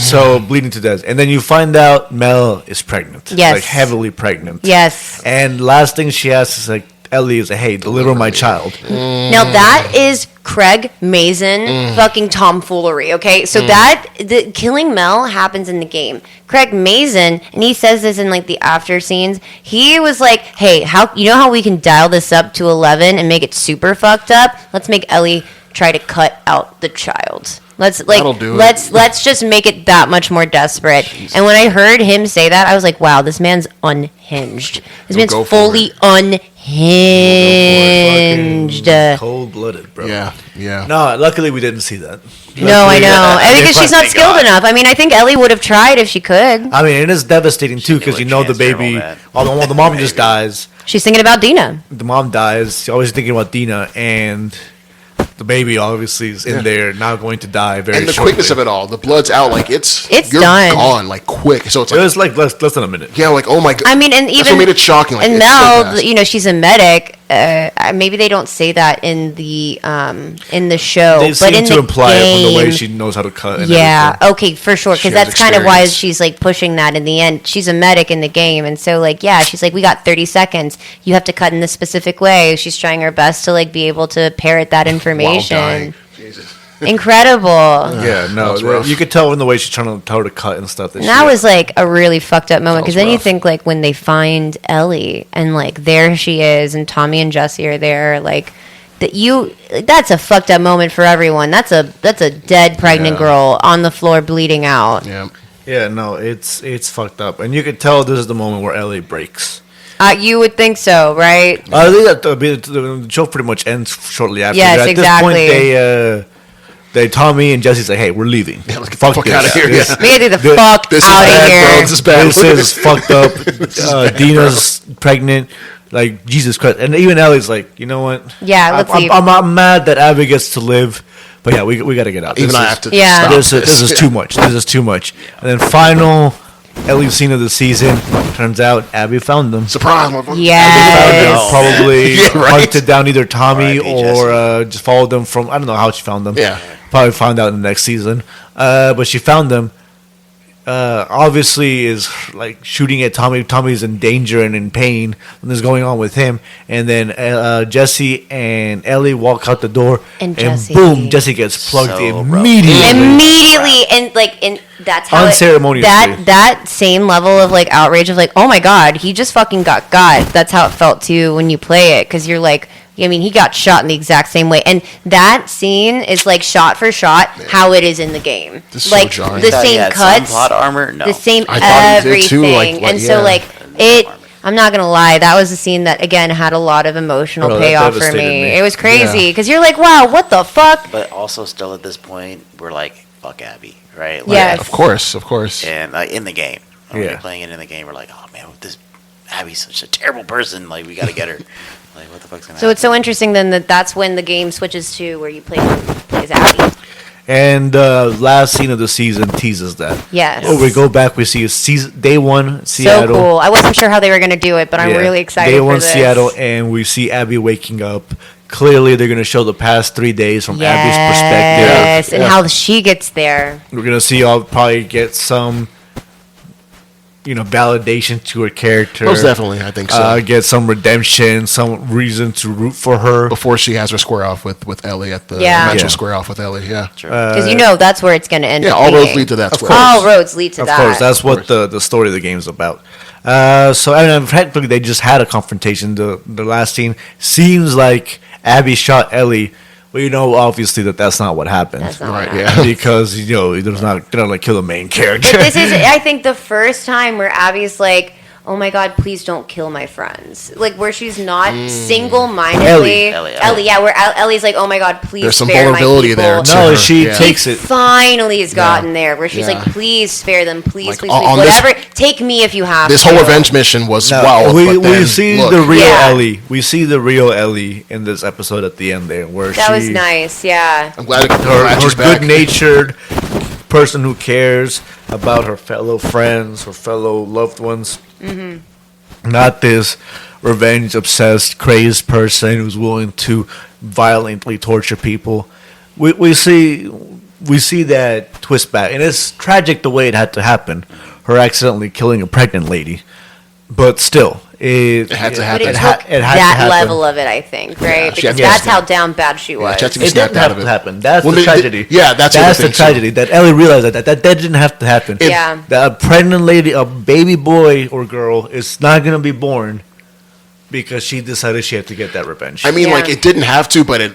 So bleeding to death. And then you find out Mel is pregnant. Yes. Like heavily pregnant. Yes. And last thing she asks is like, Ellie is like, hey, deliver my child. Now that is Craig Mazin fucking tomfoolery, okay? So the killing Mel happens in the game. Craig Mazin, and he says this in like the after scenes, he was like, hey, how we can dial this up to 11 and make it super fucked up? Let's make Ellie try to cut out the child. Let's just make it that much more desperate. Jesus. And when I heard him say that, I was like, wow, this man's unhinged. This man's fully unhinged. Cold-blooded, bro. Yeah. No, luckily we didn't see that. No, I know. Because she's not skilled enough. I mean, I think Ellie would have tried if she could. I mean, it is devastating, too, because you know the baby... the mom just dies. She's thinking about Dina. The mom dies. She's always thinking about Dina, and... the baby obviously is in there, now going to die very and the shortly. quickness of it all, the blood's out, like you're done. Gone, like quick. So it's like, it was like less than a minute. Yeah, like oh my god. I mean, and even that's what made it shocking. Like, and Mel, she's a medic. Maybe they don't say that in the show, they but in to the imply game, it from the way she knows how to cut. And everything. Okay, for sure, because that's kind of why she's like pushing that in the end. She's a medic in the game, and so like she's like, we got 30 seconds. You have to cut in this specific way. She's trying her best to like be able to parrot that information. Jesus. Incredible. Yeah, no, you could tell in the way she's trying to tell her to cut and stuff. That was like a really fucked up moment because then you think like when they find Ellie and like there she is and Tommy and Jesse are there, like that's a fucked up moment for everyone. That's a dead pregnant girl on the floor bleeding out. Yeah, no, it's fucked up, and you could tell this is the moment where Ellie breaks. You would think so, right? I think that the show pretty much ends shortly after. Yes, at exactly. This point, they Tommy and Jesse's like, hey, we're leaving. Yeah, let's get the fuck out of here. We gotta get the fuck out of here. Bro, this is bad. This is fucked up. Dina's pregnant. Like, Jesus Christ. And even Ellie's like, you know what? Yeah, let's leave. I'm mad that Abby gets to live. But yeah, we got to get out. Even I have to stop this is too much. This is too much. And then final Ellie scene of the season. Turns out Abby found them. Surprise, motherfucker. Yes. Probably hunted down either Tommy or just followed them from, I don't know how she found them. Yeah. Probably found out in the next season. But she found them. obviously is like shooting at Tommy. Tommy's in danger and in pain, and this is going on with him. And then Jesse and Ellie walk out the door, and boom, Jesse gets plugged immediately. And that's how unceremoniously. That same level of like outrage of like, oh my god, he just fucking got. That's how it felt too when you play it, because you're like. I mean, he got shot in the exact same way, and that scene is like shot for shot how it is in the game. Like so the same cuts, plot armor, no. the same Too, everything, so like it. I'm not gonna lie, that was a scene that again had a lot of emotional payoff for me. It was crazy because you're like, wow, what the fuck? But also, still at this point, we're like, fuck Abby, right? Like, yes, of course. And in the game, when we're playing it in the game, we're like, oh man, this Abby's such a terrible person. Like, we gotta get her. Like, what the fuck's gonna happen? It's so interesting then that's when the game switches to where you play as Abby. And last scene of the season teases that. Yes. Oh, we go back. We see day one Seattle. So cool. I wasn't sure how they were going to do it, but I'm really excited. Day one for this. Seattle, and we see Abby waking up. Clearly, they're going to show the past 3 days from Abby's perspective. Yes, and how she gets there. We're going to see. I'll probably get some. Validation to her character. Most definitely, I think so. Get some redemption, some reason to root for her before she has her square off with Ellie at the eventual square off with Ellie. Yeah, because that's where it's going to end. Yeah, all roads lead to that. All roads lead to that. Of course, that's what the story of the game is about. Practically, they just had a confrontation. The last scene seems like Abby shot Ellie. Well, obviously that's not what happened. That's not right, what yeah. Because, they're not like kill the main character. But this is, I think, the first time where Abby's like, oh my god, please don't kill my friends. Like, where she's not single-mindedly. Ellie, yeah, where Ellie's like, oh my god, please There's some spare vulnerability my there. people. No, she takes it. Finally has gotten there, where she's like, please spare them, please, Like, please, whatever. Take me if you have This to. whole revenge mission was We see the real Yeah. Ellie. We see the real Ellie in this episode at the end there, where That was nice, yeah. I'm glad her back. good-natured person who cares about her fellow friends, her fellow loved ones. Mm-hmm. Not this revenge-obsessed, crazed person who's willing to violently torture people. We see that twist back, and it's tragic the way it had to happen. Her accidentally killing a pregnant lady, but still, it had to happen. But it took that level of it, I think, right? Yeah, because that's how down bad she was. It didn't have to happen. That's the tragedy. That's the tragedy. That Ellie realized that didn't have to happen. Yeah. That a pregnant lady, a baby boy or girl, is not going to be born because she decided she had to get that revenge. I mean, it didn't have to, but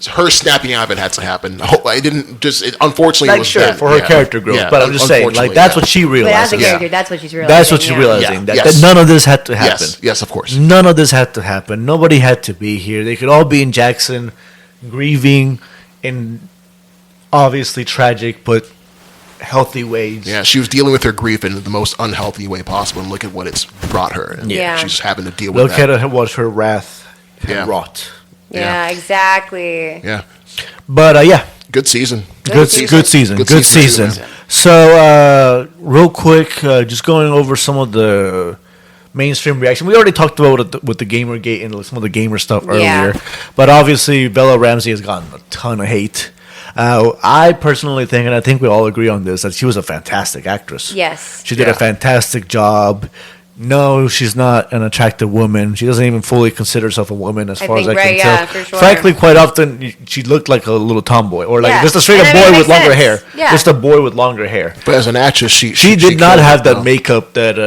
her snapping out of it had to happen. It didn't just. Unfortunately, it was for her character growth. Yeah, but I'm just saying, that's what she realized. But as a character, that's what she's realizing. That's what she's realizing. That none of this had to happen. Yes, of course. None of this had to happen. Nobody had to be here. They could all be in Jackson, grieving in obviously tragic but healthy ways. Yeah, she was dealing with her grief in the most unhealthy way possible, and look at what it's brought her. And she's having to deal with that. Look at what her wrath had wrought. Yeah, exactly. Yeah. But, good season. Good season. So, real quick, just going over some of the mainstream reaction. We already talked about it with the Gamergate and some of the gamer stuff earlier. But obviously, Bella Ramsey has gotten a ton of hate. I personally think, and I think we all agree on this, that she was a fantastic actress. Yes. She did a fantastic job. No, she's not an attractive woman. She doesn't even fully consider herself a woman, as far as I can tell. For sure. Frankly, quite often she looked like a little tomboy, or like just a straight up boy with longer hair. Yeah. Just a boy with longer hair. But as an actress, she did not have that makeup that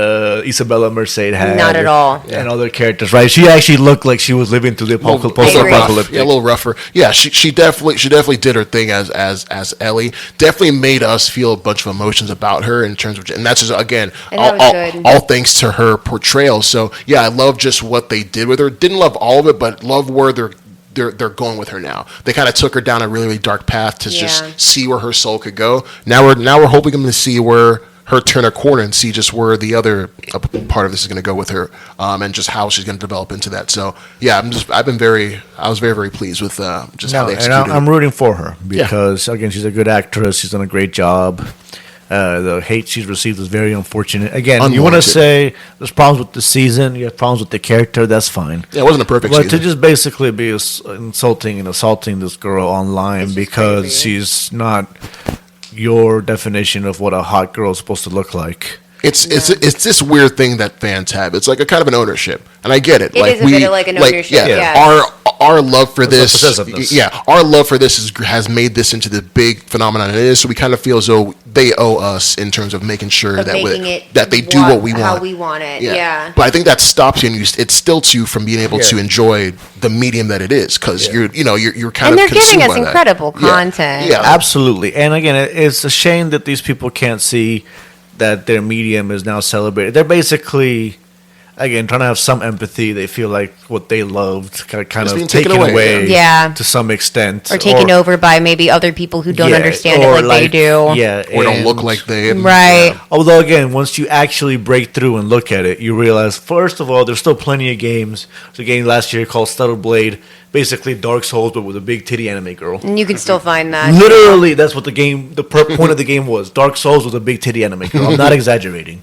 Isabella Merced had. Not at all. And other characters, right? She actually looked like she was living through the post-apocalyptic. Yeah, a little rougher. Yeah, she definitely did her thing as Ellie. Definitely made us feel a bunch of emotions about her in terms of, and that's just again all thanks to her portrayal. So yeah, I love just what they did with her. Didn't love all of it, but love where they're going with her now. They kind of took her down a really, really dark path to just see where her soul could go. Now we're hoping to see where her turn a corner and see just where the other part of this is going to go with her, and just how she's going to develop into that. So yeah, I was very, very pleased with just how they executed. And I'm rooting for her because again, she's a good actress. She's done a great job. The hate she's received is very unfortunate. Again, you want to say there's problems with the season, you have problems with the character, that's fine. Yeah, it wasn't a perfect season. But to just basically be insulting and assaulting this girl online because she's not your definition of what a hot girl is supposed to look like. It's this weird thing that fans have. It's like a kind of an ownership, and I get it. It is a bit of like an ownership. Yeah. Our love for That's this, our love for this has made this into the big phenomenon it is. So we kind of feel as though they owe us in terms of making sure that they do what we want, how we want it. Yeah. But I think that stops you, and it stilts you from being able to enjoy the medium that it is, because you're kind and of they're giving us that. incredible content. Yeah, absolutely. And again, it's a shame that these people can't see that their medium is now celebrated. They're basically, again, trying to have some empathy. They feel like what they loved kind of taken away to some extent. Or taken over by maybe other people who don't understand it like they do. Yeah, or don't look like they... Right. Yeah. Although, again, once you actually break through and look at it, you realize, first of all, there's still plenty of games. There's a game last year called Stellar Blade, basically Dark Souls, but with a big titty anime girl. And you can still find that. Literally, that's what the point of the game was. Dark Souls with a big titty anime girl. I'm not exaggerating.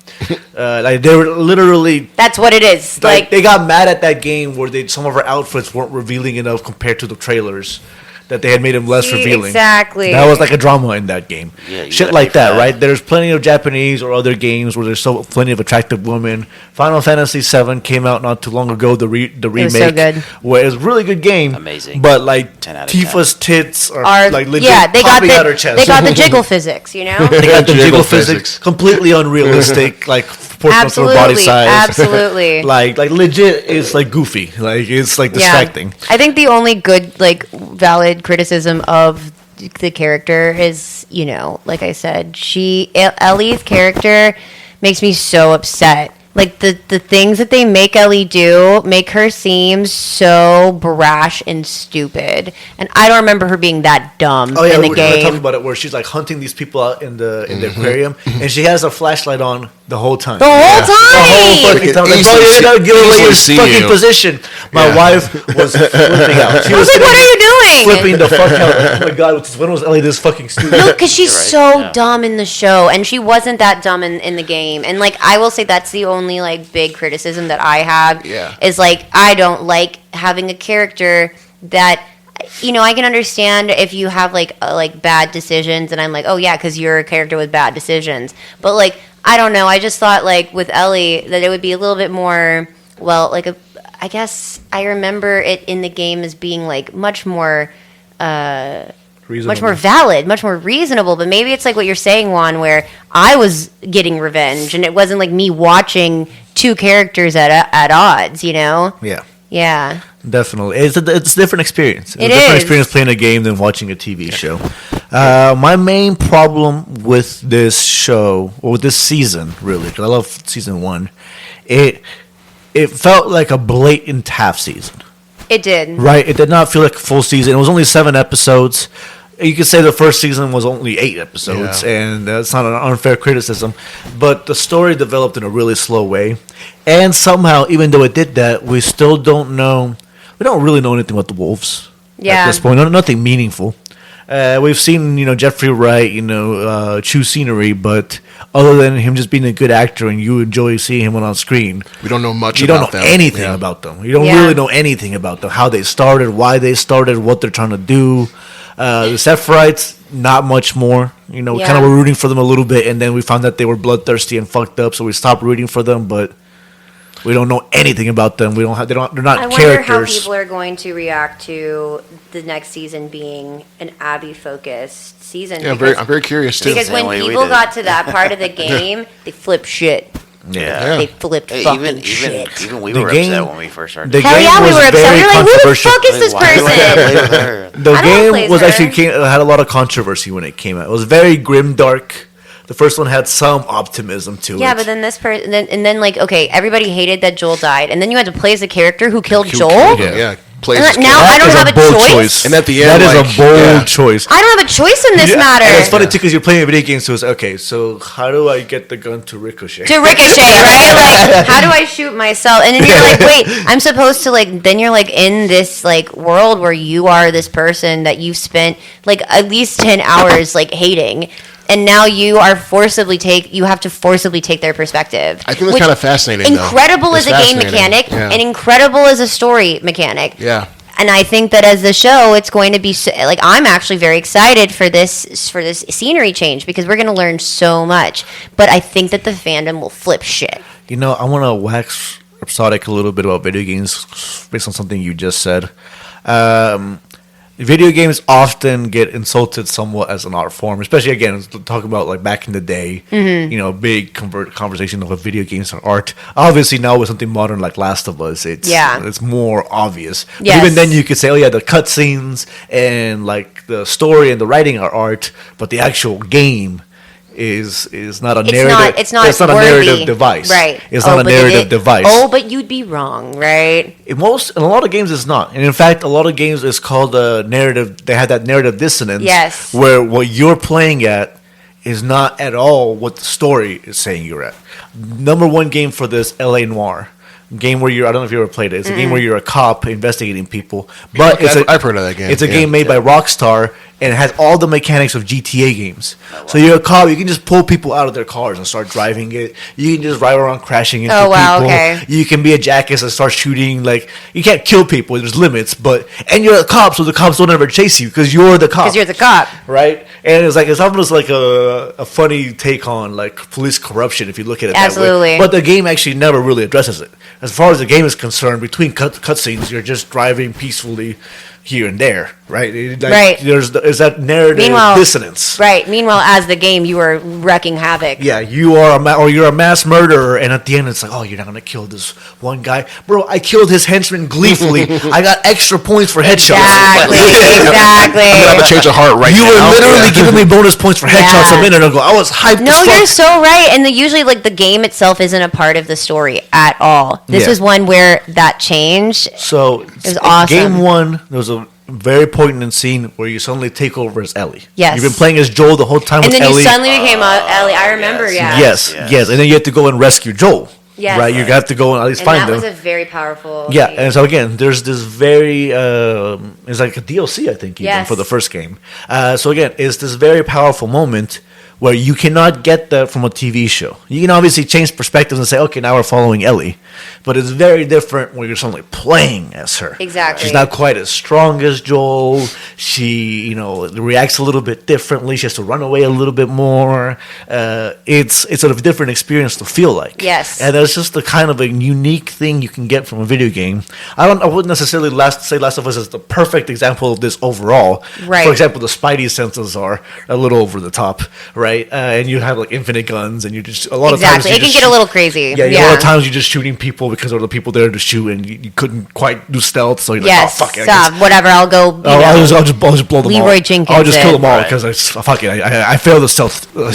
Like, they were literally... That's what it is. Like they got mad at that game where some of her outfits weren't revealing enough compared to the trailers, that they had made them less revealing. Exactly. That was like a drama in that game. Yeah, shit like that, right? There's plenty of Japanese or other games where there's plenty of attractive women. Final Fantasy VII came out not too long ago, the remake. It was so good. Where it was a really good game. Amazing. But like Tifa's tits are like legit they popping out her chest. They got the jiggle physics, you know? They got the jiggle physics. Completely unrealistic, like proportional to her body size. Absolutely. like legit, it's like goofy. Like it's like distracting. I think the only good, like, valid criticism of the character is, like I said, Ellie's character makes me so upset. Like, the things that they make Ellie do make her seem so brash and stupid. And I don't remember her being that dumb in the game. We're talking about it where she's like hunting these people out in the aquarium, and she has a flashlight on the whole time. The whole time! Like, you're not giving away your fucking position. My wife was flipping out. She was like, what are you doing? Flipping the fuck out. Oh my god, when was Ellie this fucking stupid? No, because she's dumb in the show, and she wasn't that dumb in the game. And, like, I will say that's the only, like, big criticism that I have is, like, I don't like having a character that, I can understand if you have, like bad decisions, and I'm like, oh, yeah, because you're a character with bad decisions. But, like, I don't know. I just thought, like, with Ellie, that it would be a little bit more, I guess I remember it in the game as being, like, much more valid, much more reasonable. But maybe it's like what you're saying, Juan, where I was getting revenge, and it wasn't like me watching two characters at odds, Yeah. Yeah. Definitely. It's a different experience. It's a different experience playing a game than watching a TV show. My main problem with this show, or with this season, really, because I love season 1, it felt like a blatant half season. It did. Right? It did not feel like a full season. It was only 7 episodes. You could say the first season was only 8 episodes, and that's not an unfair criticism. But the story developed in a really slow way. And somehow, even though it did that, we still don't know. We don't really know anything about the wolves at this point. Nothing meaningful. We've seen, Jeffrey Wright, chew scenery, but other than him just being a good actor and you enjoy seeing him on screen, we don't know much. You don't know anything about them. You don't really know anything about them. How they started, why they started, what they're trying to do. The Sephiroths, not much more. We kind of were rooting for them a little bit, and then we found that they were bloodthirsty and fucked up, so we stopped rooting for them. But we don't know anything about them. They're not characters. I wonder how people are going to react to the next season being an Abby-focused season. Yeah, I'm very curious too. Because when people got to that part of the game, they flipped shit. Yeah. They flipped fucking shit. Even we were upset when we first started. Hell yeah, we were upset. We were like, who the fuck is this person? The game was actually had a lot of controversy when it came out. It was very grim, dark. The first one had some optimism to it. Yeah, but then everybody hated that Joel died, and then you had to play as a character who killed Joel? Yeah. Now I don't have a choice. And at the end, that is a bold choice. I don't have a choice in this matter. And it's funny too because you're playing a video game, so it's okay. So how do I get the gun to ricochet? Right? Like, how do I shoot myself? And then you're like, wait, I'm supposed to Then you're like in this like world where you are this person that you've spent like at least 10 hours like hating. And now you have to forcibly take their perspective. I think that's kind of fascinating. Incredible as a game mechanic and incredible as a story mechanic. Yeah. And I think that as the show, it's going to be like, I'm actually very excited for this scenery change because we're going to learn so much. But I think that the fandom will flip shit. I want to wax rhapsodic a little bit about video games based on something you just said. Video games often get insulted somewhat as an art form, especially, again, talking about like back in the day, big conversation of video games are art. Obviously, now with something modern like Last of Us, it's more obvious. Yes. But even then, you could say, the cutscenes and like the story and the writing are art, but the actual game is not a narrative. It's not a narrative device. Right. It's not a narrative device. Oh, but you'd be wrong, right? In a lot of games, it's not. And in fact, a lot of games is called a narrative. They have that narrative dissonance. Yes. Where what you're playing at is not at all what the story is saying you're at. Number one game for this, L.A. Noire. Game where I don't know if you ever played it. It's a game where you're a cop investigating people. But I've heard of that game. It's a game made by Rockstar, and it has all the mechanics of GTA games. So you're a cop, you can just pull people out of their cars and start driving it. You can just ride around crashing into people. Okay. You can be a jackass and start shooting. Like, you can't kill people, there's limits, and you're a cop, so the cops don't ever chase you because you're the cop. Because you're the cop. Right? And it's almost like a funny take on like police corruption if you look at it Absolutely. that way. But the game actually never really addresses it. As far as the game is concerned, between cutscenes, you're just driving peacefully here and there, right? Right. There's that narrative dissonance. Right. Meanwhile, as the game, you are wrecking havoc. Yeah, you are you're a mass murderer, and at the end, it's like, oh, you're not gonna kill this one guy, bro. I killed his henchman gleefully. I got extra points for headshots. Exactly. Exactly. I'm gonna have a change of heart right now. You were literally giving me bonus points for headshots a minute ago. I was hyped. No, you're so right. And usually, like, the game itself isn't a part of the story at all. This was one where that changed. So it was awesome. Game one, there was a very poignant scene where you suddenly take over as Ellie. Yes. You've been playing as Joel the whole time with Ellie. And then you suddenly became Ellie. I remember, Yes. And then you have to go and rescue Joel. Yes. Right? You have to go and at least find them. And that was a very powerful Yeah, game. and so again, there's this very, it's like a DLC, I think, even, for the first game. So again, it's this very powerful moment where you cannot get that from a TV show. You can obviously change perspectives and say, okay, now we're following Ellie. But it's very different when you're suddenly playing as her. Exactly. She's not quite as strong as Joel. She, reacts a little bit differently. She has to run away a little bit more. It's sort of a different experience to feel like. Yes. And that's just the kind of a unique thing you can get from a video game. I wouldn't necessarily say Last of Us is the perfect example of this overall. Right. For example, the Spidey senses are a little over the top, right? And you have like infinite guns, and you just a lot of times it can get a little crazy. Yeah, a lot of times you're just shooting people because there are the people there to shoot, and you couldn't quite do stealth, so you're like, oh fuck it, whatever, I'll go. I'll just blow them all. Leroy Jenkins. I'll just kill them all because I failed the stealth. I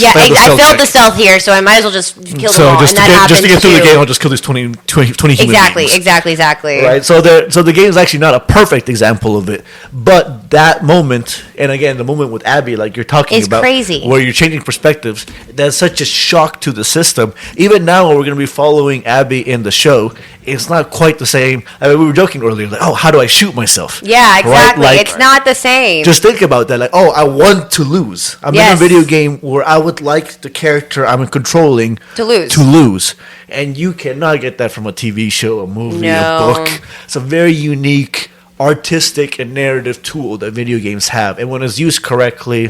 failed the stealth here, so I might as well just kill them all. Just to get through the game, I'll just kill these 20 human beings. Exactly. Right. So the game is actually not a perfect example of it, but that moment, and again, the moment with Abby, like you're talking about, crazy. Where you're changing perspectives, that's such a shock to the system. Even now, when we're going to be following Abby in the show, it's not quite the same. I mean, we were joking earlier, like, oh, how do I shoot myself? Yeah, exactly. Right? It's not the same. Just think about that. Like, oh, I want to lose. I'm in a video game where I would like the character I'm controlling to lose. And you cannot get that from a TV show, a movie, a book. It's a very unique artistic and narrative tool that video games have. And when it's used correctly,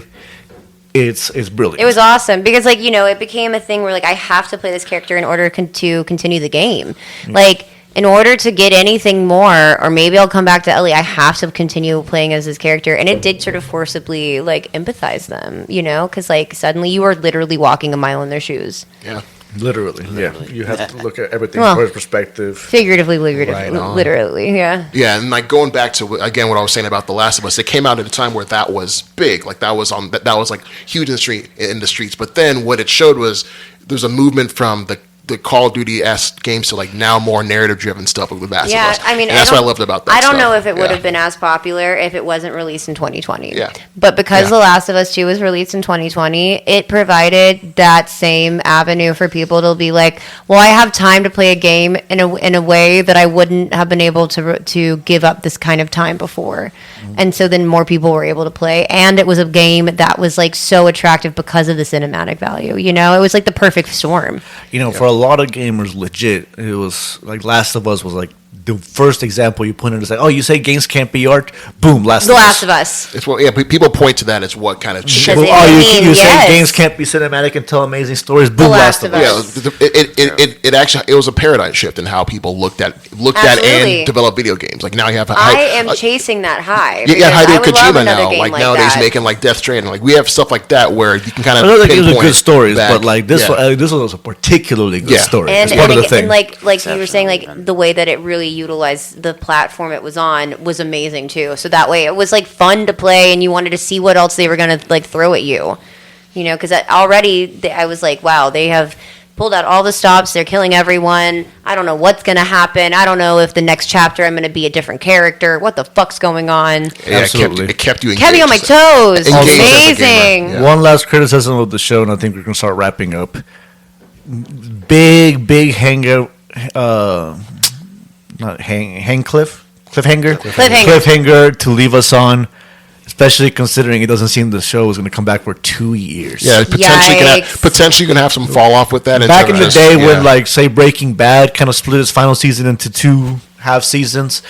it's brilliant. It was awesome because, like, it became a thing where, like, I have to play this character in order to continue the game. Yeah. Like, in order to get anything more, or maybe I'll come back to Ellie, I have to continue playing as this character. And it did sort of forcibly, like, empathize them, because, like, suddenly you are literally walking a mile in their shoes. Yeah. Literally. You have to look at everything from his perspective. Figuratively, literally, yeah. Yeah, and like going back to again what I was saying about The Last of Us, it came out at a time where that was big, like that was like huge in the streets. But then what it showed was there's a movement from the Call of Duty-esque games to like now more narrative-driven stuff with Last of Us. I mean, and that's what I loved about that. I don't know if it would have been as popular if it wasn't released in 2020. Yeah. But because The Last of Us 2 was released in 2020, it provided that same avenue for people to be like, well, I have time to play a game in a way that I wouldn't have been able to give up this kind of time before. Mm-hmm. And so then more people were able to play, and it was a game that was like so attractive because of the cinematic value. It was like the perfect storm. For a lot of gamers, legit, it was like Last of Us was like the first example you point out is like, oh, you say games can't be art? Boom, Last The of Us. Last of Us. It's what, yeah, people point to that as what kind of shit. Because Well, you yes. say games can't be cinematic and tell amazing stories? Boom, Last Last of of Us. Us. Yeah, it actually it was a paradigm shift in how people looked at Absolutely. and developed video games. Like now you have I am chasing that high. yeah, because I Hideo would love Kojima another now. game Like like nowadays that. making like Death Stranding. Like we have stuff like that where you can kind I of know that games are pinpoint good stories, back. but like this, Yeah. this was a particularly good Yeah. story. And, That's part of the again, thing. and like you were saying, like Exceptionally done. the way that it really utilized the platform it was on was amazing too. So that way it was like fun to play, and you wanted to see what else they were gonna like throw at you, you know? Because I was like, wow, they have pulled out all the stops. They're killing everyone. I don't know what's gonna happen. I don't know if the next chapter I'm gonna be a different character. What the fuck's going on? Yeah, Absolutely. it kept you engaged. Kept me on my toes. Engaged as a gamer. Amazing. Yeah. One last criticism of the show, and I think we're gonna start wrapping up. Big hanger, not cliffhanger Cliffhanger. to leave us on, especially considering it doesn't seem the show is gonna come back for 2 years. Yeah, Yikes. potentially you can have some fall off with that. Back in the terms of day just- when yeah. like say Breaking Bad kind of split its final season into 2 half seasons,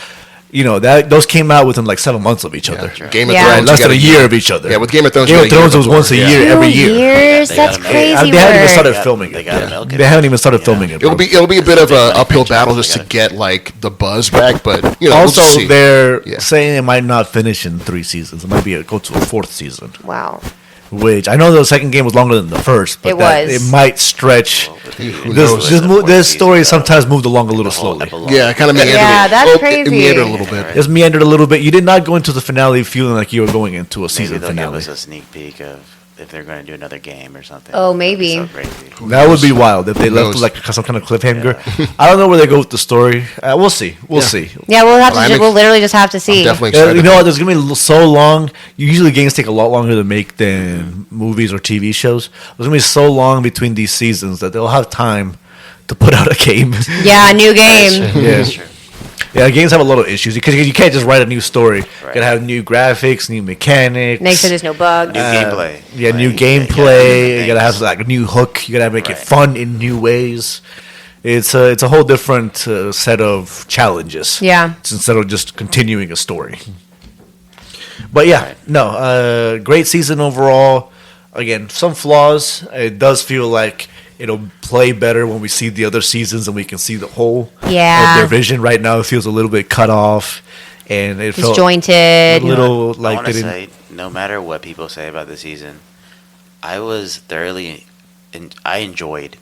you know, that those came out within like 7 months of each other. Game of Yeah. Thrones, Right, less you than a got year of each other. Yeah, with Game of Thrones, Game you of got a year Thrones was before. once a Yeah. year, every year. Years? They That's gotta crazy. They haven't even work. started filming They it. gotta Yeah. milk it. They haven't even started Yeah. filming it. It'll bro. be a bit of Big a like uphill franchise, battle they just to gotta- get like the buzz back, but you know, we'll Also, just see. they're Yeah. saying it might not finish in 3 seasons. It might be go to a 4th season. Wow. Which I know the second game was longer than the first, but It was. it might stretch. Who This, knows? this story sometimes moved along a little slowly. Yeah, it kind of meandered. Yeah, that's It crazy. meandered a little bit. Just meandered a little bit. You did not go into the finale feeling like you were going into a Maybe season they'll give finale. us a sneak peek of if they're going to do another game or something. Oh, That'd be maybe. so crazy. That would be wild if they left knows? like some kind of cliffhanger. I don't know where they go with the story. We'll see. We'll Yeah. see. Yeah, we'll have Well, to. We'll literally just have to see. Definitely Yeah, excited. you know what? There's gonna be so long. Usually, games take a lot longer to make than movies or TV shows. There's gonna be so long between these seasons that they'll have time to put out a game. Yeah, new game. Yeah. That's true. Yeah, games have a lot of issues because you can't just write a new story. You Right. gotta have new graphics, new mechanics. Make sure there's no bugs. New gameplay. Yeah, new Like, gameplay. You gotta have things. like a new hook. You gotta make it Right. fun in new ways. It's a whole different set of challenges. Yeah. Instead of just continuing a story. But yeah, Right. no, great season overall. Again, some flaws. It does feel like it'll play better when we see the other seasons and we can see the whole Yeah. of their vision. Right now, it feels a little bit cut off, and it felt a Disjointed. little I like want they to didn't. say, no matter what people say about the season, I was thoroughly, I enjoyed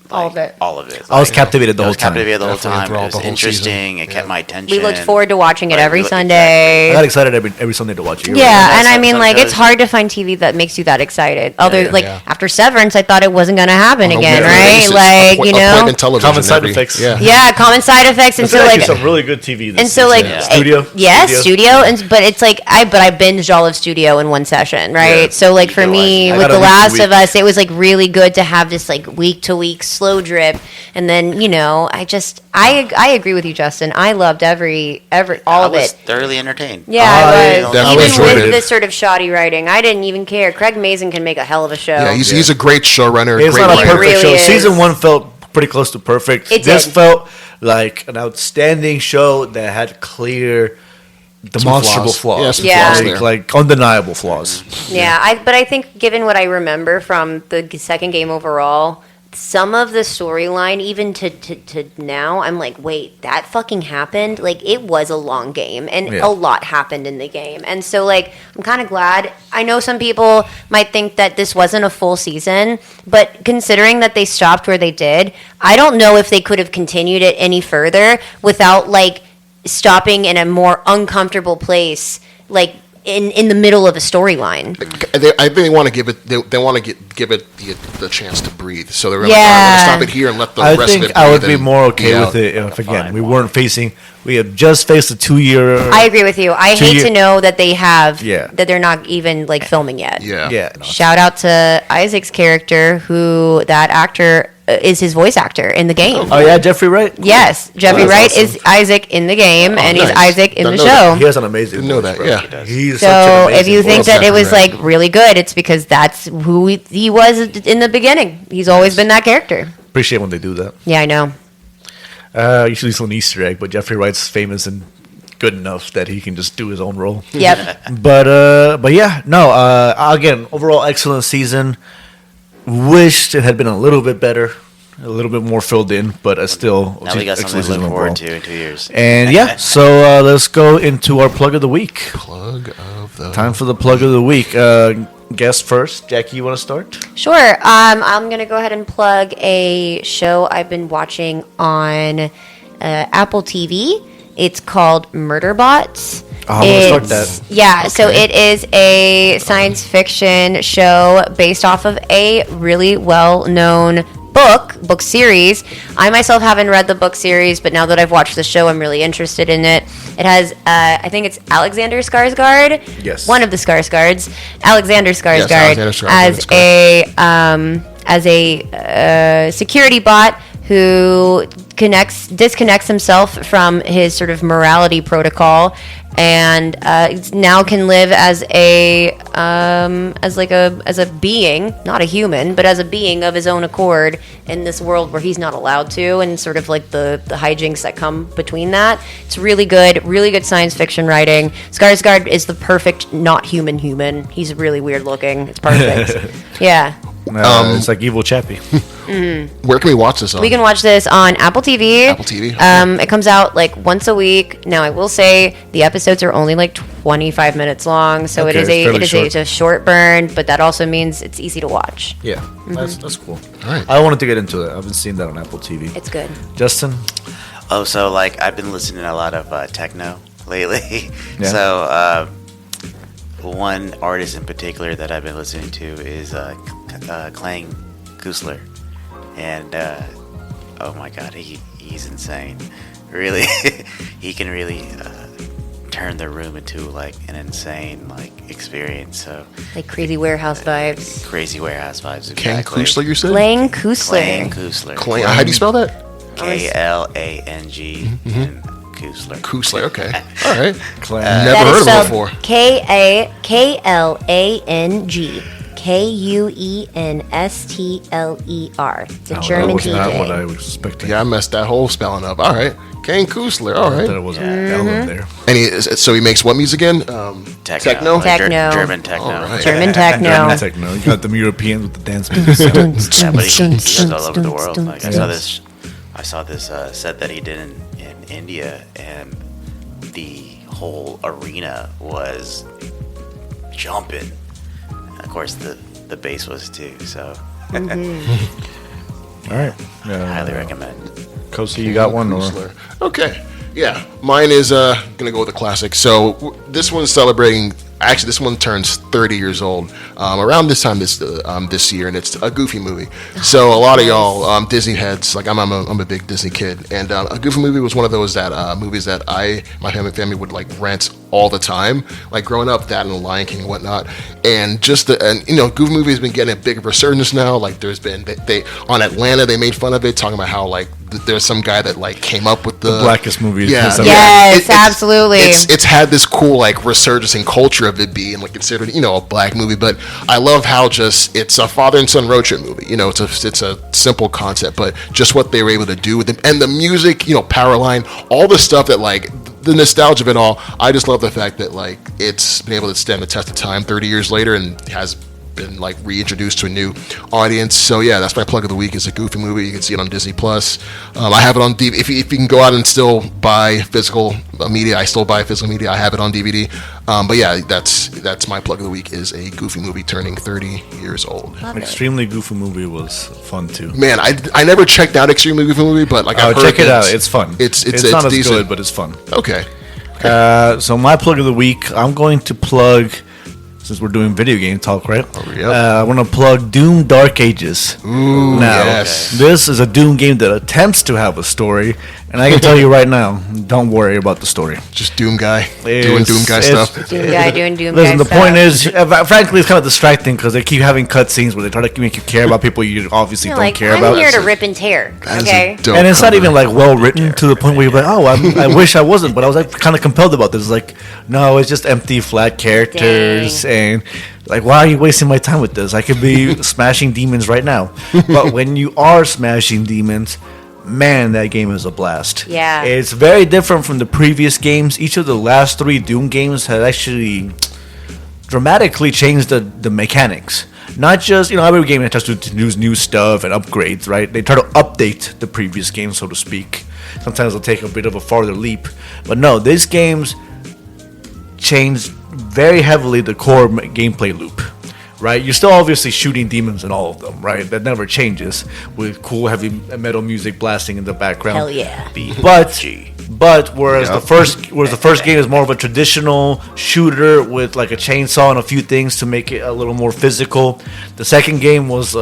All of it. All of it. I was captivated the I whole was time. captivated the whole Definitely time. throughout It was the whole interesting. season. It kept Yeah. my attention. We looked forward to watching it Right, every we looked- Sunday. I got excited every Sunday to watch it. You're Yeah, right. and I mean, like, it's sometimes- hard to find TV that makes you that excited. Other, yeah, like, yeah. after Severance, I thought it wasn't going to happen On a again, weekly right? basis. Like, you know? Appointment television Common side every- effects. Yeah. Yeah, common side effects. And It's so, actually like, some really good TV. This and so, like, season. Yeah. Studio. Yes, studio, and but it's like I binged all of Studio in one session, right? Yeah. So like You for can me, watch it. I with got The a week to Last week. of Us, it was like really good to have this like week to week slow drip, and then I agree with you, Justin. I loved every all I of was it. thoroughly entertained. Yeah, I I was. definitely Even enjoyed with it. this sort of shoddy writing, I didn't even care. Craig Mazin can make a hell of a show. Yeah, he's a great showrunner. It's great not a writer. perfect really show. is. Season 1 felt pretty close to perfect. It This did. felt like an outstanding show that had clear, demonstrable flaws. flaws. Yeah, some Yeah. flaws there. Like undeniable flaws. Yeah, but I think given what I remember from the second game overall, some of the storyline, even to now, I'm like, wait, that fucking happened? Like, it was a long game, and Yeah. a lot happened in the game. And so, like, I'm kind of glad. I know some people might think that this wasn't a full season, but considering that they stopped where they did, I don't know if they could have continued it any further without, like, stopping in a more uncomfortable place, like, in the middle of a storyline. I think they want to give it. They want to give it the chance to breathe. So they're like, Yeah. all right, we're gonna stop it here and let the I rest of think it. I would breathe be and more okay be with out. it if, again, fine we wine. weren't facing. We had just faced a 2-year. I agree with you. I hate year- to know that they have Yeah. that they're not even like filming yet. Yeah, Yeah. Shout out to Isaac's character, who that actor is his voice actor in the game. Oh yeah, Jeffrey Wright. Yes, Jeffrey that's Wright awesome. is Isaac in the game, and he's nice. Isaac in Didn't the know that. He show. has an amazing. Didn't know voice, that, bro. yeah. He does. He's such an So amazing if you think voice that it was actor. like really good, it's because that's who he was in the beginning. He's always been that character. Appreciate when they do that. Yeah, I know. Usually it's an Easter egg, but Jeffrey Wright's famous and good enough that he can just do his own role. Yep. But yeah, no. Again, overall excellent season. Wished it had been a little bit better, a little bit more filled in, but still. Now we got something to look forward to in 2 years. And yeah, so let's go into our plug of the week. Time for the plug of the week. Guest first. Jackie, you want to start? Sure. I'm going to go ahead and plug a show I've been watching on Apple TV. It's called Murderbots. Oh, I'm going to start that. Yeah, Okay. so it is a science fiction show based off of a really well-known book series. I myself haven't read the book series, but now that I've watched the show, I'm really interested in it. It has, I think it's Alexander Skarsgård. Yes. One of the Skarsgårds. Alexander Skarsgård, Alexander Skarsgård, as a security bot who disconnects himself from his sort of morality protocol, and now can live as a being, not a human, but as a being of his own accord in this world where he's not allowed to, and sort of like the hijinks that come between that. It's really good science fiction writing. Skarsgård is the perfect not human. He's really weird looking. It's perfect. Yeah. It's like Evil Chappie. Where can we watch this on? We can watch this on Apple TV. Apple TV, okay. It comes out like once a week. Now, I will say the episodes are only like 25 minutes long, so Okay, it's a short burn, but that also means it's easy to watch. Yeah, that's cool. All right. I wanted to get into it. I haven't seen that on Apple TV. It's good. Justin? Oh, so like I've been listening to a lot of techno lately. Yeah. So one artist in particular that I've been listening to is Clang Kusler, and oh my god, he's insane. Really, he can really turn the room into like an insane like experience. So Like crazy warehouse vibes. crazy warehouse vibes. Ken Exactly. Kusler, you said? Clang Kusler. Clang Kusler. How do you spell that? Klang and Kusler. Kusler, okay. All right. Clang. Never That heard is of him spelled before. Klang. Kuenstler. It's a German That was not what I DJ. was expecting. Yeah, I messed that whole spelling up. All right. Ken Kusler, all That it right. wasn't L in there. And so he makes what music again? Techno? Like Techno. German techno. All right. German German techno. techno. You got them Europeans with the dance music. Yeah, but he goes all over the world. Like I saw this set that he did in India, and the whole arena was jumping. And of course, the bass was too. So All right. highly recommend. Kosi, you got one? Or? Kusler. Okay. Yeah. Mine is going to go with a classic. So this one's celebrating. Actually, this one turns 30 years old around this time this year, and it's a Goofy movie. So a lot of y'all Disney heads, like I'm a big Disney kid, and a Goofy movie was one of those movies that my family would like rent all the time, like growing up, that and The Lion King and whatnot. And Goofy movie has been getting a big resurgence now. Like there's been they on Atlanta, they made fun of it, talking about how like there's some guy that like came up with the blackest movie. Yeah, ever. Yes, absolutely. It's had this cool like resurgence in culture of it being like considered a black movie, but I love how just it's a father and son road trip movie. It's a simple concept, but just what they were able to do with it and the music, Powerline, all the stuff that like the nostalgia of it all. I just love the fact that like it's been able to stand the test of time 30 years later and has been like reintroduced to a new audience. So yeah, that's my plug of the week. Is a Goofy movie. You can see it on Disney Plus. I have it on DVD. If you can go out and still buy physical media, I still buy physical media. I have it on DVD. But yeah, that's my plug of the week. Is a Goofy movie turning 30 years old. Love it. Extremely Goofy movie was fun too. Man, I never checked out Extremely Goofy movie, but like I've heard check it out. It's fun. It's not as decent. good, but it's fun. Okay. So my plug of the week, I'm going to plug. Since we're doing video game talk, right? Oh, yep. I want to plug Doom Dark Ages. Ooh, Now, yes. this is a Doom game that attempts to have a story, and I can tell you right now, don't worry about the story. Just Doom guy doing It's- Doom guy it's- stuff. Doom guy doing Doom Listen, guy the point stuff. is, frankly, it's kind of distracting because they keep having cutscenes where they try to make you care about people you obviously You're don't like, care I'm about. here to rip and tear. That is a Okay. dope And it's not cover. even like well written to the point where you're like, oh, I wish I wasn't, but I was like kind of compelled about this. It's like, no, it's just empty, flat characters, and like, why are you wasting my time with this? I could be smashing demons right now. But when you are smashing demons, man, that game is a blast. Yeah. It's very different from the previous games. Each of the last 3 Doom games had actually dramatically changed the mechanics. Not just, every game tries to do new stuff and upgrades, right? They try to update the previous game, so to speak. Sometimes they'll take a bit of a farther leap. But no, these games changed very heavily the core gameplay loop, right? You're still obviously shooting demons in all of them, right? That never changes with cool heavy metal music blasting in the background. Hell yeah. But whereas the first game is more of a traditional shooter with like a chainsaw and a few things to make it a little more physical, the second game was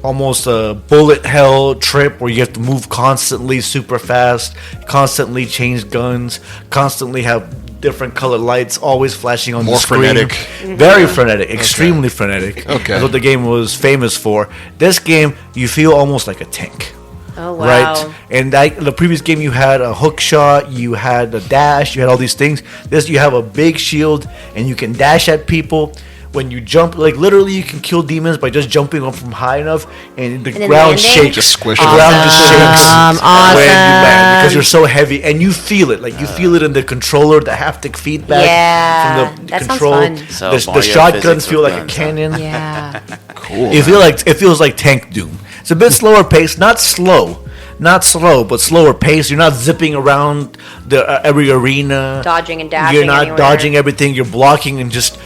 almost a bullet hell trip where you have to move constantly, super fast, constantly change guns, constantly have different colored lights always flashing on the screen. More frenetic. Very frenetic, extremely frenetic. Okay. That's what the game was famous for. This game, you feel almost like a tank. Oh, wow. Right? And the previous game, you had a hook shot, you had a dash, you had all these things. This, you have a big shield, and you can dash at people. When you jump, like literally, you can kill demons by just jumping up from high enough, and the ground landing? shakes. Just squish the it. ground just shakes Awesome. when you land because you're so heavy, and you feel it. Like you feel it in the controller, the haptic feedback Yeah, from the that sounds control. fun. So The Mario shotguns physics feel with like a guns, huh? cannon. Yeah. Cool. It feels like Tank Doom. It's a bit slower paced, not slow, but slower paced. You're not zipping around every arena, Dodging and dashing. You're not anywhere. dodging everything. You're blocking and just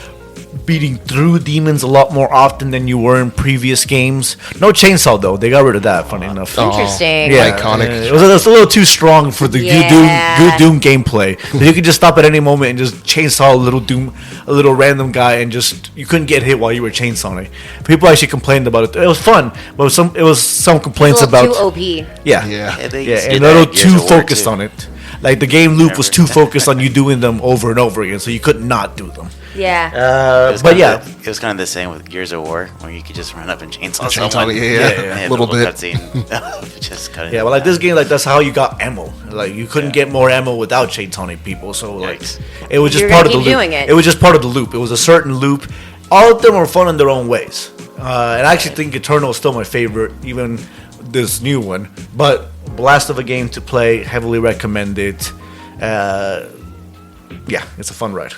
beating through demons a lot more often than you were in previous games. No chainsaw though; they got rid of that. Funny enough. Interesting. Yeah, Iconic. it was a little too strong for the Yeah. good Doom gameplay. You could just stop at any moment and just chainsaw a little random guy, and just you couldn't get hit while you were chainsawing. People actually complained about it. It was fun, but it was some complaints It's a little about too OP. yeah, Yeah. They yeah, used to and do a little that in Gears too of War, focused too. on it. Like the game loop was too focused on you doing them over and over again, so you could not do them. Yeah. It was But kinda yeah, it was kind of the same with Gears of War, where you could just run up and chainsaw Chainsaw, someone. yeah. A Little bit. cutscene. Just cut it. yeah, well, like this game, like that's how you got ammo. Like you couldn't get more ammo without chainsawing people. So like Yikes. it was just You're part of gonna the keep loop. doing it. It was just part of the loop. It was a certain loop. All of them were fun in their own ways. And I actually think Eternal is still my favorite, even this new one. But blast of a game to play. Heavily recommended. Yeah, it's a fun ride.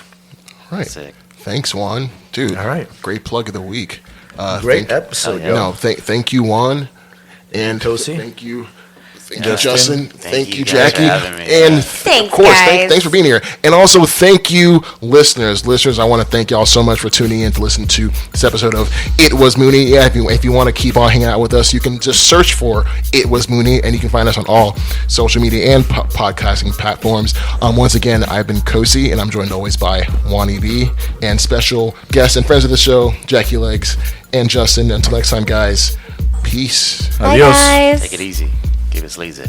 Right. Sick. Thanks, Juan. Dude. All right. Great plug of the week. Great thank- episode, yeah. yo. No, thank you, Juan. And Tosi. thank you, Justin. Justin. Thank you, you guys for Jackie. having me. And Yeah. Thanks, of course, guys. thanks for being here. And also, thank you, listeners. Listeners, I want to thank y'all so much for tuning in to listen to this episode of It Was Mooney. Yeah, if you want to keep on hanging out with us, you can just search for It Was Mooney, and you can find us on all social media and podcasting platforms. Once again, I've been Kosi, and I'm joined always by Wani B, and special guests and friends of the show, Jackie Legs and Justin. Until next time, guys, peace. Bye, Adios. guys. Take it easy. Keep it sleazy.